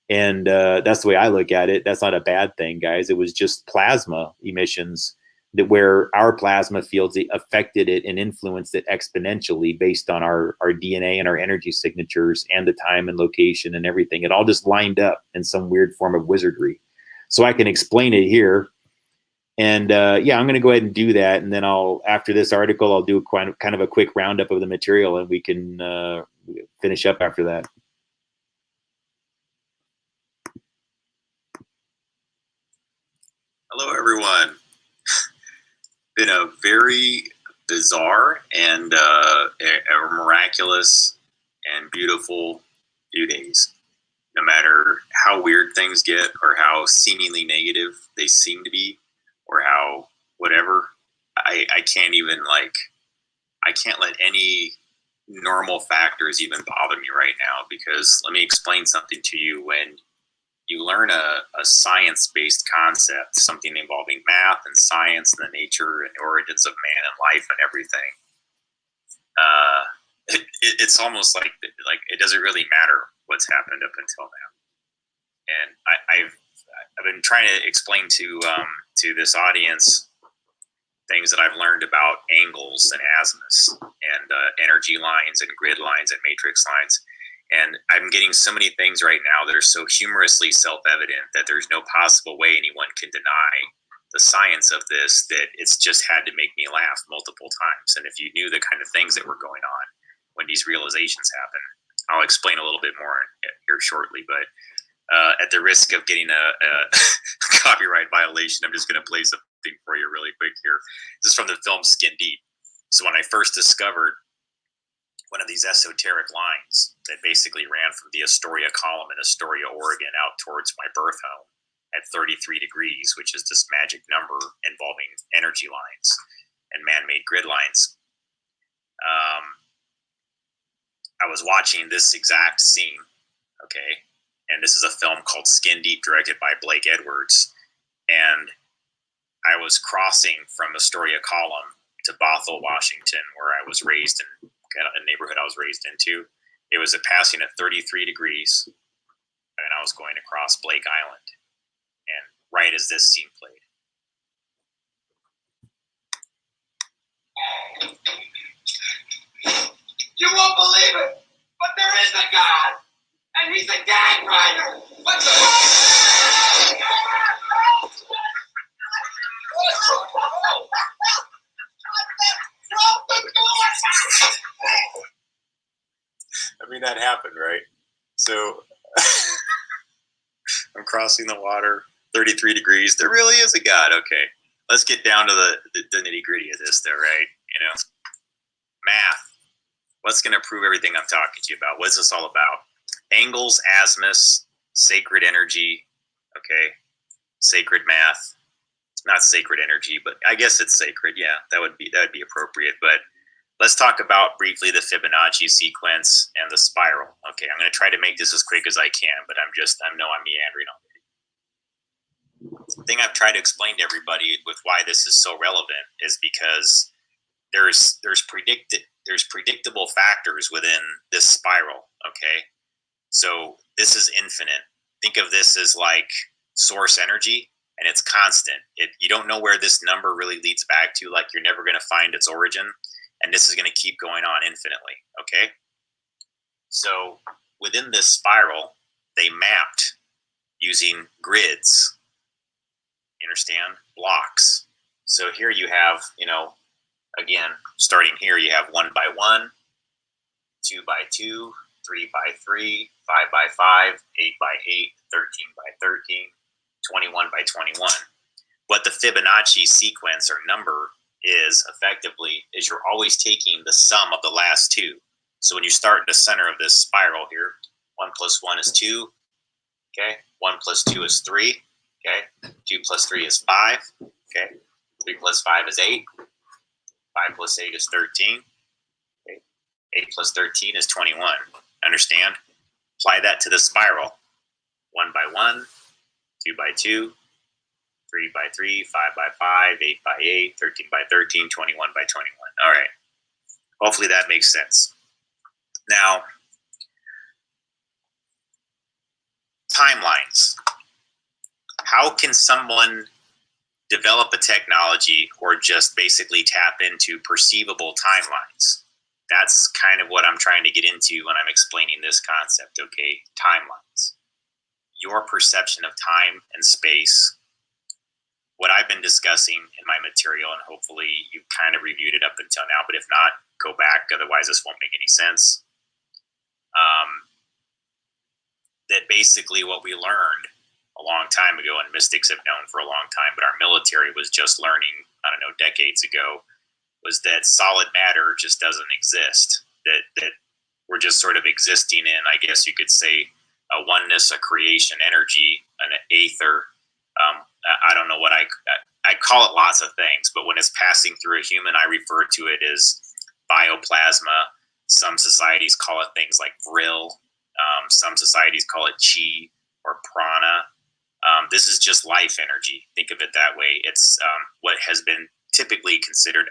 And that's the way I look at it. That's not a bad thing, guys. It was just plasma emissions, that where our plasma fields affected it and influenced it exponentially based on our DNA and our energy signatures and the time and location and everything. It all just lined up in some weird form of wizardry. So I can explain it here. And yeah, I'm going to go ahead and do that. And then after this article, I'll do kind of a quick roundup of the material, and we can finish up after that. Hello, everyone. Been a very bizarre and a miraculous and beautiful few days. No matter how weird things get, or how seemingly negative they seem to be, or how whatever, I can't even I can't let any normal factors even bother me right now, because let me explain something to you. When you learn a science-based concept, something involving math and science and the nature and the origins of man and life and everything. It's almost like it doesn't really matter what's happened up until now. And I've been trying to explain to this audience things that I've learned about angles and azimuths and energy lines and grid lines and matrix lines. And I'm getting so many things right now that are so humorously self-evident that there's no possible way anyone can deny the science of this, that it's just had to make me laugh multiple times. And if you knew the kind of things that were going on when these realizations happen, I'll explain a little bit more here shortly. But at the risk of getting a copyright violation, I'm just going to play something for you really quick here. This is from the film Skin Deep. So when I first discovered one of these esoteric lines that basically ran from the Astoria column in Astoria, Oregon, out towards my birth home at 33 degrees, which is this magic number involving energy lines and man-made grid lines. I was watching this exact scene, okay? And this is a film called Skin Deep, directed by Blake Edwards. And I was crossing from Astoria column to Bothell, Washington, where I was raised in a neighborhood I was raised into. It was a passing at 33 degrees, and I was going across Blake Island. And right as this scene played, you won't believe it, but there is a God, and he's a gang rider. What the? I mean, that happened, right? So I'm crossing the water, 33 degrees. There really is a God. Okay, let's get down to the nitty gritty of this, though, right? You know, math. What's going to prove everything I'm talking to you about? What's this all about? Angles, azimuths, sacred energy. Okay, sacred math. It's not sacred energy, but I guess it's sacred. Yeah, that would be appropriate. But let's talk about briefly the Fibonacci sequence and the spiral. Okay, I'm going to try to make this as quick as I can, but I know I'm meandering already. The thing I've tried to explain to everybody with why this is so relevant is because there's predictable factors within this spiral. Okay, so this is infinite. Think of this as like source energy, and it's constant. You don't know where this number really leads back to. Like, you're never going to find its origin. And this is going to keep going on infinitely, okay? So within this spiral, they mapped using grids, you understand? Blocks. So here you have, again, starting here, you have 1 by 1, 2 by 2, 3 by 3, 5 by 5, 8 by 8, 13 by 13, 21 by 21. What the Fibonacci sequence or number is effectively is you're always taking the sum of the last two. So when you start in the center of this spiral here, 1 plus 1 is 2, okay? 1 plus 2 is 3, okay? 2 plus 3 is 5, okay? 3 plus 5 is 8, 5 plus 8 is 13, okay? 8 plus 13 is 21, understand? Apply that to the spiral, 1 by 1, 2 by 2, 3 by 3, 5 by 5, 8 by 8, 13 by 13, 21 by 21. All right. Hopefully that makes sense. Now, timelines. How can someone develop a technology or just basically tap into perceivable timelines? That's kind of what I'm trying to get into when I'm explaining this concept, okay? Timelines. Your perception of time and space. What I've been discussing in my material, and hopefully you've kind of reviewed it up until now, but if not, go back, otherwise this won't make any sense. That basically what we learned a long time ago, and mystics have known for a long time, but our military was just learning, I don't know, decades ago, was that solid matter just doesn't exist. That we're just sort of existing in, I guess you could say, a oneness, a creation energy, an aether. I don't know what I call it lots of things, but when it's passing through a human, I refer to it as bioplasma. Some societies call it things like vril. Some societies call it chi. or prana. This is just life energy. Think of it that way. It's what has been typically considered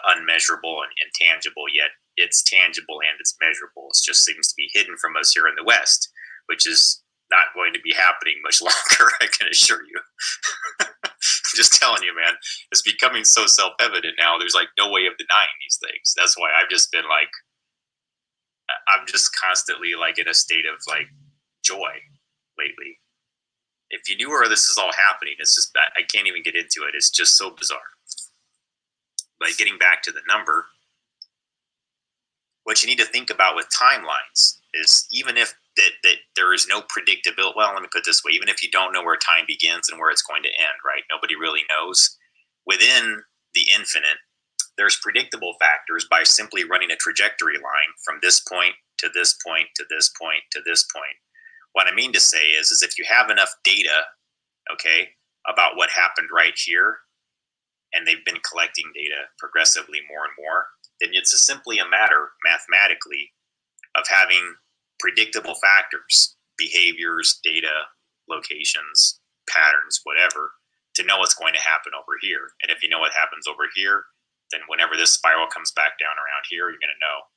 unmeasurable and intangible, yet it's tangible and it's measurable. It just seems to be hidden from us here in the West, which is not going to be happening much longer, I can assure you. I'm just telling you, man, it's becoming so self-evident now. There's like no way of denying these things. That's why I've just been like, I'm just constantly like in a state of like joy lately. If you knew where this is all happening, it's just that I can't even get into it. It's just so bizarre. But getting back to the number, what you need to think about with timelines is even if that there is no predictability. Well, let me put it this way. Even if you don't know where time begins and where it's going to end, right? Nobody really knows. Within the infinite, there's predictable factors by simply running a trajectory line from this point to this point to this point to this point. What I mean to say is if you have enough data, okay, about what happened right here, and they've been collecting data progressively more and more, then it's simply a matter mathematically of having predictable factors, behaviors, data, locations, patterns, whatever, to know what's going to happen over here. And if you know what happens over here, then whenever this spiral comes back down around here, you're going to know.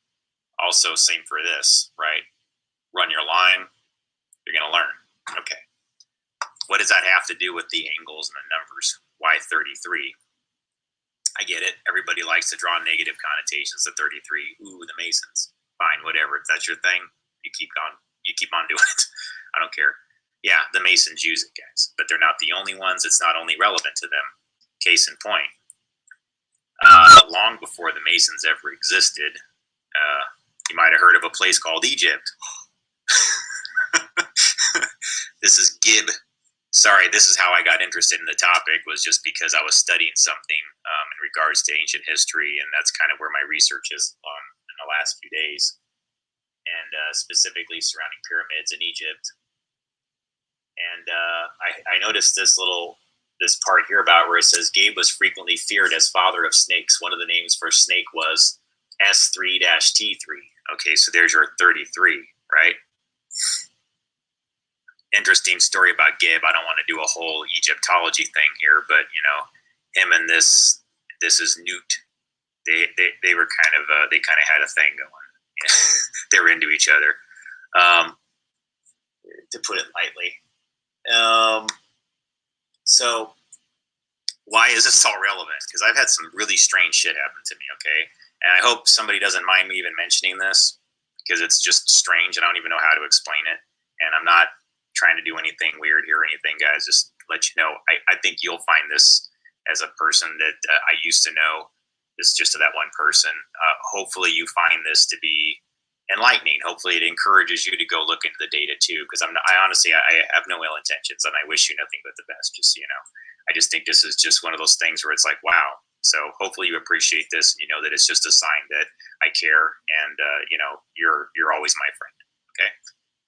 Also, same for this, right? Run your line, you're going to learn. Okay. What does that have to do with the angles and the numbers? Why 33? I get it. Everybody likes to draw negative connotations to 33. Ooh, the Masons. Fine, whatever. If that's your thing, you keep on doing it. I don't care. Yeah, the Masons use it, guys, but they're not the only ones. It's not only relevant to them. Case in point, long before the Masons ever existed, you might have heard of a place called Egypt. This is Gib. Sorry, this is how I got interested in the topic, was just because I was studying something in regards to ancient history, and that's kind of where my research is in the last few days, and specifically surrounding pyramids in Egypt. And I noticed this part here about where it says Gabe was frequently feared as father of snakes. One of the names for snake was S3-T3. Okay, so there's your 33, right? Interesting story about Gib. I don't want to do a whole Egyptology thing here, but you know, him and this is Newt. They were kind of had a thing going. They were into each other, to put it lightly. So why is this all relevant? Because I've had some really strange shit happen to me. Okay, and I hope somebody doesn't mind me even mentioning this, because it's just strange and I don't even know how to explain it. And I'm not trying to do anything weird here or anything, guys. Just let you know, I think you'll find this as a person that I used to know. This just to that one person. Hopefully you find this to be enlightening. Hopefully it encourages you to go look into the data too, because I honestly have no ill intentions, and I wish you nothing but the best, just so you know. I just think this is just one of those things where it's like, wow. So hopefully you appreciate this, and you know that it's just a sign that I care, and you know, you're always my friend. Okay.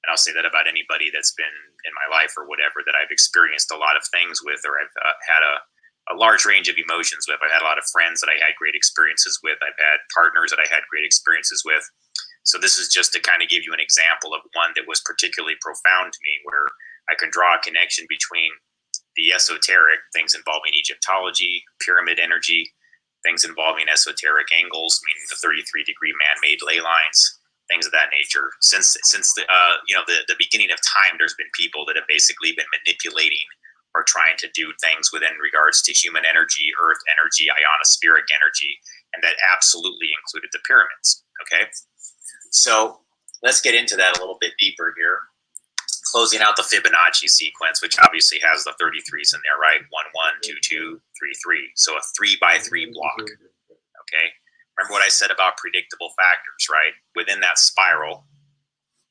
And I'll say that about anybody that's been in my life or whatever, that I've experienced a lot of things with, or I've had a large range of emotions with. I've had a lot of friends that I had great experiences with. I've had partners that I had great experiences with. So this is just to kind of give you an example of one that was particularly profound to me, where I can draw a connection between the esoteric, things involving Egyptology, pyramid energy, things involving esoteric angles, meaning the 33-degree man-made ley lines, things of that nature. Since the beginning of time, there's been people that have basically been manipulating or trying to do things within regards to human energy, earth energy, ionospheric energy, and that absolutely included the pyramids. Okay, so let's get into that a little bit deeper here. Closing out the Fibonacci sequence, which obviously has the 33s in there, right? 1, 1, 2, 2, 3, 3. So a 3x3 block. Okay. Remember what I said about predictable factors, right? Within that spiral,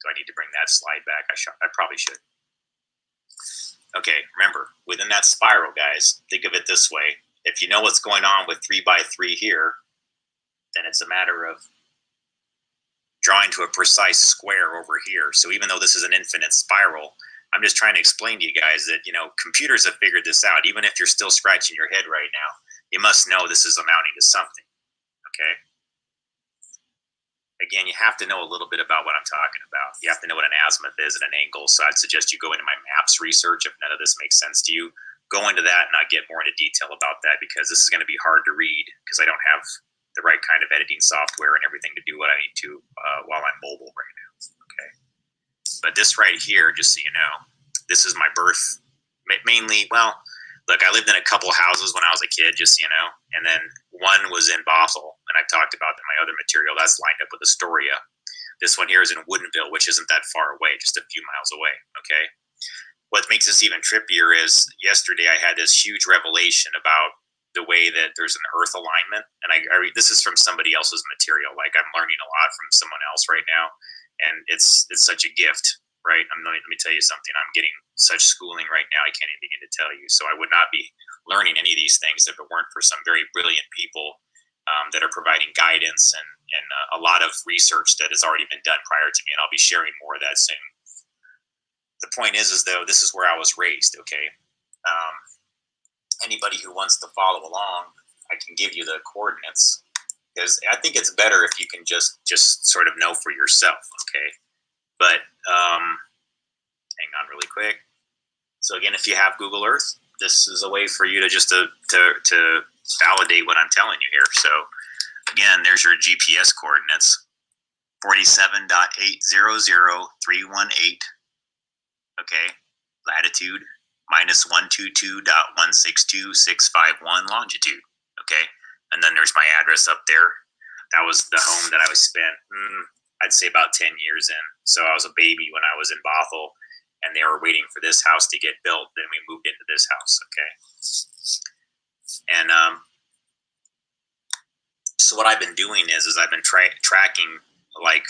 do I need to bring that slide back? I probably should. Okay, remember, within that spiral, guys, think of it this way. If you know what's going on with 3x3 here, then it's a matter of drawing to a precise square over here. So even though this is an infinite spiral, I'm just trying to explain to you guys that, you know, computers have figured this out. Even if you're still scratching your head right now, you must know this is amounting to something. Okay. Again, you have to know a little bit about what I'm talking about. You have to know what an azimuth is and an angle. So I'd suggest you go into my maps research if none of this makes sense to you. Go into that and I'll get more into detail about that, because this is going to be hard to read because I don't have the right kind of editing software and everything to do what I need to while I'm mobile right now. Okay. But this right here, just so you know, this is my birth. Mainly, well, look, I lived in a couple houses when I was a kid, just so you know, and then one was in Bothell, and I've talked about in my other material. That's lined up with Astoria. This one here is in Woodinville, which isn't that far away, just a few miles away. Okay. What makes this even trippier is yesterday I had this huge revelation about the way that there's an Earth alignment, and this is from somebody else's material. Like, I'm learning a lot from someone else right now, and it's such a gift. Right? Let me tell you something. I'm getting such schooling right now, I can't even begin to tell you. So I would not be learning any of these things if it weren't for some very brilliant people that are providing guidance and a lot of research that has already been done prior to me. And I'll be sharing more of that soon. The point is though, this is where I was raised, okay? Anybody who wants to follow along, I can give you the coordinates, because I think it's better if you can just sort of know for yourself, okay? But hang on really quick. So again, if you have Google Earth, this is a way for you to just to validate what I'm telling you here. So again, there's your GPS coordinates, 47.800318. Okay, latitude minus 122.162651 longitude. Okay, and then there's my address up there. That was the home that I was spent. I'd say about 10 years in. So I was a baby when I was in Bothell, and they were waiting for this house to get built. Then we moved into this house, okay? And so what I've been doing is I've been tracking, like,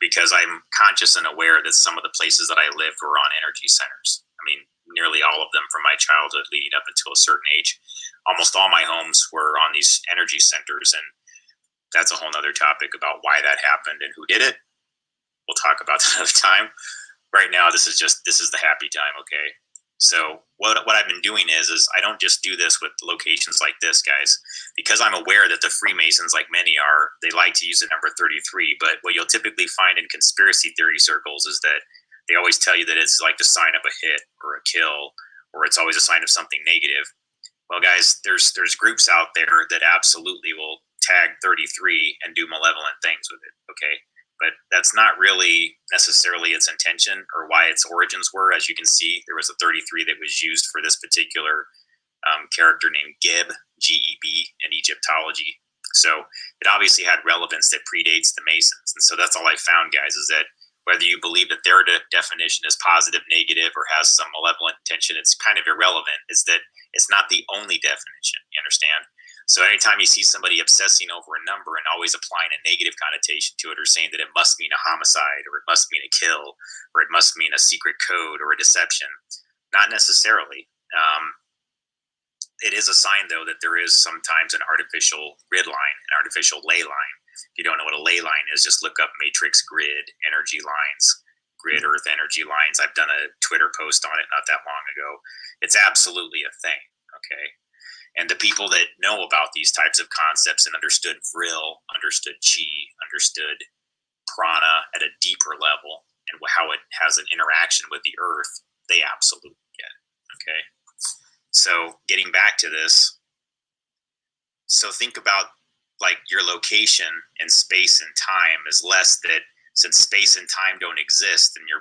because I'm conscious and aware that some of the places that I lived were on energy centers. I mean, nearly all of them from my childhood leading up until a certain age. Almost all my homes were on these energy centers, and that's a whole nother topic about why that happened and who did it. We'll talk about that another time. Right now, this is the happy time, okay? So what I've been doing is I don't just do this with locations like this, guys, because I'm aware that the Freemasons, like many are, they like to use the number 33. But what you'll typically find in conspiracy theory circles is that they always tell you that it's like the sign of a hit or a kill, or it's always a sign of something negative. Well, guys, there's groups out there that absolutely will tag 33 and do malevolent things with it, okay? But that's not really necessarily its intention or why its origins were. As you can see, there was a 33 that was used for this particular character named Geb, G-E-B, in Egyptology. So it obviously had relevance that predates the Masons. And so that's all I found, guys, is that whether you believe that their definition is positive, negative, or has some malevolent intention, it's kind of irrelevant. It's that it's not the only definition, you understand? So anytime you see somebody obsessing over a number and always applying a negative connotation to it, or saying that it must mean a homicide, or it must mean a kill, or it must mean a secret code or a deception, not necessarily. It is a sign, though, that there is sometimes an artificial grid line, an artificial ley line. If you don't know what a ley line is, just look up matrix grid, energy lines, grid earth energy lines. I've done a Twitter post on it not that long ago. It's absolutely a thing, okay? And the people that know about these types of concepts and understood vril, understood chi, understood prana at a deeper level, and how it has an interaction with the earth, they absolutely get it, okay? So getting back to this, so think about like your location in space and time is less that since space and time don't exist, then you're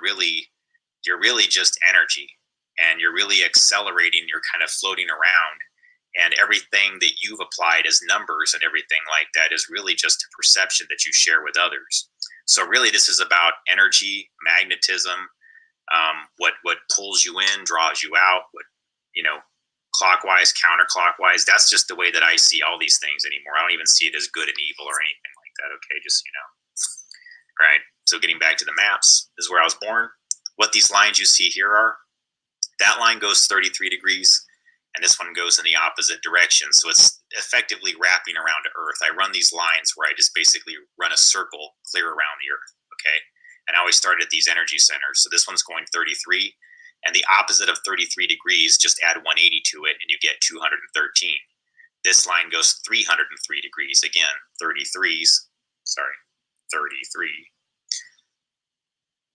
really just energy, and you're really accelerating, you're kind of floating around. And everything that you've applied as numbers and everything like that is really just a perception that you share with others. So really this is about energy, magnetism, what pulls you in, draws you out, what, clockwise, counterclockwise. That's just the way that I see all these things anymore. I don't even see it as good and evil or anything like that. Okay, just, All right, so getting back to the maps, this is where I was born. What these lines you see here are, that line goes 33 degrees. And this one goes in the opposite direction. So it's effectively wrapping around the earth. I run these lines where I just basically run a circle clear around the earth, okay? And I always start at these energy centers. So this one's going 33, and the opposite of 33 degrees, just add 180 to it, and you get 213. This line goes 303 degrees. Again, 33s, sorry, 33.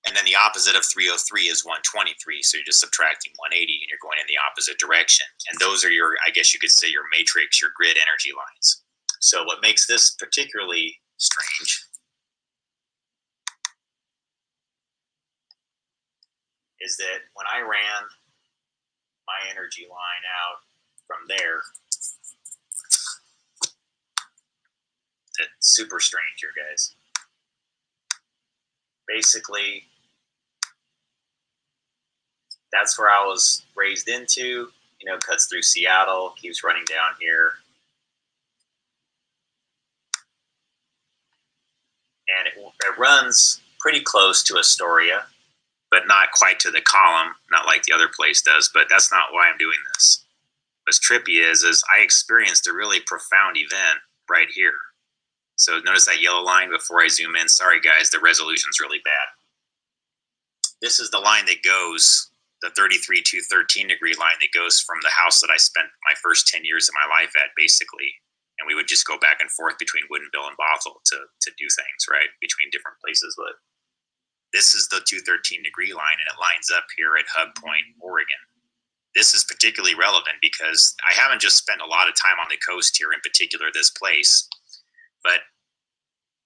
And then the opposite of 303 is 123. So you're just subtracting 180 and you're going in the opposite direction. And those are your, I guess you could say, your matrix, your grid energy lines. So what makes this particularly strange is that when I ran my energy line out from there, it's super strange here, guys. Basically, that's where I was raised into, you know, cuts through Seattle, keeps running down here. And it runs pretty close to Astoria, but not quite to the column, not like the other place does, but that's not why I'm doing this. What's trippy is I experienced a really profound event right here. So notice that yellow line before I zoom in. Sorry guys, the resolution's really bad. This is the line that goes, the 33 to 13 degree line that goes from the house that I spent my first 10 years of my life at, basically. And we would just go back and forth between Woodinville and Bothell to do things, right, between different places. But this is the 213 degree line, and it lines up here at Hug Point, Oregon. This is particularly relevant because I haven't just spent a lot of time on the coast here, in particular this place, but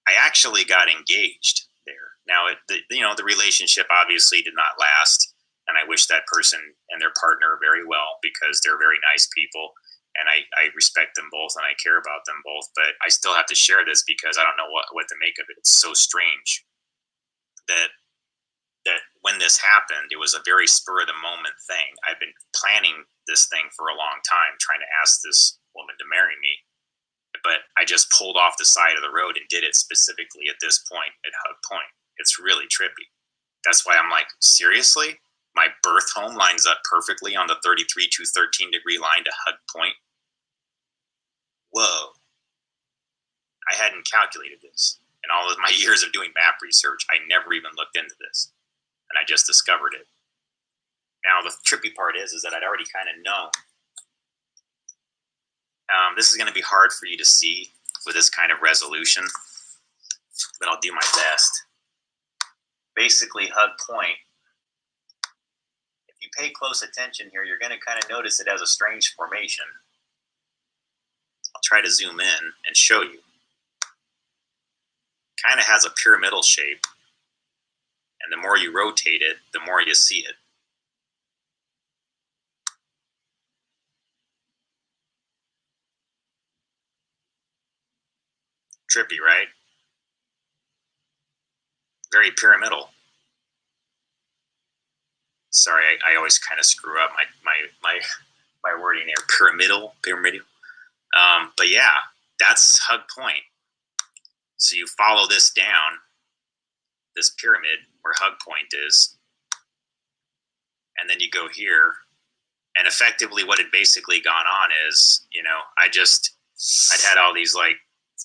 I actually got engaged there. Now, the relationship obviously did not last, and I wish that person and their partner very well because they're very nice people, and I respect them both and I care about them both. But I still have to share this because I don't know what to make of it. It's so strange that when this happened, it was a very spur of the moment thing. I've been planning this thing for a long time, trying to ask this woman to marry me. But I just pulled off the side of the road and did it specifically at this point, at Hug Point. It's really trippy. That's why I'm like, seriously? My birth home lines up perfectly on the 33 to 13 degree line to Hug Point? Whoa. I hadn't calculated this. In all of my years of doing map research, I never even looked into this. And I just discovered it. Now, the trippy part is that I'd already kind of known. This is going to be hard for you to see with this kind of resolution, but I'll do my best. Basically, Hug Point, if you pay close attention here, you're going to kind of notice it has a strange formation. I'll try to zoom in and show you. Kind of has a pyramidal shape, and the more you rotate it, the more you see it. Trippy, right? Very pyramidal. Sorry, I always kind of screw up my wording there. Pyramidal. But yeah, that's Hug Point. So you follow this down, this pyramid where Hug Point is, and then you go here. And effectively what had basically gone on is, you know, I'd had all these like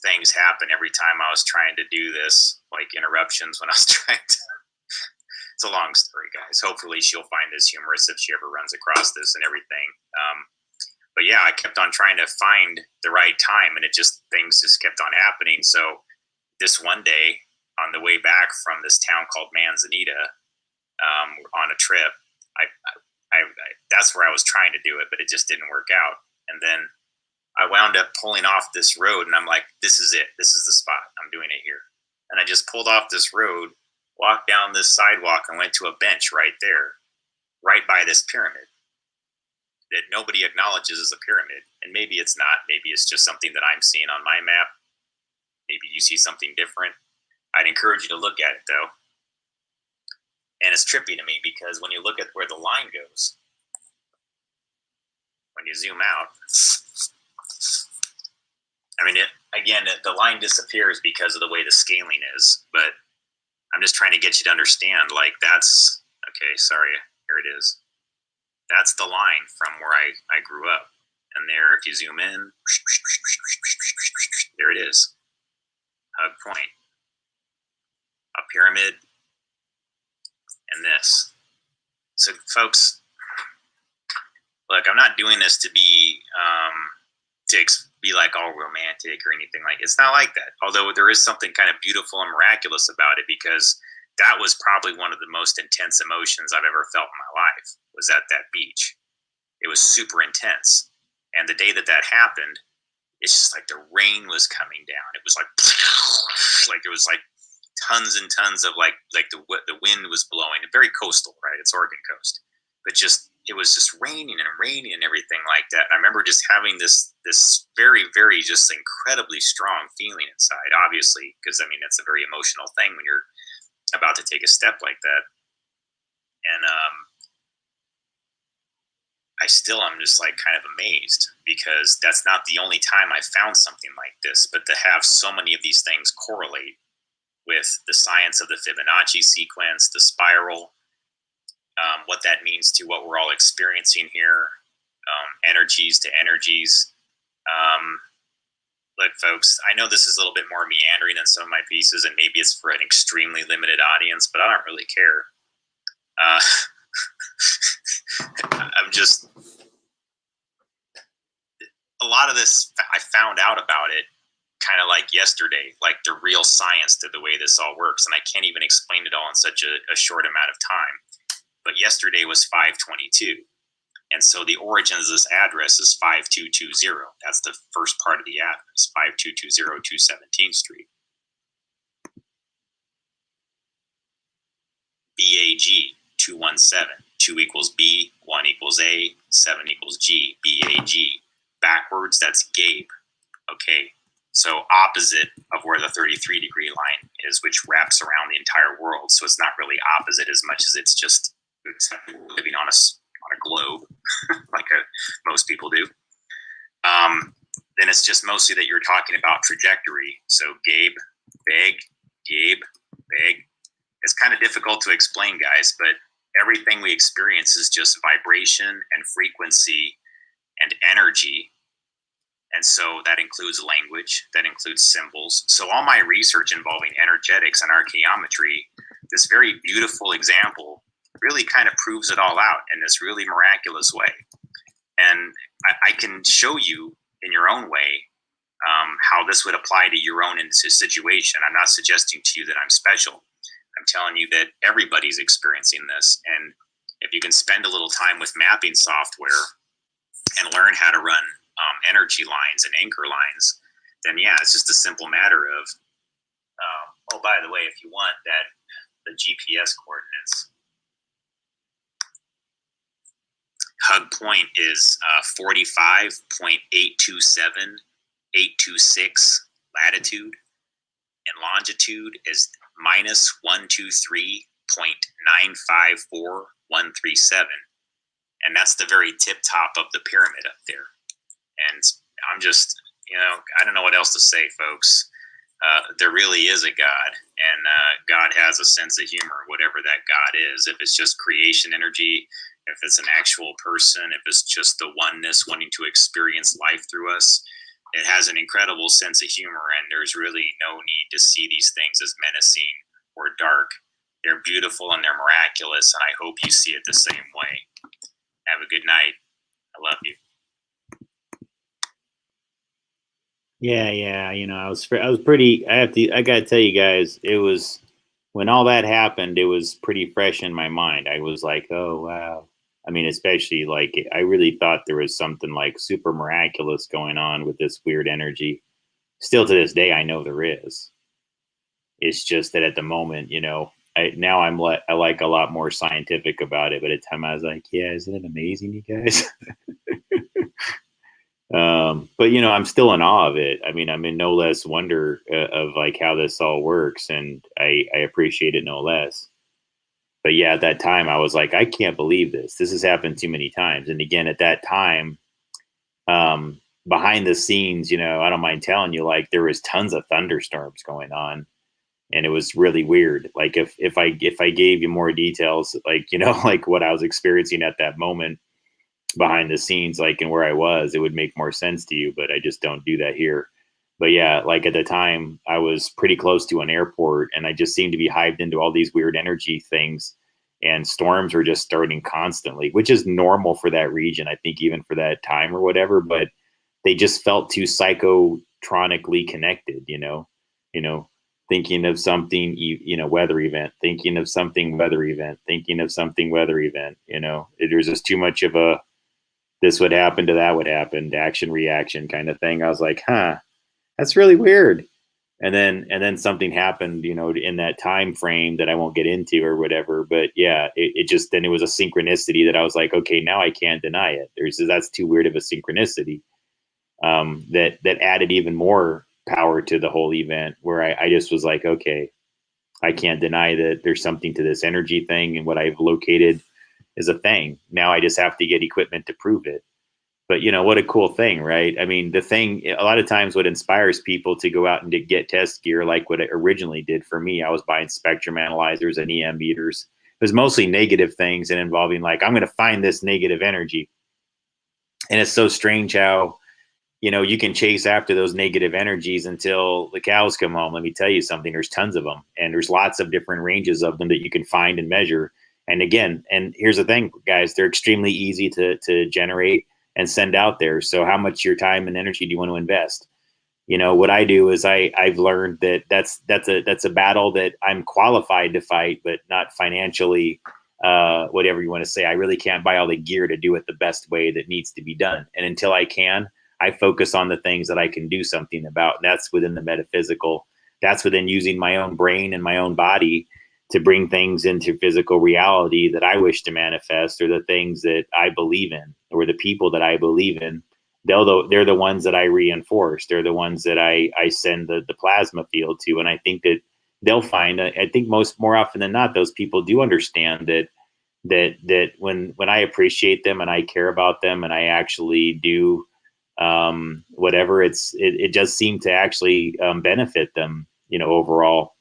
things happen every time I was trying to do this, like interruptions when I was trying to. It's a long story, guys. Hopefully she'll find this humorous if she ever runs across this and everything. But yeah, I kept on trying to find the right time, and things just kept on happening. So this one day on the way back from this town called Manzanita, on a trip, that's where I was trying to do it, but it just didn't work out. And then I wound up pulling off this road, and I'm like, this is it. This is the spot. I'm doing it here. And I just pulled off this road, walked down this sidewalk, and went to a bench right there, right by this pyramid that nobody acknowledges as a pyramid. And maybe it's not. Maybe it's just something that I'm seeing on my map. Maybe you see something different. I'd encourage you to look at it, though. And it's trippy to me because when you look at where the line goes, when you zoom out, I mean, the line disappears because of the way the scaling is, but I'm just trying to get you to understand, like, that's, okay, sorry, here it is. That's the line from where I grew up. And there, if you zoom in, there it is. Hug Point. A pyramid. And this. So, folks, look, I'm not doing this to be, be like all romantic or anything like. It's not like that. Although there is something kind of beautiful and miraculous about it, because that was probably one of the most intense emotions I've ever felt in my life, was at that beach. It was super intense. And the day that happened, it's just like the rain was coming down. It was like there was like tons and tons of like the wind was blowing. Very coastal, right? It's Oregon coast, but just it was just raining and everything like that. And I remember just having this very, very just incredibly strong feeling inside. Obviously, because I mean that's a very emotional thing when you're about to take a step like that. And I'm just like kind of amazed, because that's not the only time I found something like this, but to have so many of these things correlate with the science of the Fibonacci sequence, the spiral, what that means to what we're all experiencing here, energies to energies. Look, folks, I know this is a little bit more meandering than some of my pieces, and maybe it's for an extremely limited audience, but I don't really care. I'm just, a lot of this, I found out about it kind of like yesterday, like the real science to the way this all works. And I can't even explain it all in such a short amount of time. But yesterday was 5/22. And so the origin of this address is 5220. That's the first part of the address, 5220 217th Street. BAG 217. 2 equals B, 1 equals A, 7 equals G, BAG. Backwards, that's Gabe. Okay, so opposite of where the 33-degree line is, which wraps around the entire world. So it's not really opposite as much as it's just living on a globe, like most people do. Then it's just mostly that you're talking about trajectory. So Gabe, big, Gabe, big. It's kind of difficult to explain, guys, but everything we experience is just vibration and frequency and energy. And so that includes language, that includes symbols. So all my research involving energetics and archaeometry, this very beautiful example really kind of proves it all out in this really miraculous way. And I can show you in your own way how this would apply to your own situation. I'm not suggesting to you that I'm special. I'm telling you that everybody's experiencing this. And if you can spend a little time with mapping software and learn how to run energy lines and anchor lines, then yeah, it's just a simple matter of, oh, by the way, if you want the GPS coordinates, hug point is 45.827826 latitude, and longitude is minus 123.954137. And that's the very tip top of the pyramid up there. And I'm just, I don't know what else to say, folks. There really is a God, and God has a sense of humor, whatever that God is. If it's just creation energy, if it's an actual person, if it's just the oneness wanting to experience life through us, it has an incredible sense of humor, and there's really no need to see these things as menacing or dark. They're beautiful and they're miraculous, and I hope you see it the same way. Have a good night. I love you. Yeah. I was pretty. I gotta tell you guys, it was when all that happened. It was pretty fresh in my mind. I was like, oh wow. I mean, especially like I really thought there was something like super miraculous going on with this weird energy. Still to this day, I know there is. It's just that at the moment, now I'm I like a lot more scientific about it. But at the time, I was like, yeah, isn't it amazing, you guys? But I'm still in awe of it. I mean, I'm in no less wonder of like how this all works, and I appreciate it no less. But yeah, at that time, I was like, I can't believe this. This has happened too many times. And again, at that time, behind the scenes, I don't mind telling you, like there was tons of thunderstorms going on, and it was really weird. Like if I gave you more details, like like what I was experiencing at that moment behind the scenes, like and where I was, it would make more sense to you. But I just don't do that here. But yeah, like at the time, I was pretty close to an airport, and I just seemed to be hived into all these weird energy things, and storms were just starting constantly, which is normal for that region, I think, even for that time or whatever. But they just felt too psychotronically connected, thinking of something, weather event, thinking of something, weather event, thinking of something, weather event, there's just too much of a, this would happen to that would happen, action reaction kind of thing. I was like, that's really weird. And then something happened, in that time frame that I won't get into or whatever. But yeah, it just, then it was a synchronicity that I was like, okay, now I can't deny it. That's too weird of a synchronicity. That added even more power to the whole event, where I just was like, okay, I can't deny that there's something to this energy thing, and what I've located is a thing. Now I just have to get equipment to prove it. But what a cool thing, right? I mean, the thing, a lot of times what inspires people to go out and to get test gear, like what it originally did for me, I was buying spectrum analyzers and EM meters. It was mostly negative things and involving like, I'm going to find this negative energy. And it's so strange how, you can chase after those negative energies until the cows come home. Let me tell you something, there's tons of them, and there's lots of different ranges of them that you can find and measure. And again, and here's the thing, guys, they're extremely easy to generate and send out there. So how much your time and energy do you want to invest? What I do is I've learned that that's a battle that I'm qualified to fight, but not financially, whatever you want to say. I really can't buy all the gear to do it the best way that needs to be done. And until I can, I focus on the things that I can do something about. And that's within the metaphysical. That's within using my own brain and my own body to bring things into physical reality that I wish to manifest, or the things that I believe in, or the people that I believe in. They're the ones that I reinforce. They're the ones that I send the plasma field to. And I think that they'll find, I think more often than not, those people do understand that when I appreciate them and I care about them and I actually do whatever, it does seem to actually benefit them, overall.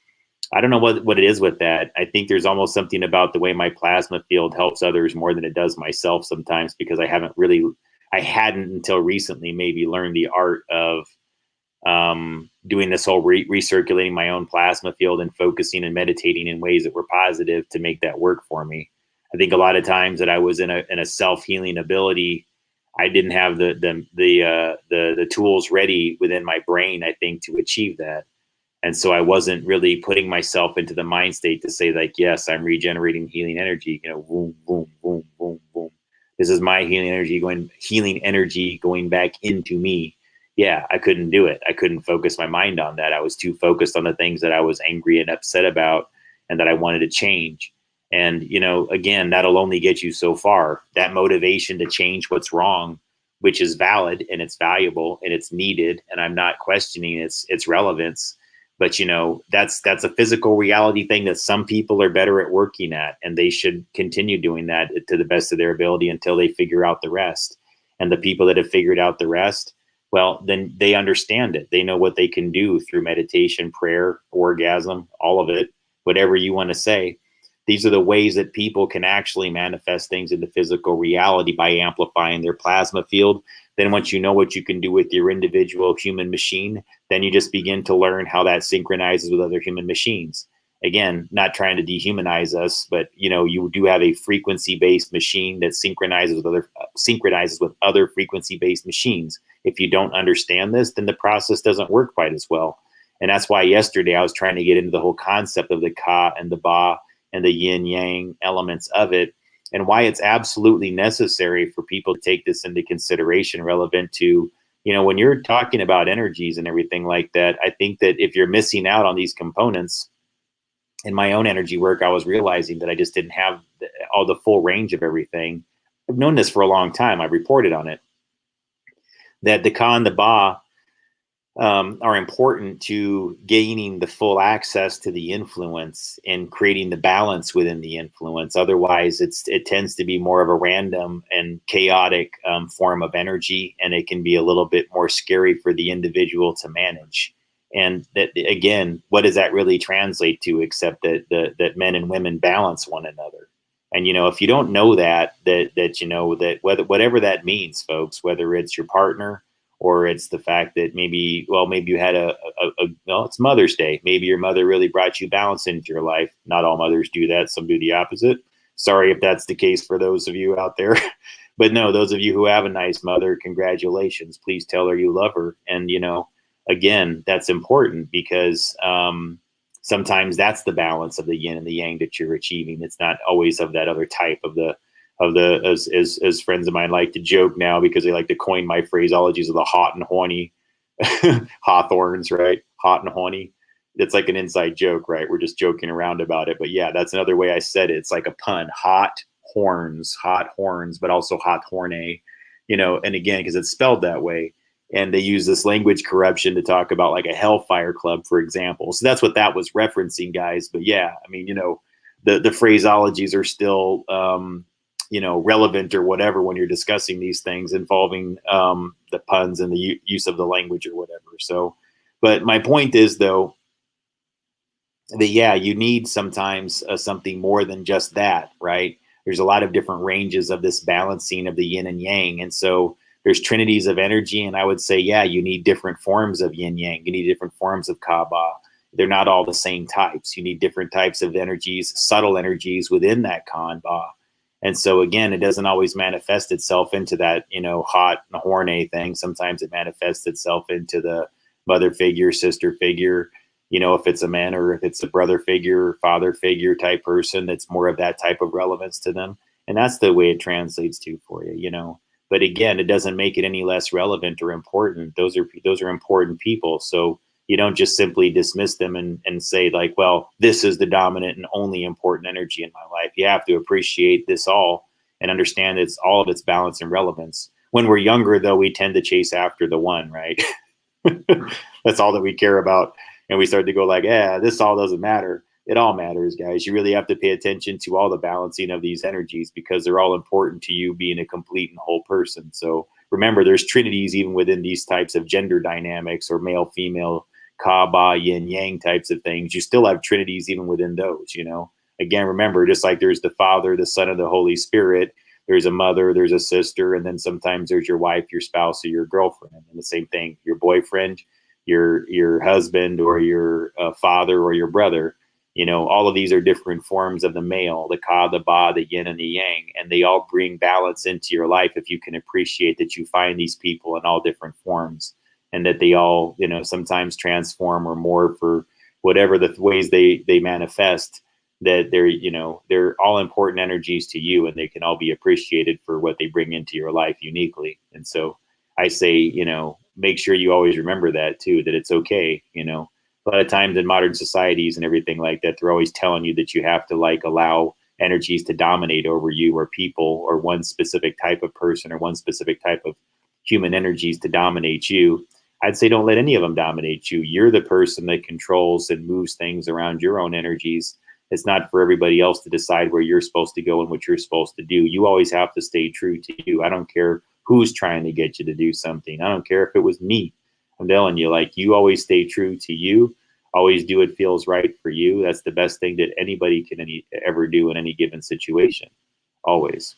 I don't know what it is with that. I think there's almost something about the way my plasma field helps others more than it does myself sometimes, because I hadn't until recently maybe learned the art of doing this whole recirculating my own plasma field and focusing and meditating in ways that were positive to make that work for me. I think a lot of times that I was in a self-healing ability, I didn't have the tools ready within my brain, I think, to achieve that. And so I wasn't really putting myself into the mind state to say, like, yes, I'm regenerating healing energy, boom, boom, boom, boom, boom. This is my healing energy going back into me. Yeah, I couldn't do it. I couldn't focus my mind on that. I was too focused on the things that I was angry and upset about and that I wanted to change. And, again, that'll only get you so far. That motivation to change what's wrong, which is valid and it's valuable and it's needed, and I'm not questioning its relevance. But, that's a physical reality thing that some people are better at working at, and they should continue doing that to the best of their ability until they figure out the rest. And the people that have figured out the rest, well, then they understand it. They know what they can do through meditation, prayer, orgasm, all of it, whatever you want to say. These are the ways that people can actually manifest things into physical reality by amplifying their plasma field. Then once you know what you can do with your individual human machine, then you just begin to learn how that synchronizes with other human machines. Again, not trying to dehumanize us, but you do have a frequency-based machine that synchronizes with other frequency-based machines. If you don't understand this, then the process doesn't work quite as well. And that's why yesterday I was trying to get into the whole concept of the Ka and the Ba and the yin yang elements of it, and why it's absolutely necessary for people to take this into consideration relevant to, when you're talking about energies and everything like that. I think that if you're missing out on these components, in my own energy work, I was realizing that I just didn't have all the full range of everything. I've known this for a long time. I've reported on it, that the Ka and the Ba are important to gaining the full access to the influence and creating the balance within the influence. Otherwise, it tends to be more of a random and chaotic form of energy, and it can be a little bit more scary for the individual to manage. And that, again, what does that really translate to, except that men and women balance one another? And if you don't know that whatever that means, folks, whether it's your partner, or it's the fact that maybe you had it's Mother's Day. Maybe your mother really brought you balance into your life. Not all mothers do that. Some do the opposite. Sorry if that's the case for those of you out there. But no, those of you who have a nice mother, congratulations. Please tell her you love her. And, again, that's important because sometimes that's the balance of the yin and the yang that you're achieving. It's not always of that other type as friends of mine like to joke now, because they like to coin my phraseologies of the hot and horny hawthorns, right? Hot and horny. It's like an inside joke, right? We're just joking around about it. But yeah, that's another way I said it. It's like a pun. Hot horns, but also hot horny, and again, because it's spelled that way. And they use this language corruption to talk about like a hellfire club, for example. So that's what that was referencing, guys. But yeah, I mean, the phraseologies are still, relevant or whatever when you're discussing these things involving the puns and the use of the language or whatever. So, but my point is, though, that, yeah, you need sometimes something more than just that, right? There's a lot of different ranges of this balancing of the yin and yang. And so there's trinities of energy. And I would say, yeah, you need different forms of yin yang. You need different forms of Kaaba. They're not all the same types. You need different types of energies, subtle energies within that Kanba. And so, again, it doesn't always manifest itself into that, hot and horny thing. Sometimes it manifests itself into the mother figure, sister figure, if it's a man, or if it's a brother figure, father figure type person, that's more of that type of relevance to them. And that's the way it translates to for you, But again, it doesn't make it any less relevant or important. Those are important people. So you don't just simply dismiss them and say like, well, this is the dominant and only important energy in my life. You have to appreciate this all and understand it's all of its balance and relevance. When we're younger, though, we tend to chase after the one, right? That's all that we care about. And we start to go like, this all doesn't matter. It all matters, guys. You really have to pay attention to all the balancing of these energies because they're all important to you being a complete and whole person. So remember, there's trinities even within these types of gender dynamics or male, female, Kaaba, yin, yang types of things. You still have trinities even within those, Again, remember, just like there's the Father, the Son, and the Holy Spirit, there's a mother, there's a sister, and then sometimes there's your wife, your spouse, or your girlfriend. And the same thing, your boyfriend, your husband, or your father, or your brother. All of these are different forms of the male, the Ka, the Ba, the yin, and the yang, and they all bring balance into your life if you can appreciate that you find these people in all different forms, and that they all, sometimes transform or more for whatever the ways they manifest, that they're all important energies to you, and they can all be appreciated for what they bring into your life uniquely. And so I say, make sure you always remember that too, that it's okay. A lot of times in modern societies and everything like that, they're always telling you that you have to allow energies to dominate over you, or people, or one specific type of person, or one specific type of human energies to dominate you. I'd say don't let any of them dominate you. You're the person that controls and moves things around your own energies. It's not for everybody else to decide where you're supposed to go and what you're supposed to do. You always have to stay true to you. I don't care who's trying to get you to do something. I don't care if it was me. I'm telling you, you always stay true to you. Always do what feels right for you. That's the best thing that anybody can ever do in any given situation. Always.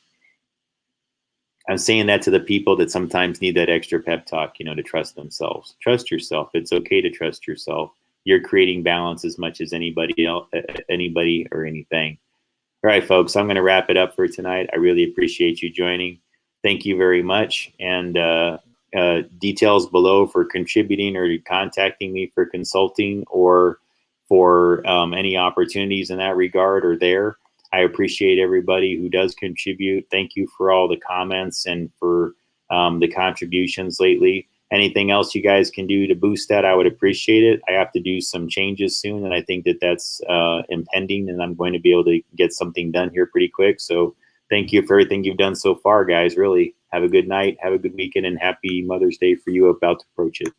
I'm saying that to the people that sometimes need that extra pep talk, to trust themselves. Trust yourself. It's okay to trust yourself. You're creating balance as much as anybody else, anybody or anything. All right, folks, I'm going to wrap it up for tonight. I really appreciate you joining. Thank you very much. And details below for contributing or contacting me for consulting or for any opportunities in that regard are there. I appreciate everybody who does contribute. Thank you for all the comments and for the contributions lately. Anything else you guys can do to boost that, I would appreciate it. I have to do some changes soon, and I think that that's impending, and I'm going to be able to get something done here pretty quick. So thank you for everything you've done so far, guys. Really, have a good night, have a good weekend, and happy Mother's Day for you about to approach it.